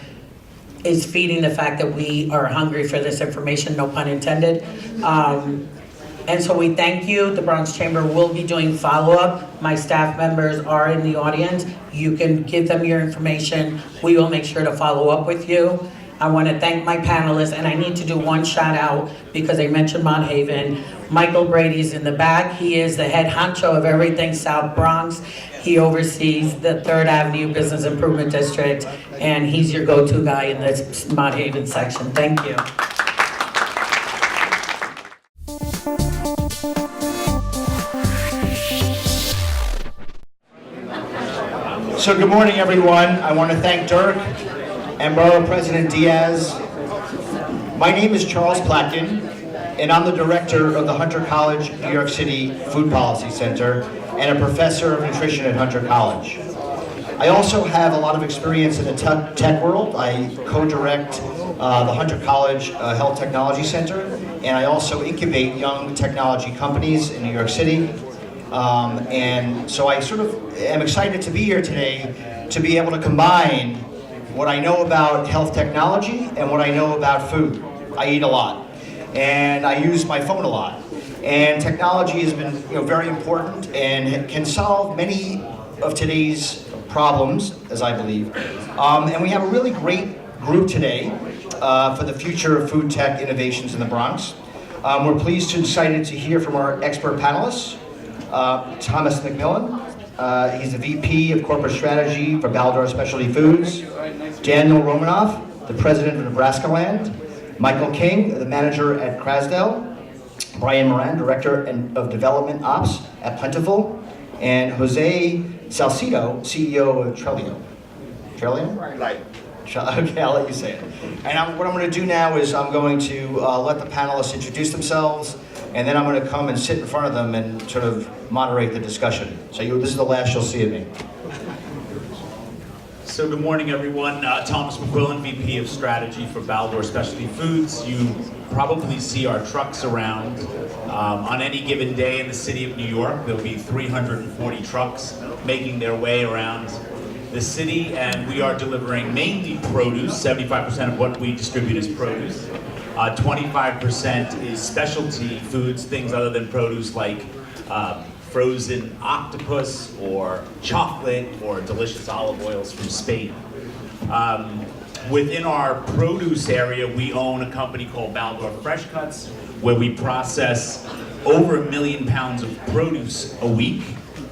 is feeding the fact that we are hungry for this information, no pun intended. And so we thank you. The Bronx Chamber will be doing follow-up. My staff members are in the audience. You can give them your information. We will make sure to follow up with you. I want to thank my panelists, and I need to do one shout out because they mentioned Mont Haven. Michael Brady's in the back. He is the head honcho of everything South Bronx. He oversees the 3rd Avenue Business Improvement District, and he's your go-to guy in this Mont Haven section. Thank you. So good morning, everyone. I want to thank Dirk and Borough President Diaz. My name is Charles Platkin, and I'm the director of the Hunter College New York City Food Policy Center and a professor of nutrition at Hunter College. I also have a lot of experience in the tech world. I co-direct the Hunter College Health Technology Center, and I also incubate young technology companies in New York City. And so I sort of am excited to be here today to be able to combine what I know about health technology and what I know about food. I eat a lot, and I use my phone a lot. And technology has been very important and can solve many of today's problems, as I believe. And we have a really great group today for the future of food tech innovations in the Bronx. We're pleased and excited to hear from our expert panelists. Thomas McMillan, he's the VP of Corporate Strategy for Baldor Specialty Foods. Daniel Romanoff, the President of Nebraska Land. Michael King, the Manager at Krasdale. Brian Moran, Director of Development Ops at Plentiful. And Jose Salcido, CEO of Trelio. Trelio? Right. Okay, I'll let you say it. And what I'm going to do now is I'm going to let the panelists introduce themselves, and then I'm going to come and sit in front of them and sort of moderate the discussion. So this is the last you'll see of me. So good morning, everyone. Thomas McQuillan, VP of Strategy for Baldor Specialty Foods. You probably see our trucks around. On any given day in the city of New York, there'll be 340 trucks making their way around the city, and we are delivering mainly produce. 75% of what we distribute is produce. 25% is specialty foods, things other than produce like frozen octopus or chocolate or delicious olive oils from Spain. Within our produce area, we own a company called Baldor Fresh Cuts, where we process over 1 million pounds of produce a week.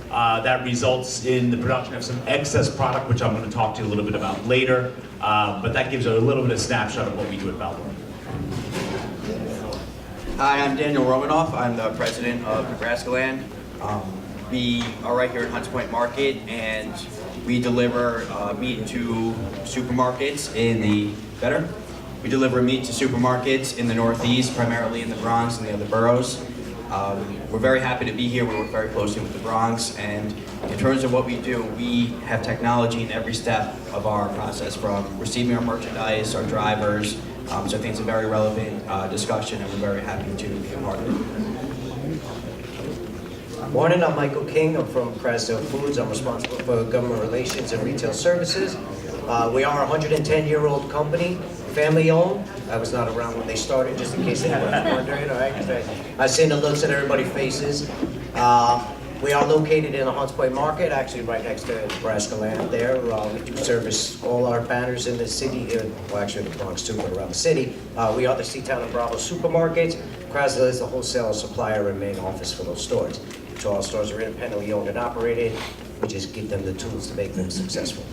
That results in the production of some excess product, which I'm going to talk to you a little bit about later. But that gives a little bit of snapshot of what we do at Baldor. Hi, I'm Daniel Romanoff. I'm the president of Nebraska Land. We are right here at Hunts Point Market, and we deliver meat to supermarkets in the We deliver meat to supermarkets in the Northeast, primarily in the Bronx and the other boroughs. We're very happy to be here. We work very closely with the Bronx, and in terms of what we do, we have technology in every step of our process, from receiving our merchandise, our drivers. So I think it's a very relevant discussion, and we're very happy to be a part of it. Morning, I'm Michael King. I'm from Krasdale Foods. I'm responsible for government relations and retail services. We are a 110-year-old company, family-owned. I was not around when they started, just in case anyone was wondering. All right, I've seen the looks that everybody faces. We are located in the Hunts Point Market, actually right next to Nebraska Land there. We do service all our banners in the city, well actually the Bronx too, but around the city. We are the Seatown and Bravo supermarkets. Krasdale is the wholesaler, supplier, and main office for those stores. So all stores are independently owned and operated. We just give them the tools to make them successful.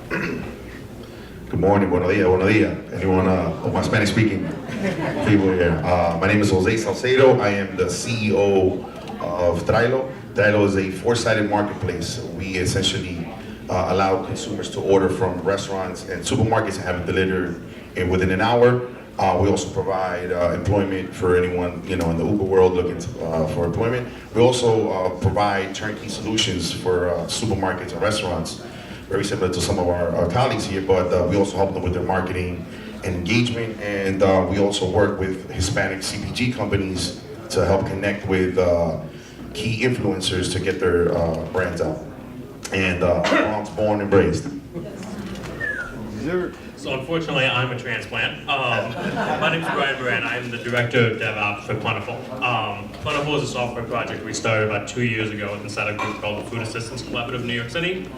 Good morning, buenos dias. Anyone of my Spanish speaking people here? My name is Jose Salcedo. I am the CEO of Trelio. Trelio is a four-sided marketplace. We essentially allow consumers to order from restaurants and supermarkets and have it delivered within an hour. We also provide employment for anyone in the Uber world looking for employment. We also provide turnkey solutions for supermarkets and restaurants, very similar to some of our colleagues here, but we also help them with their marketing and engagement. And we also work with Hispanic CPG companies to help connect with key influencers to get their brands out. And Bronx born and raised. So unfortunately, I'm a transplant. My name is Brian Moran. I'm the Director of DevOps for Plentiful. Plentiful is a software project we started about 2 years ago inside a group called the Food Assistance Collaborative of New York City.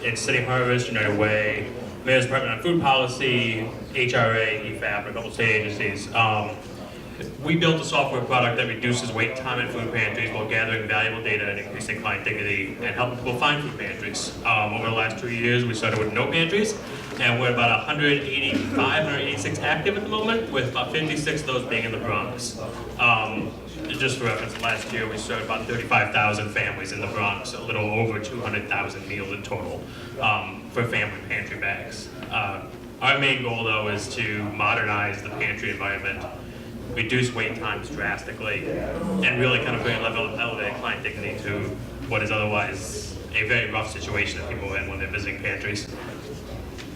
It's CityHarvest, United Way, Mayor's Department on Food Policy, HRA, EFAP, and a couple state agencies. We built a software product that reduces wait time at food pantries while gathering valuable data and increasing client dignity and helping people find food pantries. Over the last 2 years, we started with no pantries, and we're about 185, 186 active at the moment, with about 56 of those being in the Bronx. Just for reference, last year we served about 35,000 families in the Bronx, a little over 200,000 meals in total for family pantry bags. Our main goal, though, is to modernize the pantry environment, reduce wait times drastically, and really kind of bring a level of elevated client dignity to what is otherwise a very rough situation that people are in when they're visiting pantries.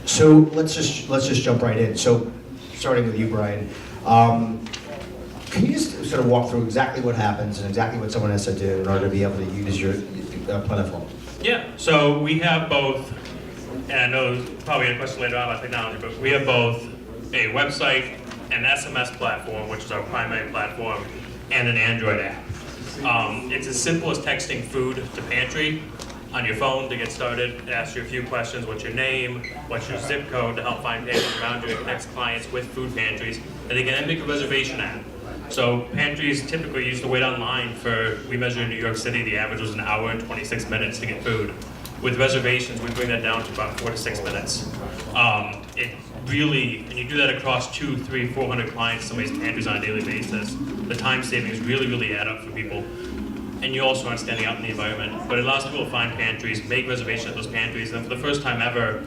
So let's just jump right in. So starting with you, Brian, can you just sort of walk through exactly what happens and exactly what someone has to do in order to be able to use your Plentiful? Yeah, so we have both, and I know probably a question later on about technology, but we have both a website, an SMS platform, which is our primary platform, and an Android app. It's as simple as texting food to pantry on your phone to get started. It asks you a few questions: what's your name, what's your zip code, to help find pantries around you, and connects clients with food pantries, and they can then make a reservation app. So pantries typically used to wait online for, we measure in New York City, the average was an hour and 26 minutes to get food. With reservations, we bring that down to about 4 to 6 minutes. It really, and you do that across 200, 300, 400 clients, some of these pantries on a daily basis, the time savings really add up for people. And you also aren't standing out in the environment. But it allows people to find pantries, make reservations at those pantries, and for the first time ever,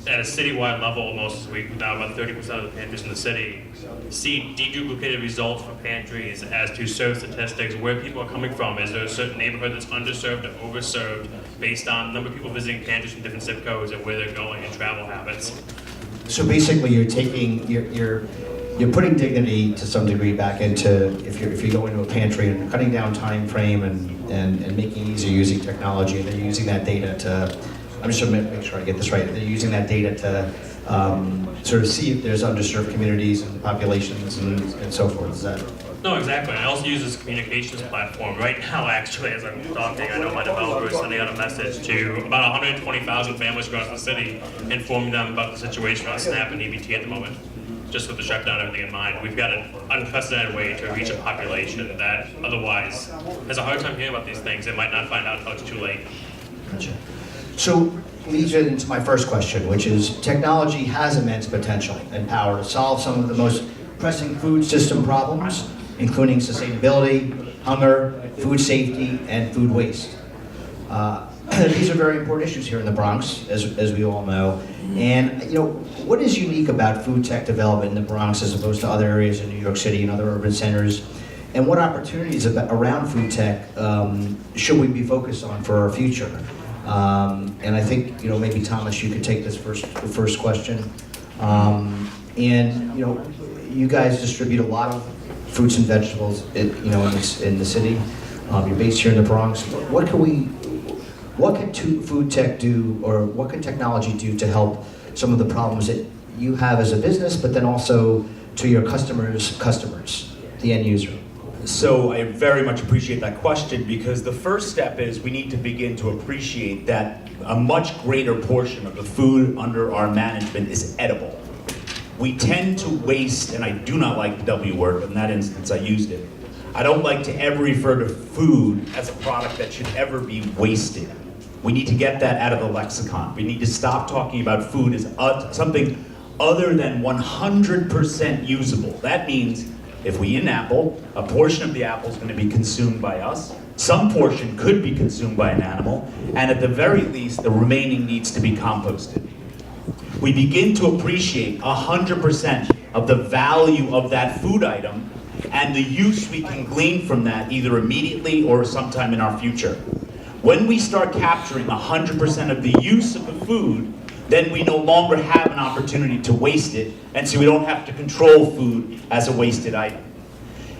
at a citywide level, almost, we now about 30% of the pantries in the city see deduplicated results for pantries as to serve statistics, where people are coming from. Is there a certain neighborhood that's underserved or overserved based on the number of people visiting pantries from different zip codes and where they're going and travel habits? So basically, you're taking you're putting dignity to some degree back into if you go into a pantry and cutting down time frame and making it easier using technology, and then using that data to. I'm just going to make sure I get this right. They're using that data to sort of see if there's underserved communities and populations and so forth. Is that? No, exactly. I also use this communications platform. Right now, actually, as I'm talking, I know my developer is sending out a message to about 120,000 families across the city, informing them about the situation on SNAP and EBT at the moment. Just with the shutdown and everything in mind, we've got an unprecedented way to reach a population that otherwise has a hard time hearing about these things. They might not find out until it's too late. Gotcha. So leads into my first question, which is technology has immense potential and power to solve some of the most pressing food system problems, including sustainability, hunger, food safety, and food waste. These are very important issues here in the Bronx, as we all know. And what is unique about food tech development in the Bronx as opposed to other areas in New York City and other urban centers? And what opportunities around food tech should we be focused on for our future? And I think maybe Thomas, you could take this the first question. You guys distribute a lot of fruits and vegetables, in the city. You're based here in the Bronx. What can food tech do, or what can technology do to help some of the problems that you have as a business, but then also to your customers, the end user? So I very much appreciate that question, because the first step is we need to begin to appreciate that a much greater portion of the food under our management is edible. We tend to waste, and I do not like the W word, but in that instance I used it. I don't like to ever refer to food as a product that should ever be wasted. We need to get that out of the lexicon. We need to stop talking about food as something other than 100% usable. That means if we eat an apple, a portion of the apple is going to be consumed by us. Some portion could be consumed by an animal, and at the very least, the remaining needs to be composted. We begin to appreciate 100% of the value of that food item and the use we can glean from that either immediately or sometime in our future. When we start capturing 100% of the use of the food, then we no longer have an opportunity to waste it, and so we don't have to control food as a wasted item.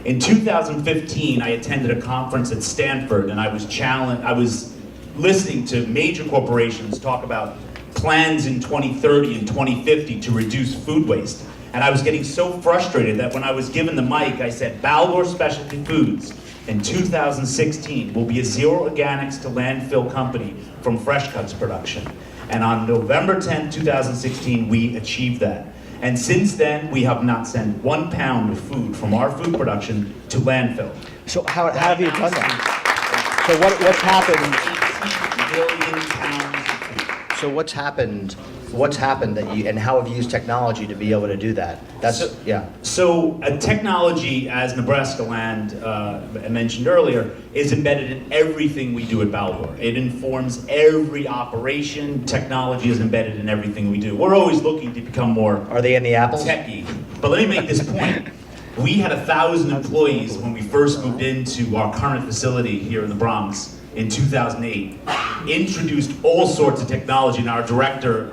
In 2015, I attended a conference at Stanford, and I was listening to major corporations talk about plans in 2030 and 2050 to reduce food waste. And I was getting so frustrated that when I was given the mic, I said, Baldor Specialty Foods in 2016 will be a zero organics to landfill company from fresh cuts production. And on November 10, 2016, we achieved that. And since then, we have not sent 1 pound of food from our food production to landfill. So how have you done that? So what's happened? 18 million pounds. So what's happened and how have you used technology to be able to do that? So technology, as Nebraska Land mentioned earlier, is embedded in everything we do at Baldor. It informs every operation. Technology is embedded in everything we do. We're always looking to become more Are they in the apples? techy. But let me make this point. We had 1,000 employees when we first moved into our current facility here in the Bronx in 2008. Introduced all sorts of technology, and our director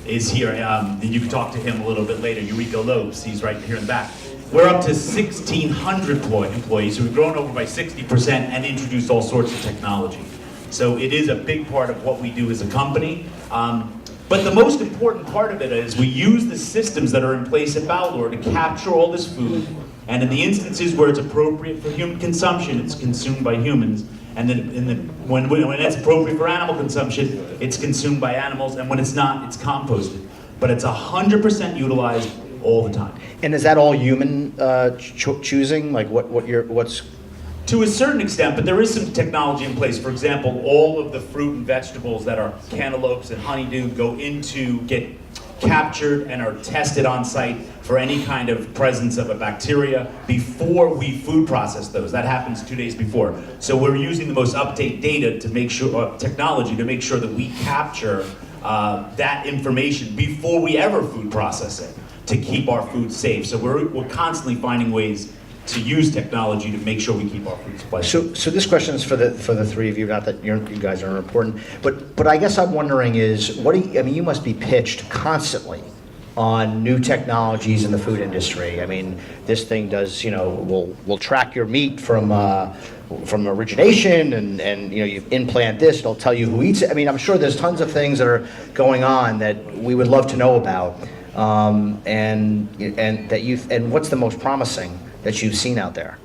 is here. You can talk to him a little bit later, Eureka Lopes, he's right here in the back. we're up to 1,600 employees, so we've grown over by 60% and introduced all sorts of technology. So it is a big part of what we do as a company. But the most important part of it is we use the systems that are in place at Baldor to capture all this food, and in the instances where it's appropriate for human consumption, it's consumed by humans. And then when it's appropriate for animal consumption, it's consumed by animals, and when it's not, it's composted. But it's 100% utilized all the time. And is that all human choosing? Like what's? To a certain extent, but there is some technology in place. For example, all of the fruit and vegetables that are cantaloupes and honeydew get captured and are tested on site for any kind of presence of a bacteria before we food process those. That happens 2 days before. So we're using the most up-to-date data to make sure, technology to make sure that we capture that information before we ever food process it to keep our food safe. So we're constantly finding ways to use technology to make sure we keep our food supply. So this question is for the three of you. Not that you guys are important, but I guess I'm wondering is you must be pitched constantly on new technologies in the food industry. I mean, this thing does will track your meat from origination, and you implant this, it'll tell you who eats it. I mean, I'm sure there's tons of things that are going on that we would love to know about, and what's the most promising that you've seen out there?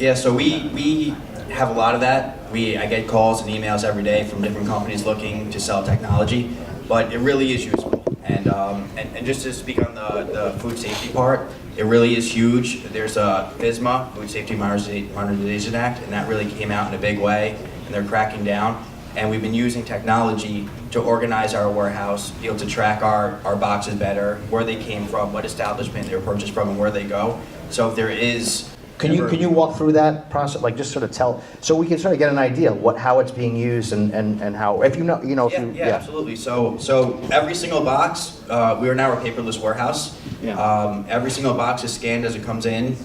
Yeah, so we have a lot of that. I get calls and emails every day from different companies looking to sell technology, but it really is useful. And just to speak on the food safety part, it really is huge. There's a FSMA, Food Safety Modernization Act, and that really came out in a big way, and they're cracking down. And we've been using technology to organize our warehouse, be able to track our boxes better, where they came from, what establishment they were purchased from, and where they go. So if there is... Can you walk through that process, like just sort of tell, so we can sort of get an idea how it's being used and how, if absolutely. So every single box, we are now a paperless warehouse. Yeah. Every single box is scanned as it comes in.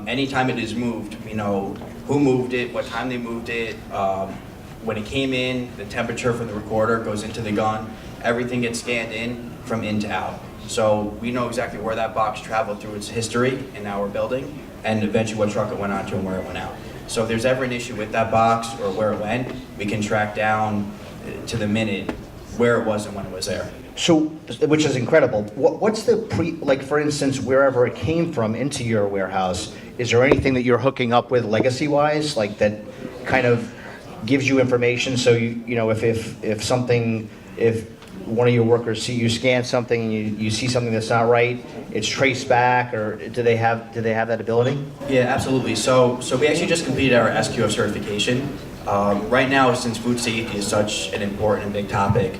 Anytime it is moved, who moved it, what time they moved it, when it came in, the temperature from the recorder goes into the gun. Everything gets scanned in from in to out. So we know exactly where that box traveled through its history in our building, and eventually what truck it went onto and where it went out. So if there's ever an issue with that box or where it went, we can track down to the minute where it was and when it was there. So, which is incredible. What's the like for instance, wherever it came from into your warehouse, is there anything that you're hooking up with legacy-wise, like that kind of gives you information so if one of your workers you scan something and you see something that's not right, it's traced back, or do they have that ability? Yeah, absolutely. So we actually just completed our SQF certification. Right now, since food safety is such an important and big topic,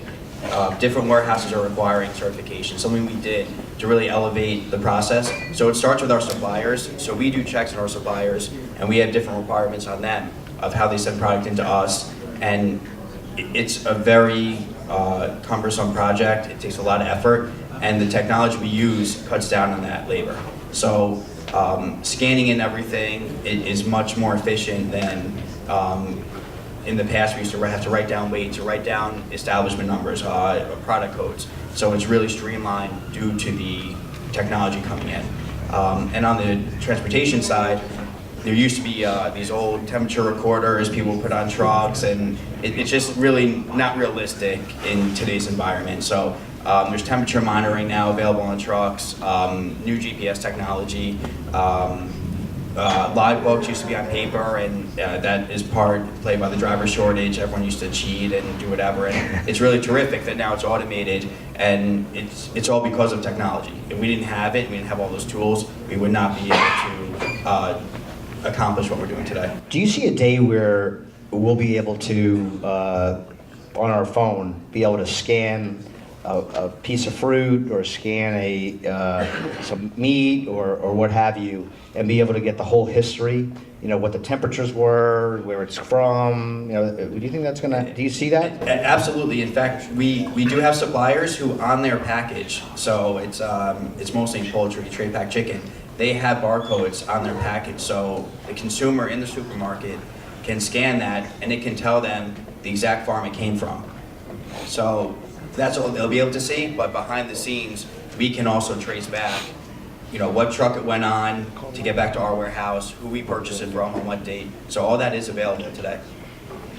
different warehouses are requiring certification, something we did to really elevate the process. So it starts with our suppliers. So we do checks on our suppliers, and we have different requirements on them of how they send product into us. And it's a very cumbersome project. It takes a lot of effort, and the technology we use cuts down on that labor. So scanning in everything is much more efficient than in the past. We used to have to write down weights or write down establishment numbers, product codes. So it's really streamlined due to the technology coming in. And on the transportation side, there used to be these old temperature recorders people put on trucks, and it's just really not realistic in today's environment. So there's temperature monitoring now available on trucks, new GPS technology. Live books used to be on paper, and that is played by the driver shortage. Everyone used to cheat and do whatever, and it's really terrific that now it's automated, and it's all because of technology. If we didn't have it, we didn't have all those tools, we would not be able to accomplish what we're doing today. Do you see a day where we'll be able to, on our phone, be able to scan a piece of fruit or scan some meat or what have you, and be able to get the whole history, what the temperatures were, where it's from, do you think that's do you see that? Absolutely. In fact, we do have suppliers who on their package, so it's mostly poultry, tray pack chicken, they have barcodes on their package, so the consumer in the supermarket can scan that, and it can tell them the exact farm it came from. So that's all they'll be able to see, but behind the scenes, we can also trace back what truck it went on to get back to our warehouse, who we purchased it from, on what date. So all that is available today.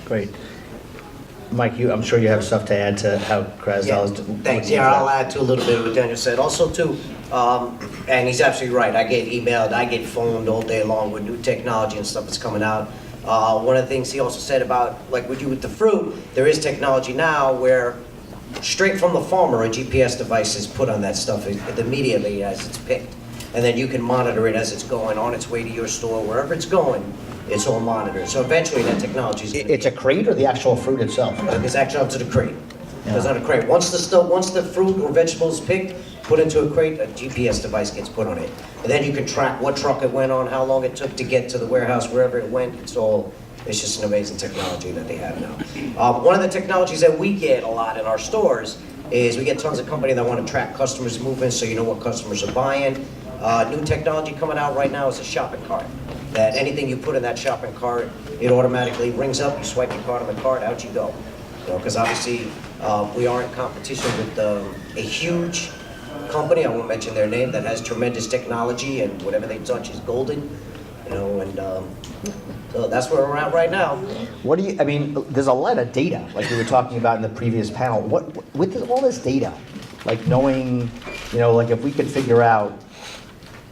Great. Mike, I'm sure you have stuff to add to how Krasdal is. Thanks. Yeah, I'll add to a little bit of what Daniel said. Also, too, and he's absolutely right. I get emailed, I get phoned all day long with new technology and stuff that's coming out. One of the things he also said about, like with you with the fruit, there is technology now where straight from the farmer, a GPS device is put on that stuff immediately as it's picked. And then you can monitor it as it's going on its way to your store, wherever it's going. It's all monitored. So eventually that technology is. It's a crate or the actual fruit itself? It's actually up to the crate. It's on a crate. Once the fruit or vegetable is picked, put into a crate, a GPS device gets put on it. And then you can track what truck it went on, how long it took to get to the warehouse, wherever it went. It's just an amazing technology that they have now. One of the technologies that we get a lot in our stores is we get tons of company that want to track customers' movements so you know what customers are buying. New technology coming out right now is a shopping cart. That anything you put in that shopping cart, it automatically rings up, you swipe your card on the cart, out you go. Because obviously we are in competition with a huge company, I won't mention their name, that has tremendous technology and whatever they touch is golden. So that's where we're at right now. What do you, I mean, there's a lot of data, like we were talking about in the previous panel. With all this data, like knowing, like if we could figure out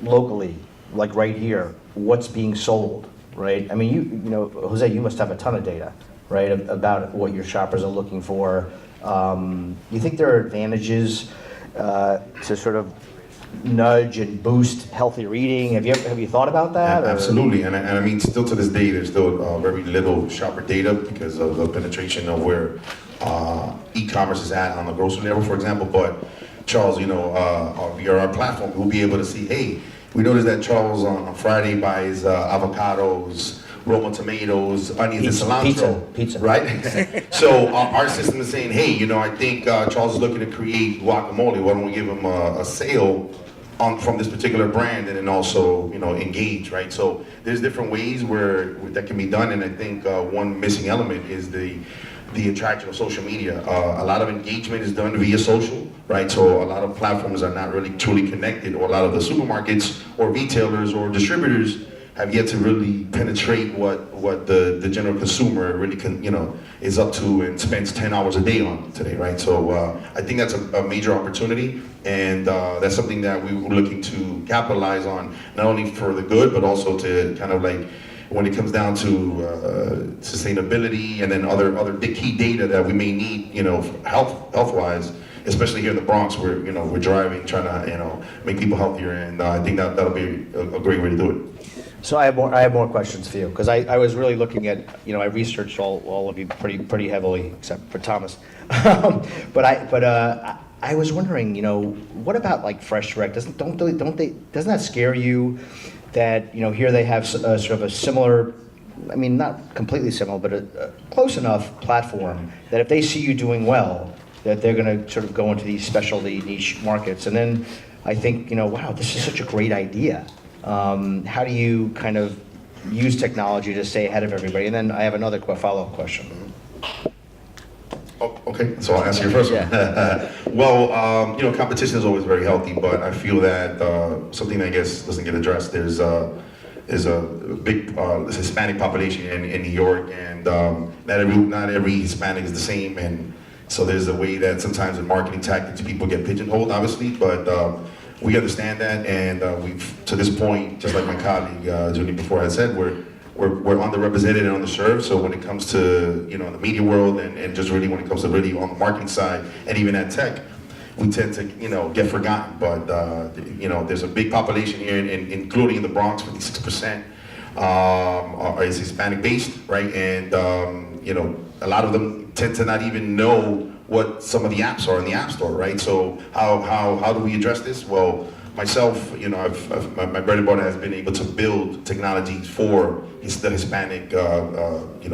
locally, like right here, what's being sold, right? I mean, Jose, you must have a ton of data, right, about what your shoppers are looking for. You think there are advantages to sort of nudge and boost healthier eating? Have you thought about that? Absolutely, and I mean, still to this day, there's still very little shopper data because of the penetration of where e-commerce is at on the grocery level, for example. But Charles, via our platform, we'll be able to see, hey, we noticed that Charles on Friday buys avocados, Roma tomatoes, onions, and cilantro. Pizza. Right? So our system is saying, hey, I think Charles is looking to create guacamole. Why don't we give him a sale from this particular brand, and then also, engage, right? So there's different ways where that can be done, and I think one missing element is the attraction of social media. A lot of engagement is done via social, right? So a lot of platforms are not really truly connected, or a lot of the supermarkets or retailers or distributors have yet to really penetrate what the general consumer really is up to and spends 10 hours a day on today, right? So I think that's a major opportunity, and that's something that we were looking to capitalize on, not only for the good, but also to kind of like, when it comes down to sustainability and then other big key data that we may need, health-wise, especially here in the Bronx, where we're driving, trying to make people healthier, and I think that'll be a great way to do it. So I have more questions for you, because I was really looking at, I researched all of you pretty heavily, except for Thomas. But I was wondering, what about like Fresh Direct? Doesn't that scare you that, here they have sort of a similar, I mean, not completely similar, but a close enough platform that if they see you doing well, that they're going to sort of go into these specialty niche markets. And then I think, wow, this is such a great idea. How do you kind of use technology to stay ahead of everybody? And then I have another follow-up question. Oh, okay, so I'll answer your first one. Well, competition is always very healthy, but I feel that something that I guess doesn't get addressed, there's a big Hispanic population in New York, and not every Hispanic is the same, and so there's a way that sometimes in marketing tactics people get pigeonholed, obviously, but we understand that, and we've, to this point, just like my colleague Julie before had said, we're underrepresented and underserved. So when it comes to the media world, and just really when it comes to really on the marketing side, and even at tech, we tend to get forgotten. But there's a big population here, including in the Bronx, 56% is Hispanic based, right? And a lot of them tend to not even know what some of the apps are in the App Store, right? So how do we address this? Well, myself, my bread and butter has been able to build technologies for the Hispanic,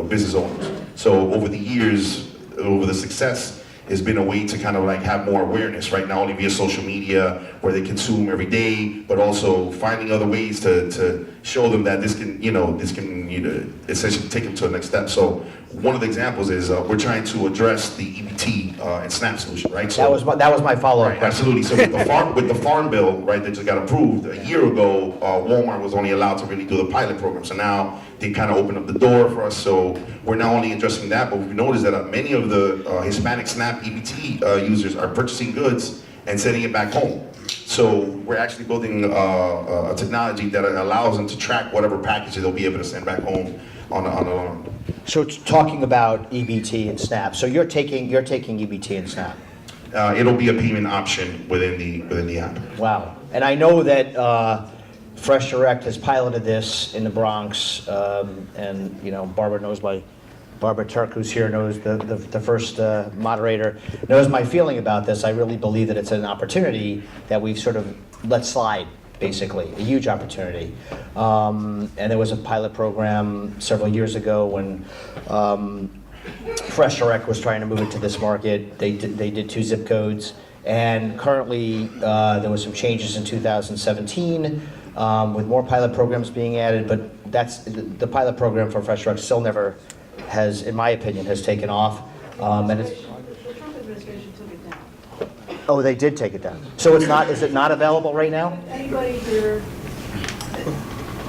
business owners. So over the years, over the success, it's been a way to kind of like have more awareness, right? Not only via social media, where they consume every day, but also finding other ways to show them that this can, essentially take them to the next step. So one of the examples is we're trying to address the EBT and SNAP solution, right? So That was my follow-up right, question. absolutely. So with the farm bill, right, that just got approved a year ago, Walmart was only allowed to really do the pilot program. So now they kind of opened up the door for us. So we're not only addressing that, but we've noticed that many of the Hispanic SNAP EBT users are purchasing goods and sending it back home. So we're actually building a technology that allows them to track whatever packages they'll be able to send back home on a So it's talking about EBT and SNAP. So you're taking EBT and SNAP. It'll be a payment option within the app. Wow. And I know that Fresh Direct has piloted this in the Bronx, and Barbara Turk, who's here, knows the first moderator, knows my feeling about this. I really believe that it's an opportunity that we've sort of let slide, basically, a huge opportunity. And there was a pilot program several years ago when Fresh Direct was trying to move into this market. They did 2 zip codes, and currently there was some changes in 2017 with more pilot programs being added, but that's the pilot program for Fresh Direct still never has, in my opinion, has taken off. And it's, The Trump administration took it down. oh, they did take it down. So it's not, is it not available right now? Anybody here,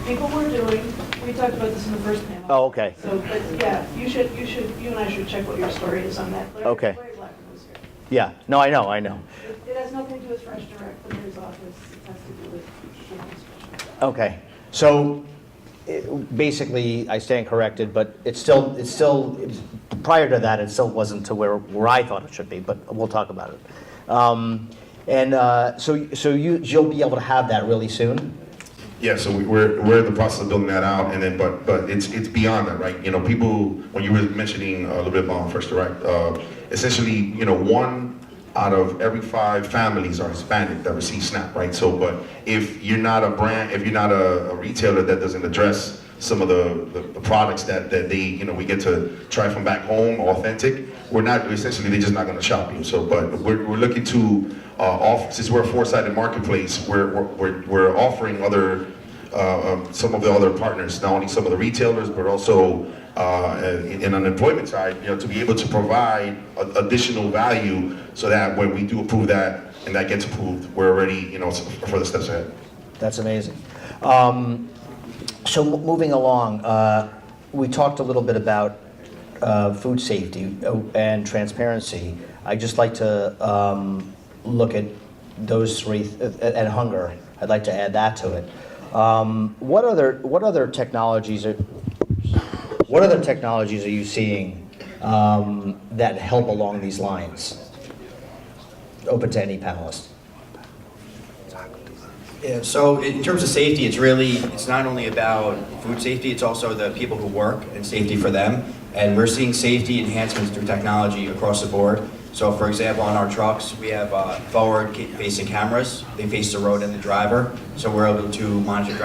people were doing, we talked about this in the first panel. Oh, okay. So, but yeah, you and I should check what your story is on that. Okay. Larry Blackman was here. Yeah, no, I know. It has nothing to do with Fresh Direct, the mayor's office, it has to do with special. Okay, so basically, I stand corrected, but it's still, prior to that, it still wasn't to where I thought it should be, but we'll talk about it. So you'll be able to have that really soon? Yeah, so we're in the process of building that out, and then but it's beyond that, right? People, when you were mentioning a little bit about Fresh Direct, essentially, 1 out of every 5 families are Hispanic that receive SNAP, right? So, but if you're not a brand, if you're not a retailer that doesn't address some of the products that they, we get to try from back home, authentic, we're not, essentially, they're just not gonna shop you. So, but we're looking to offer, since we're a 4-sided marketplace, we're offering other, some of the other partners, not only some of the retailers, but also in an employment side, to be able to provide additional value so that when we do approve that and that gets approved, we're already, further steps ahead. That's amazing. So moving along, we talked a little bit about food safety and transparency. I'd just like to look at those 3, and hunger. I'd like to add that to it. What other technologies are you seeing that help along these lines? Open to any panelist. Yeah, so in terms of safety, it's not only about food safety, it's also the people who work and safety for them. And we're seeing safety enhancements through technology across the board. So for example, on our trucks, we have forward-facing cameras. They face the road and the driver. So we're able to monitor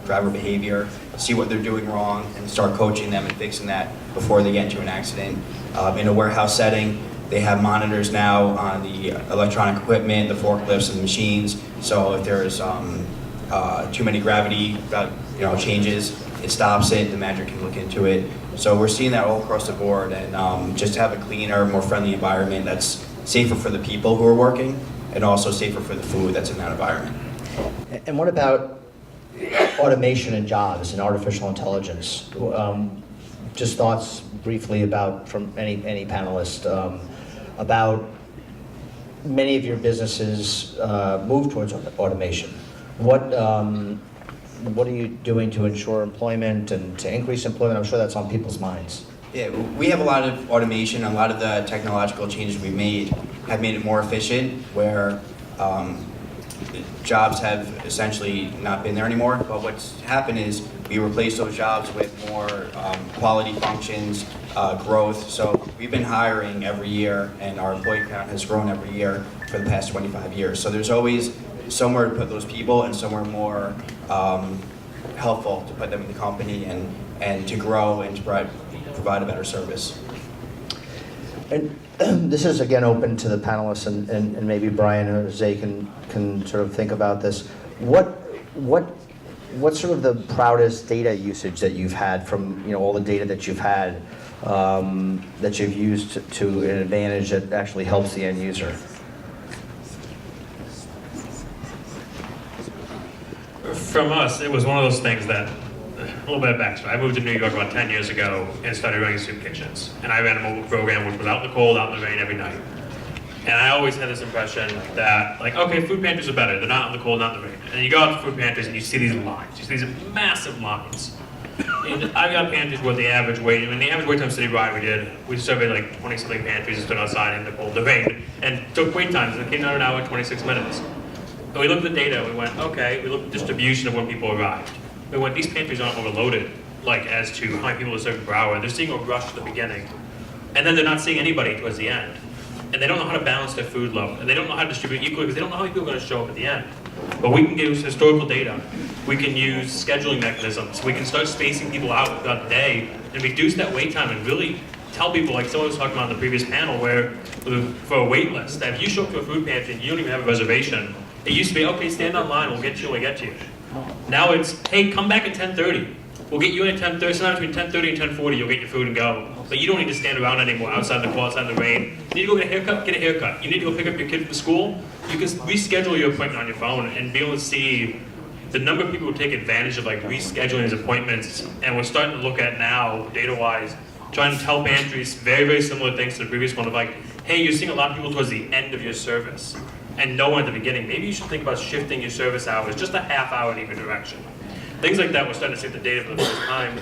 driver behavior, see what they're doing wrong, and start coaching them and fixing that before they get into an accident. In a warehouse setting, they have monitors now on the electronic equipment, the forklifts and the machines. So if there's too many gravity changes, it stops it, the manager can look into it. So we're seeing that all across the board, and just to have a cleaner, more friendly environment that's safer for the people who are working and also safer for the food that's in that environment. And what about automation in jobs and artificial intelligence? Just thoughts briefly about, from any panelist, about many of your businesses move towards automation. What are you doing to ensure employment and to increase employment? I'm sure that's on people's minds. Yeah, we have a lot of automation. A lot of the technological changes we made have made it more efficient, where jobs have essentially not been there anymore. But what's happened is we replaced those jobs with more quality functions, growth. So we've been hiring every year, and our employee count has grown every year for the past 25 years. So there's always somewhere to put those people and somewhere more helpful to put them in the company and to grow and to provide a better service. And this is again open to the panelists, and maybe Brian or Zay can sort of think about this. What what's sort of the proudest data usage that you've had from, all the data that you've had, that you've used to an advantage that actually helps the end user? From us, it was one of those things that, a little bit of backstory. I moved to New York about 10 years ago and started running soup kitchens. And I ran a mobile program which was out in the cold, out in the rain every night. And I always had this impression that, like, okay, food pantries are better. They're not in the cold, not in the rain. And you go out to food pantries and you see these lines. You see these massive lines. And I've got pantries where the average wait, the average wait time citywide we surveyed like 20-something pantries and stood outside in the cold, the rain, and took wait times. And it came down an hour and 26 minutes. And we looked at the data and we went, okay, we looked at the distribution of when people arrived. We went, these pantries aren't overloaded, like as to how many people are serving per hour. They're seeing a rush at the beginning. And then they're not seeing anybody towards the end. And they don't know how to balance their food load. And they don't know how to distribute equally because they don't know how many people are going to show up at the end. But we can use historical data. We can use scheduling mechanisms. We can start spacing people out throughout the day and reduce that wait time and really tell people, like someone was talking about in the previous panel, where for a wait list, that if you show up to a food pantry and you don't even have a reservation, it used to be, okay, stand online, we'll get you when we get you. Now it's, hey, come back at 10:30. We'll get you in at 10:30, sometime between 10:30 and 10:40, you'll get your food and go. But you don't need to stand around anymore outside the cold, outside the rain. You need to go get a haircut, get a haircut. You need to go pick up your kid from school. You can reschedule your appointment on your phone and be able to see the number of people who take advantage of like rescheduling these appointments. And we're starting to look at now, data-wise, trying to tell pantries very, very similar things to the previous one of like, hey, you're seeing a lot of people towards the end of your service and no one at the beginning. Maybe you should think about shifting your service hours just a half hour in either direction. Things like that, we're starting to see the data for the first time,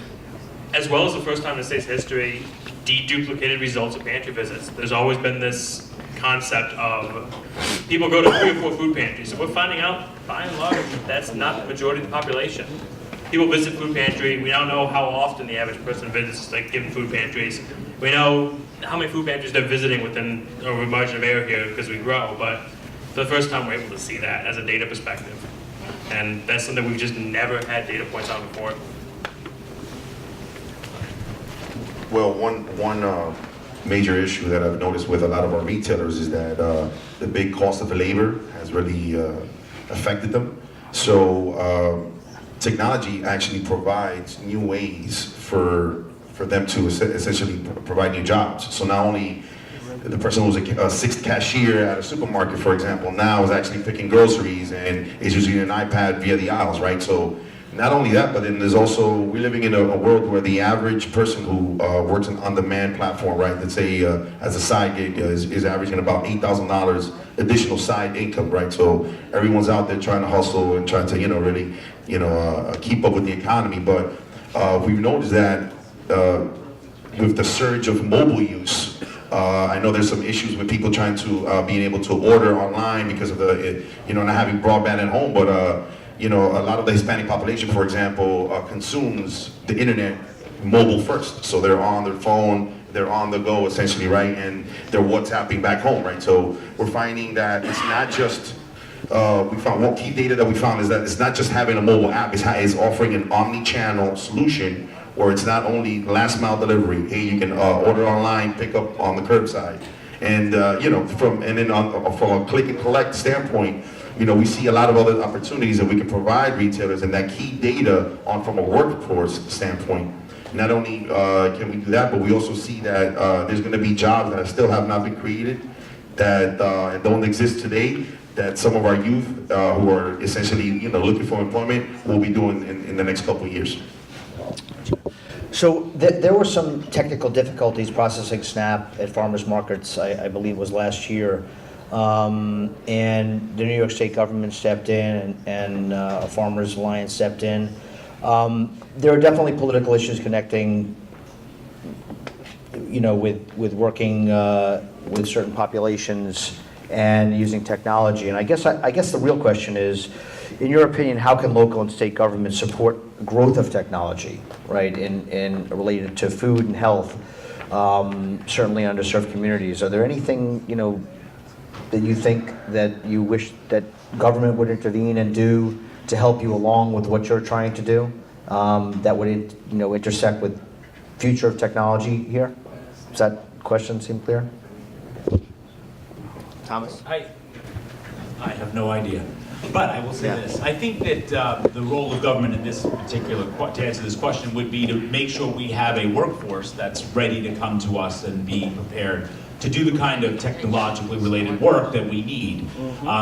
as well as the first time in the state's history, deduplicated results of pantry visits. There's always been this concept of people go to 3 or 4 food pantries. So we're finding out, by and large, that's not the majority of the population. People visit food pantry. We now know how often the average person visits like given food pantries. We know how many food pantries they're visiting within a margin of error here because we grow, but for the first time we're able to see that as a data perspective. And that's something we've just never had data points on before. Well, one major issue that I've noticed with a lot of our retailers is that the big cost of labor has really affected them. So technology actually provides new ways for them to essentially provide new jobs. So not only the person who was a sixth cashier at a supermarket, for example, now is actually picking groceries and is using an iPad via the aisles, right? So not only that, but then there's also, we're living in a world where the average person who works an on-demand platform, right, let's say as a side gig is averaging about $8,000 additional side income, right? So everyone's out there trying to hustle and trying to, really, keep up with the economy. But we've noticed that with the surge of mobile use, I know there's some issues with people trying to being able to order online because of the, not having broadband at home, but a lot of the Hispanic population, for example, consumes the internet mobile first. So they're on their phone, they're on the go essentially, right? And they're WhatsApping back home, right? So we're finding that it's not just, we found one key data that we found is that it's not just having a mobile app, it's offering an omni-channel solution where it's not only last mile delivery. Hey, you can order online, pick up on the curbside. And, from a click and collect standpoint, we see a lot of other opportunities that we can provide retailers and that key data from a workforce standpoint. Not only can we do that, but we also see that there's going to be jobs that still have not been created, that don't exist today, that some of our youth who are essentially looking for employment will be doing in the next couple of years. So there were some technical difficulties processing SNAP at farmers markets, I believe was last year. And the New York State government stepped in and a Farmers Alliance stepped in. There are definitely political issues connecting, with working with certain populations and using technology. And I guess the real question is, in your opinion, how can local and state governments support growth of technology, right, in related to food and health, certainly underserved communities? Are there anything, that you think that you wish that government would intervene and do to help you along with what you're trying to do, that would, intersect with future of technology here? Does that question seem clear? Thomas? Hi. I have no idea. But I will say this, I think that the role of government in this particular, to answer this question, would be to make sure we have a workforce that's ready to come to us and be prepared to do the kind of technologically related work that we need.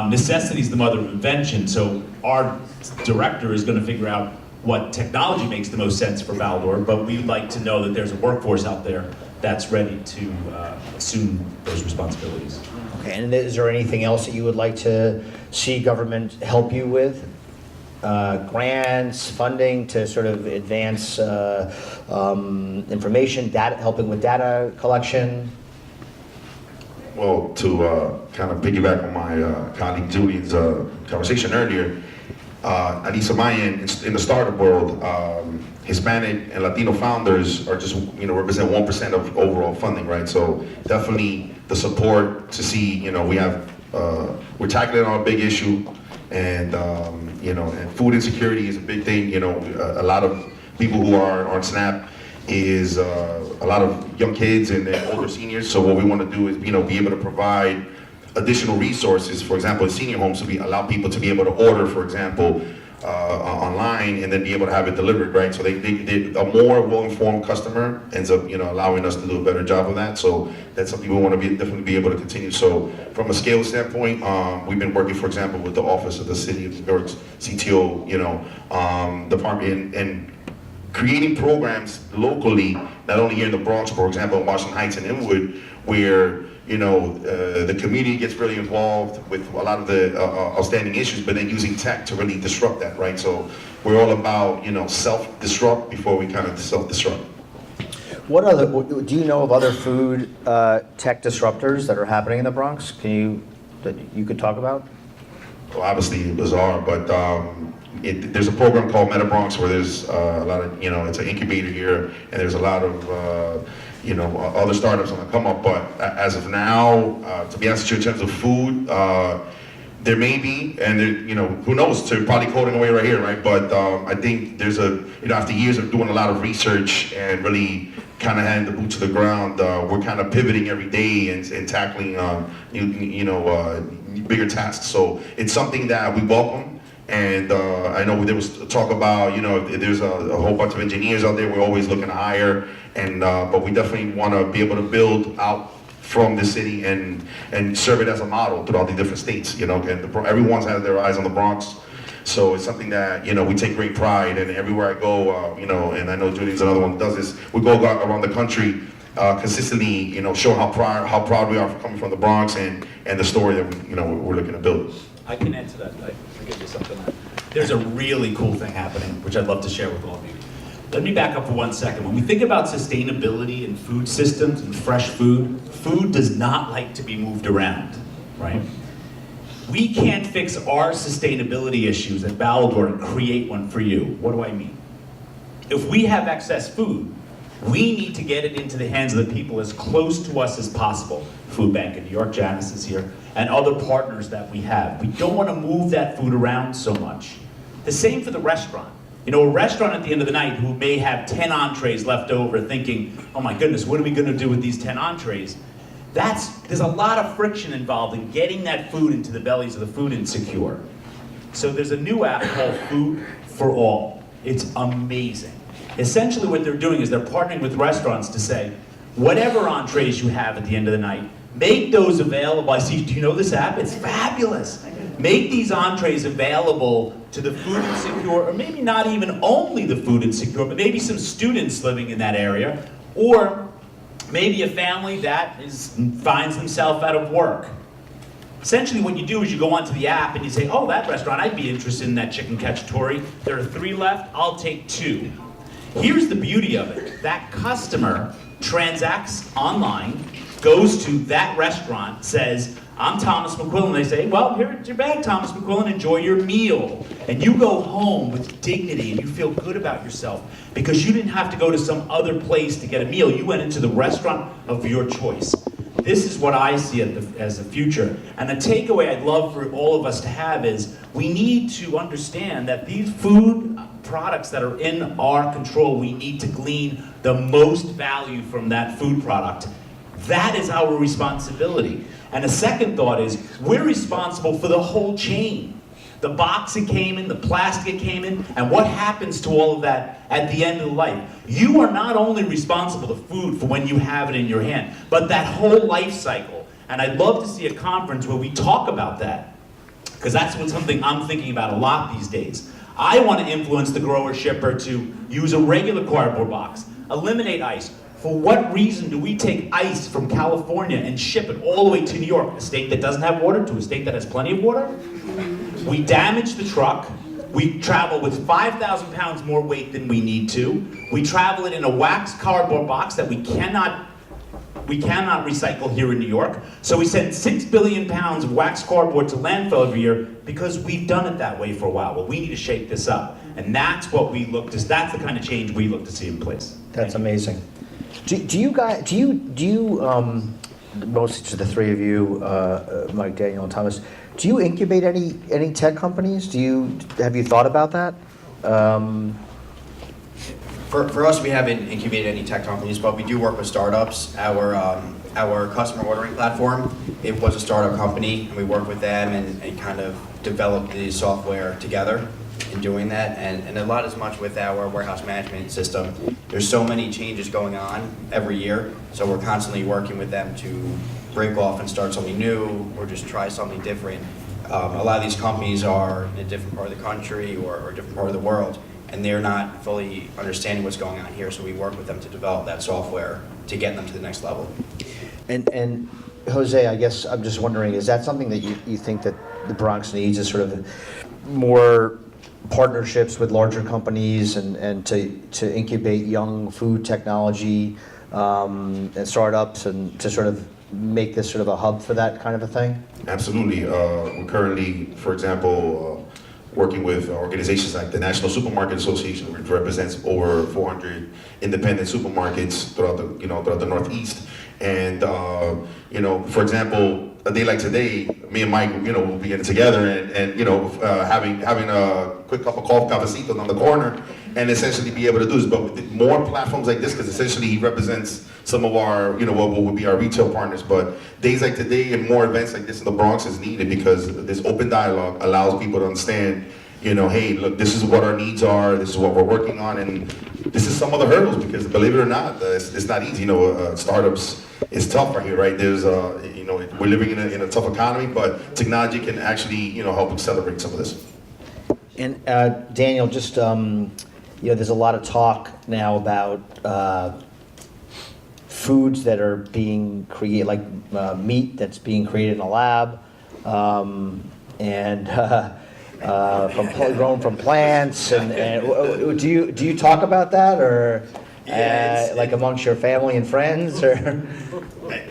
Necessity is the mother of invention, so our director is going to figure out what technology makes the most sense for Baldor, but we'd like to know that there's a workforce out there that's ready to assume those responsibilities. Okay, and is there anything else that you would like to see government help you with? Grants, funding to sort of advance information, data, helping with data collection? Well, to kind of piggyback on my colleague Julian's conversation earlier, at least on my end, in the startup world, Hispanic and Latino founders are just, represent 1% of overall funding, right? So definitely the support to see, we have, we're tackling on a big issue, and, and food insecurity is a big thing. A lot of people who are on SNAP is a lot of young kids and older seniors. So what we want to do is, be able to provide additional resources, for example, in senior homes, to allow people to be able to order, for example, online, and then be able to have it delivered, right? So they a more well-informed customer ends up, allowing us to do a better job of that. So that's something we want to definitely be able to continue. So from a scale standpoint, we've been working, for example, with the Office of the City of New York's CTO, department, and creating programs locally, not only here in the Bronx, for example, in Washington Heights and Inwood, where the community gets really involved with a lot of the outstanding issues, but then using tech to really disrupt that, right? So we're all about, self-disrupt before we kind of self-destruct. What other, do you know of other food tech disruptors that are happening in the Bronx? That you could talk about? Well, obviously bizarre, but there's a program called Meta Bronx where there's a lot of, it's an incubator here, and there's a lot of, other startups on the come up. But as of now, to be honest with you, in terms of food, there may be, and there, who knows? So probably coding away right here, right? But I think there's after years of doing a lot of research and really kind of having the boot to the ground, we're kind of pivoting every day and tackling, bigger tasks. So it's something that we welcome. And I know there was talk about, if there's a whole bunch of engineers out there, we're always looking to hire, and but we definitely want to be able to build out from the city and serve it as a model throughout the different states. And everyone's had their eyes on the Bronx, so it's something that we take great pride in. Everywhere I go, and I know Julian's another one who does this. We go around the country consistently, show how proud we are for coming from the Bronx and the story that we're looking to build. I can add to that. I give you something. There's a really cool thing happening, which I'd love to share with all of you. Let me back up for 1 second. When we think about sustainability in food systems and fresh food, food does not like to be moved around, right? We can't fix our sustainability issues at Baldor and create one for you. What do I mean? If we have excess food, we need to get it into the hands of the people as close to us as possible. Food Bank in New York, Janice is here, and other partners that we have. We don't want to move that food around so much. The same for the restaurant. A restaurant at the end of the night who may have 10 entrees left over thinking, oh my goodness, what are we going to do with these 10 entrees? There's a lot of friction involved in getting that food into the bellies of the food insecure. So there's a new app called Food for All. It's amazing. Essentially what they're doing is they're partnering with restaurants to say, whatever entrees you have at the end of the night, make those available. I see, do you know this app? It's fabulous. Make these entrees available to the food insecure, or maybe not even only the food insecure, but maybe some students living in that area, or maybe a family that finds themselves out of work. Essentially what you do is you go onto the app and you say, oh, that restaurant, I'd be interested in that chicken cacciatore. There are 3 left, I'll take 2. Here's the beauty of it. That customer transacts online, goes to that restaurant, says, I'm Thomas McQuillan. They say, well, here's your bag, Thomas McQuillan, enjoy your meal. And you go home with dignity and you feel good about yourself because you didn't have to go to some other place to get a meal. You went into the restaurant of your choice. This is what I see as the future. And the takeaway I'd love for all of us to have is we need to understand that these food products that are in our control, we need to glean the most value from that food product. That is our responsibility. And the second thought is, we're responsible for the whole chain. The box it came in, the plastic it came in, and what happens to all of that at the end of life. You are not only responsible for food for when you have it in your hand, but that whole life cycle. And I'd love to see a conference where we talk about that, because that's something I'm thinking about a lot these days. I want to influence the grower shipper to use a regular cardboard box, eliminate ice. For what reason do we take ice from California and ship it all the way to New York, a state that doesn't have water, to a state that has plenty of water? We damage the truck. We travel with 5,000 pounds more weight than we need to. We travel it in a wax cardboard box that we cannot recycle here in New York. So we send 6 billion pounds of wax cardboard to landfill every year because we've done it that way for a while. Well, we need to shake this up. And that's what we look to, that's the kind of change we look to see in place. That's amazing. Do you guys, most to the three of you, Mike, Daniel, and Thomas, do you incubate any tech companies? Have you thought about that? For us, we haven't incubated any tech companies, but we do work with startups. Our customer ordering platform, it was a startup company, and we work with them and kind of developed the software together in doing that. And a lot as much with our warehouse management system. There's so many changes going on every year, so we're constantly working with them to break off and start something new or just try something different. A lot of these companies are in a different part of the country or a different part of the world, and they're not fully understanding what's going on here, so we work with them to develop that software to get them to the next level. And Jose, I guess I'm just wondering, is that something that you think that the Bronx needs, is sort of more partnerships with larger companies and to incubate young food technology and startups and to sort of make this sort of a hub for that kind of a thing? Absolutely. We're currently, for example, working with organizations like the National Supermarket Association, which represents over 400 independent supermarkets throughout the Northeast. And for example, a day like today, me and Mike, we'll be getting together and having a quick cup of cafecito on the corner, and essentially be able to do this. But with more platforms like this, because essentially he represents some of our, what would be our retail partners. But days like today and more events like this in the Bronx is needed, because this open dialogue allows people to understand, hey, look, this is what our needs are, this is what we're working on, and this is some of the hurdles, because believe it or not, it's not easy. Startups is tough right here, right? There's, we're living in a tough economy, but technology can actually, help accelerate some of this. And Daniel, just, there's a lot of talk now about foods that are being created, like meat that's being created in a lab, and grown from plants. And do you talk about that, or like amongst your family and friends, or?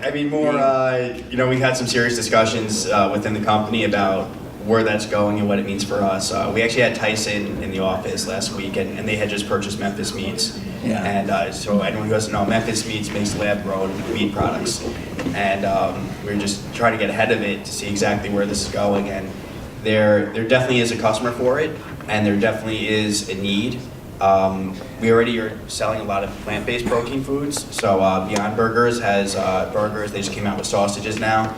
I mean, more, we had some serious discussions within the company about where that's going and what it means for us. We actually had Tyson in the office last week, and they had just purchased Memphis Meats. Yeah. And so anyone who doesn't know, Memphis Meats makes lab-grown meat products. And we're just trying to get ahead of it to see exactly where this is going. And there definitely is a customer for it, and there definitely is a need. We already are selling a lot of plant-based protein foods. So Beyond Burgers has burgers. They just came out with sausages now.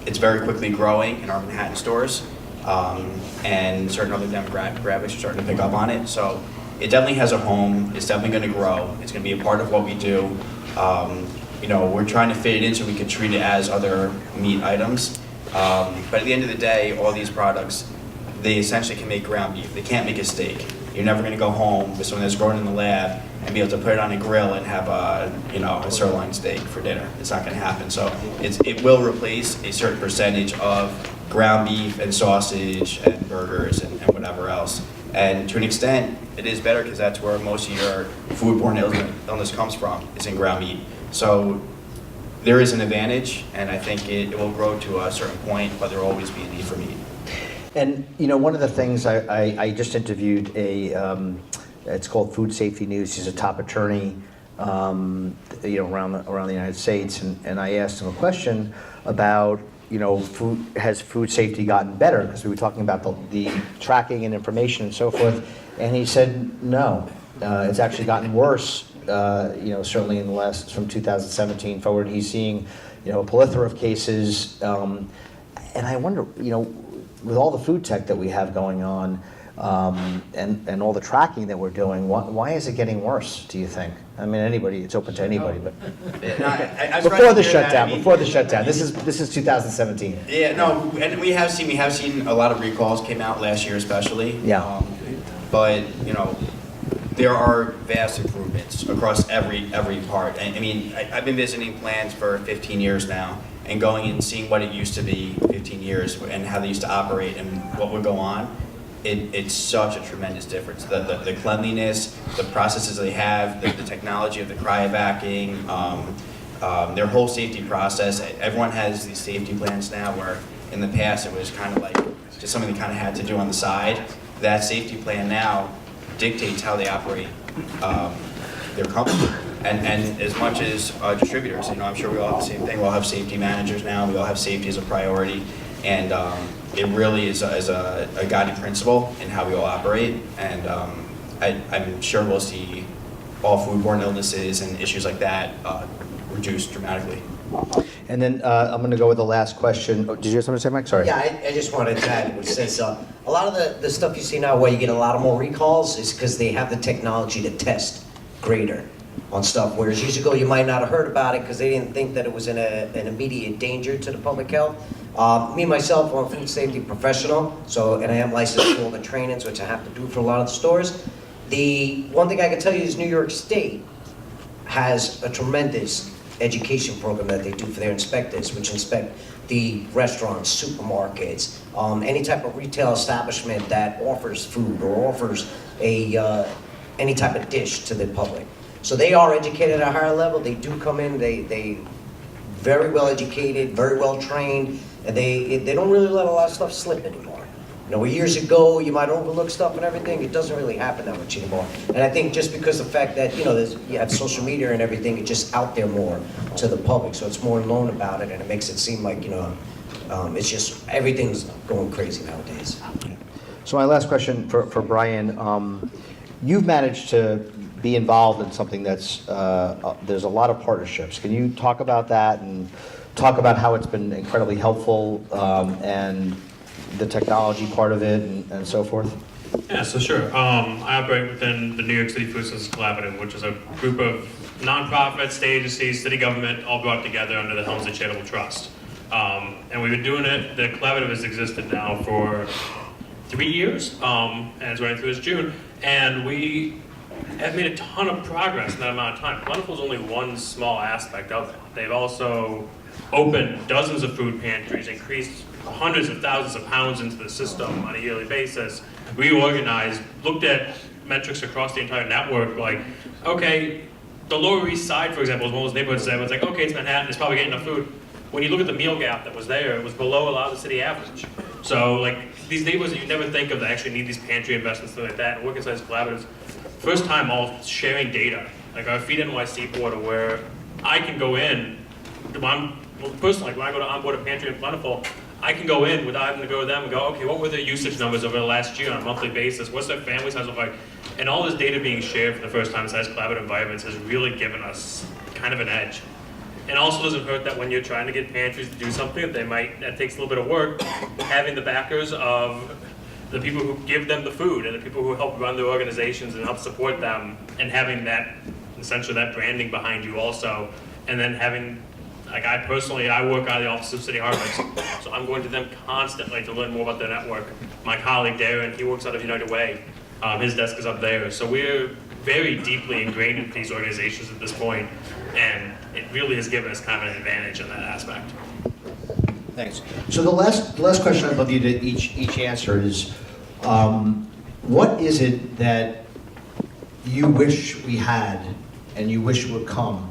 It's very quickly growing in our Manhattan stores, and certain other demographics are starting to pick up on it. So it definitely has a home. It's definitely going to grow. It's going to be a part of what we do. We're trying to fit it in so we can treat it as other meat items. But at the end of the day, all these products, they essentially can make ground beef. They can't make a steak. You're never going to go home with something that's grown in the lab and be able to put it on a grill and have a sirloin steak for dinner. It's not going to happen. So it will replace a certain percentage of ground beef and sausage and burgers and whatever else. And to an extent, it is better, because that's where most of your foodborne illness comes from, is in ground meat. So there is an advantage, and I think it will grow to a certain point, but there will always be a need for meat. And one of the things I just interviewed it's called Food Safety News. He's a top attorney, around the United States, and I asked him a question about has food safety gotten better, because we were talking about the tracking and information and so forth, and he said no, it's actually gotten worse certainly in the last, from 2017 forward, he's seeing, a plethora of cases. And I wonder, with all the food tech that we have going on, and all the tracking that we're doing, why is it getting worse, do you think? I mean, anybody, it's open to anybody, but before the shutdown, this is 2017. Yeah, no, and we have seen a lot of recalls came out last year especially. Yeah. But, there are vast improvements across every part. I mean, I've been visiting plants for 15 years now, and going and seeing what it used to be 15 years and how they used to operate and what would go on. It's such a tremendous difference. The cleanliness, the processes they have, the technology of the cryovacking, their whole safety process. Everyone has these safety plans now, where in the past it was kind of like just something they kind of had to do on the side. That safety plan now dictates how they operate their company. And as much as distributors, I'm sure we all have the same thing. We all have safety managers now. We all have safety as a priority. And it really is a guiding principle in how we all operate. And I'm sure we'll see all foodborne illnesses and issues like that reduced dramatically. And then I'm going to go with the last question. Oh, did you have something to say, Mike? Sorry. Yeah, I just wanted to add, which says a lot of the stuff you see now where you get a lot of more recalls is because they have the technology to test greater on stuff, whereas years ago you might not have heard about it because they didn't think that it was an immediate danger to the public health. Me, myself, I'm a food safety professional, and I am licensed for all the trainings, which I have to do for a lot of the stores. The one thing I can tell you is New York State has a tremendous education program that they do for their inspectors, which inspect the restaurants, supermarkets, any type of retail establishment that offers food or offers any type of dish to the public. So they are educated at a higher level. They do come in, they very well educated, very well trained, and they don't really let a lot of stuff slip anymore. Where years ago you might overlook stuff and everything, it doesn't really happen that much anymore. And I think just because of the fact that you have social media and everything, it's just out there more to the public, so it's more known about it, and it makes it seem like it's just everything's going crazy nowadays. So my last question for Brian, you've managed to be involved in something that's there's a lot of partnerships. Can you talk about that and talk about how it's been incredibly helpful and the technology part of it and so forth? Yeah, so sure. I operate within the New York City Food Systems Collaborative, which is a group of nonprofits, state agencies, city government, all brought together under the Helmsley Charitable Trust. And we've been doing it. The collaborative has existed now for 3 years, and it's running through this June. And we have made a ton of progress in that amount of time. Plentiful is only one small aspect of it. They've also opened dozens of food pantries, increased hundreds of thousands of pounds into the system on a yearly basis, reorganized, looked at metrics across the entire network, like, okay, the Lower East Side, for example, is one of those neighborhoods that was like, okay, it's Manhattan, it's probably getting enough food. When you look at the meal gap that was there, it was below a lot of the city average. So, like, these neighborhoods that you never think of that actually need these pantry investments, things like that, and working size collaboratives, first time all sharing data. Like our Feed NYC portal, where I can go in, personally, when I go to onboard a pantry in Plentiful, I can go in without having to go to them and go, okay, what were their usage numbers over the last year on a monthly basis? What's their family size look like? And all this data being shared for the first time in size collaborative environments has really given us kind of an edge. It also doesn't hurt that when you're trying to get pantries to do something that takes a little bit of work, having the backers of the people who give them the food and the people who help run their organizations and help support them, and having that, essentially that branding behind you also, and then having, like I work out of the office of CityHarvest, so I'm going to them constantly to learn more about their network. My colleague Darren, he works out of United Way. His desk is up there. So we're very deeply ingrained in these organizations at this point, and it really has given us kind of an advantage in that aspect. Thanks. So the last question I'd love you to each answer is, what is it that you wish we had and you wish would come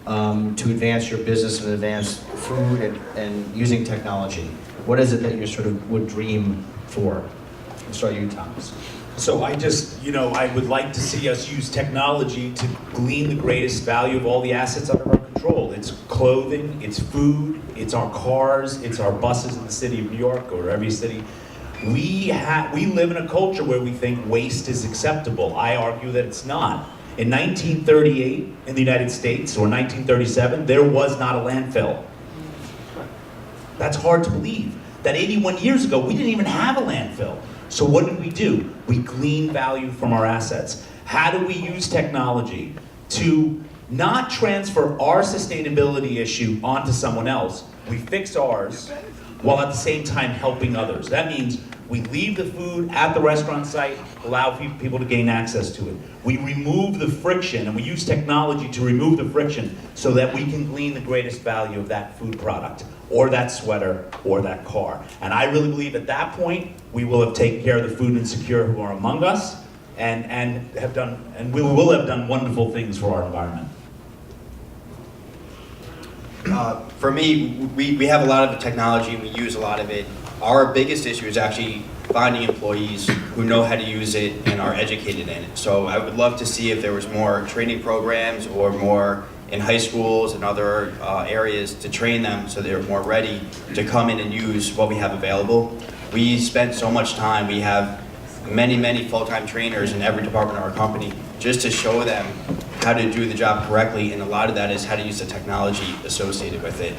to advance your business and advance food and using technology? What is it that you sort of would dream for? I'll start you, Thomas. So I would like to see us use technology to glean the greatest value of all the assets under our control. It's clothing, it's food, it's our cars, it's our buses in the city of New York or every city. We live in a culture where we think waste is acceptable. I argue that it's not. In 1938 in the United States, or 1937, there was not a landfill. That's hard to believe. That 81 years ago, we didn't even have a landfill. So what did we do? We gleaned value from our assets. How do we use technology to not transfer our sustainability issue onto someone else? We fix ours while at the same time helping others. That means we leave the food at the restaurant site, allow people to gain access to it. We remove the friction, and we use technology to remove the friction so that we can glean the greatest value of that food product, or that sweater, or that car. And I really believe at that point, we will have taken care of the food insecure who are among us, and we will have done wonderful things for our environment. For me, we have a lot of the technology, we use a lot of it. Our biggest issue is actually finding employees who know how to use it and are educated in it. So I would love to see if there was more training programs or more in high schools and other areas to train them so they're more ready to come in and use what we have available. We spend so much time, we have many full-time trainers in every department of our company just to show them how to do the job correctly, and a lot of that is how to use the technology associated with it.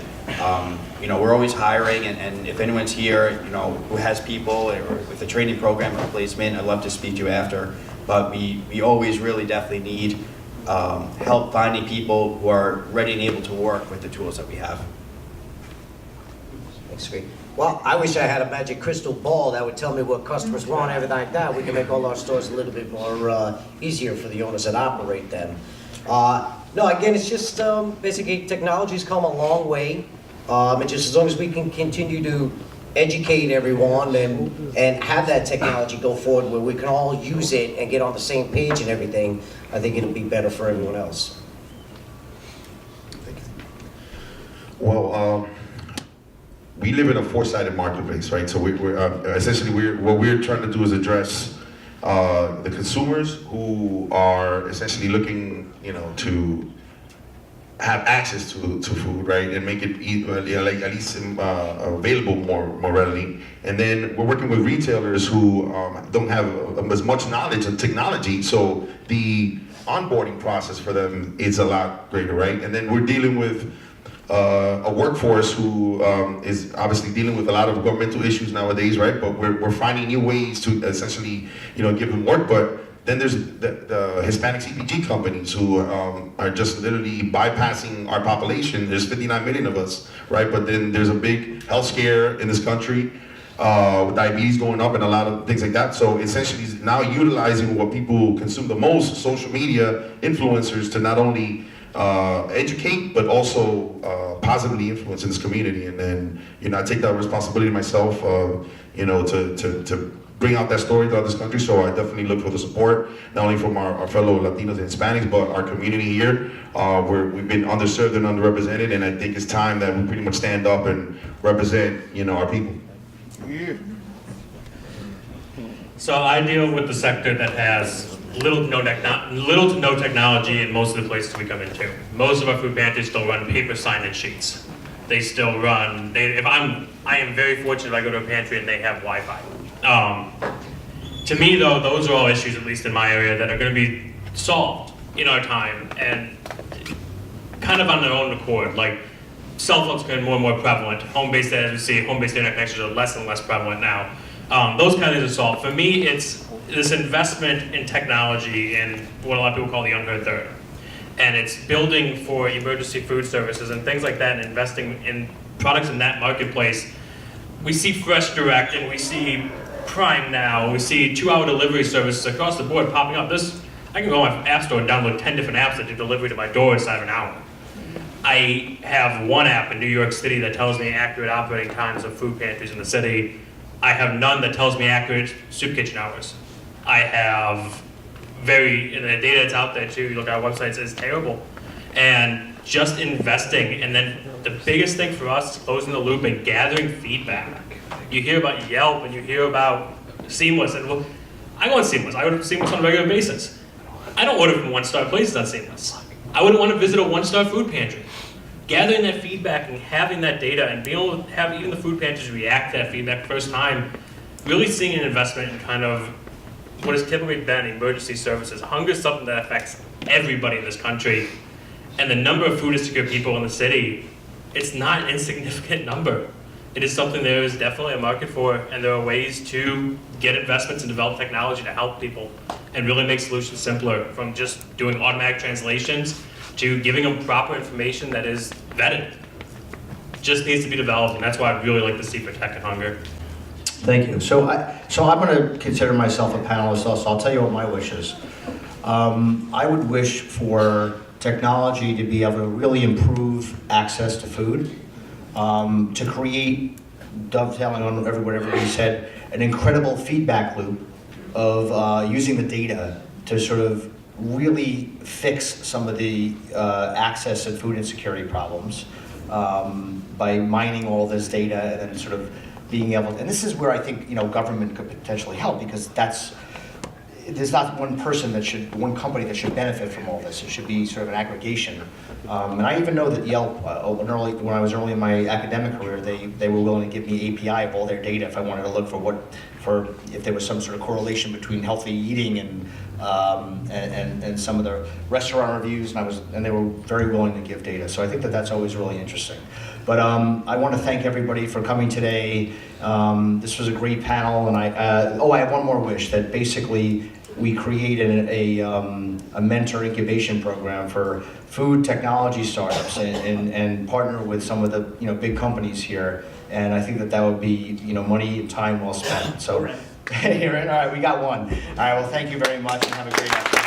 We're always hiring, and if anyone's here, who has people or with a training program or placement, I'd love to speak to you after. But we always really definitely need help finding people who are ready and able to work with the tools that we have. That's great. Well, I wish I had a magic crystal ball that would tell me what customers want, everything like that. We can make all our stores a little bit more easier for the owners that operate them. No, again, it's just basically technology's come a long way. And just as long as we can continue to educate everyone and have that technology go forward where we can all use it and get on the same page and everything, I think it'll be better for everyone else. Well, we live in a four-sided marketplace, right? So what we're trying to do is address the consumers who are essentially looking, to have access to food, right, and make it at least available more readily. And then we're working with retailers who don't have as much knowledge of technology, so the onboarding process for them is a lot greater, right? And then we're dealing with a workforce who is obviously dealing with a lot of governmental issues nowadays, right? But we're finding new ways to essentially, give them work. But then there's the Hispanic CPG companies who are just literally bypassing our population. There's 59 million of us, right? But then there's a big health scare in this country with diabetes going up and a lot of things like that. So essentially now utilizing what people consume the most, social media influencers, to not only educate, but also positively influence in this community. And then, I take that responsibility myself, to bring out that story throughout this country. So I definitely look for the support, not only from our fellow Latinos and Hispanics, but our community here. We've been underserved and underrepresented, and I think it's time that we pretty much stand up and represent, our people. Yeah. So I deal with the sector that has little to no technology in most of the places we come into. Most of our food pantries still run paper sign-in sheets. They still run. I am very fortunate if I go to a pantry and they have Wi-Fi. To me, though, those are all issues, at least in my area, that are going to be solved in our time and kind of on their own accord. Like, cell phones becoming more and more prevalent. Home-based, as we see, home-based internet connections are less and less prevalent now. Those kind of things are solved. For me, it's this investment in technology in what a lot of people call the unheard third. And it's building for emergency food services and things like that, and investing in products in that marketplace. We see Fresh Direct, and we see Prime Now, and we see 2-hour delivery services across the board popping up. I can go on my app store and download 10 different apps that do delivery to my door inside of an hour. I have one app in New York City that tells me accurate operating times of food pantries in the city. I have none that tells me accurate soup kitchen hours. I have and the data that's out there too, you look at our websites, is terrible. And just investing, and then the biggest thing for us is closing the loop and gathering feedback. You hear about Yelp and you hear about Seamless, and I go on Seamless. I order from Seamless on a regular basis. I don't order from one-star places on Seamless. I wouldn't want to visit a one-star food pantry. Gathering that feedback and having that data and being able to have even the food pantries react to that feedback first time, really seeing an investment in kind of what has typically been emergency services. Hunger is something that affects everybody in this country. And the number of food insecure people in the city, it's not an insignificant number. It is something there is definitely a market for, and there are ways to get investments and develop technology to help people and really make solutions simpler, from just doing automatic translations to giving them proper information that is vetted. Just needs to be developed, and that's why I'd really like to see for Tech and Hunger. Thank you. So I'm going to consider myself a panelist also. I'll tell you what my wish is. I would wish for technology to be able to really improve access to food, to create, dovetailing on what everybody said, an incredible feedback loop of using the data to sort of really fix some of the access and food insecurity problems by mining all this data and then sort of being able to, and this is where I think government could potentially help, because there's not one company that should benefit from all this. It should be sort of an aggregation. And I even know that Yelp, when I was early in my academic career, they were willing to give me API of all their data if I wanted to look for if there was some sort of correlation between healthy eating and some of the restaurant reviews, and they were very willing to give data. So I think that that's always really interesting. But I want to thank everybody for coming today. This was a great panel, and I have one more wish, that basically we created a mentor incubation program for food technology startups and partner with some of the big companies here. And I think that would be money and time well spent. So, all right, we got one. All right, well, thank you very much and have a great afternoon.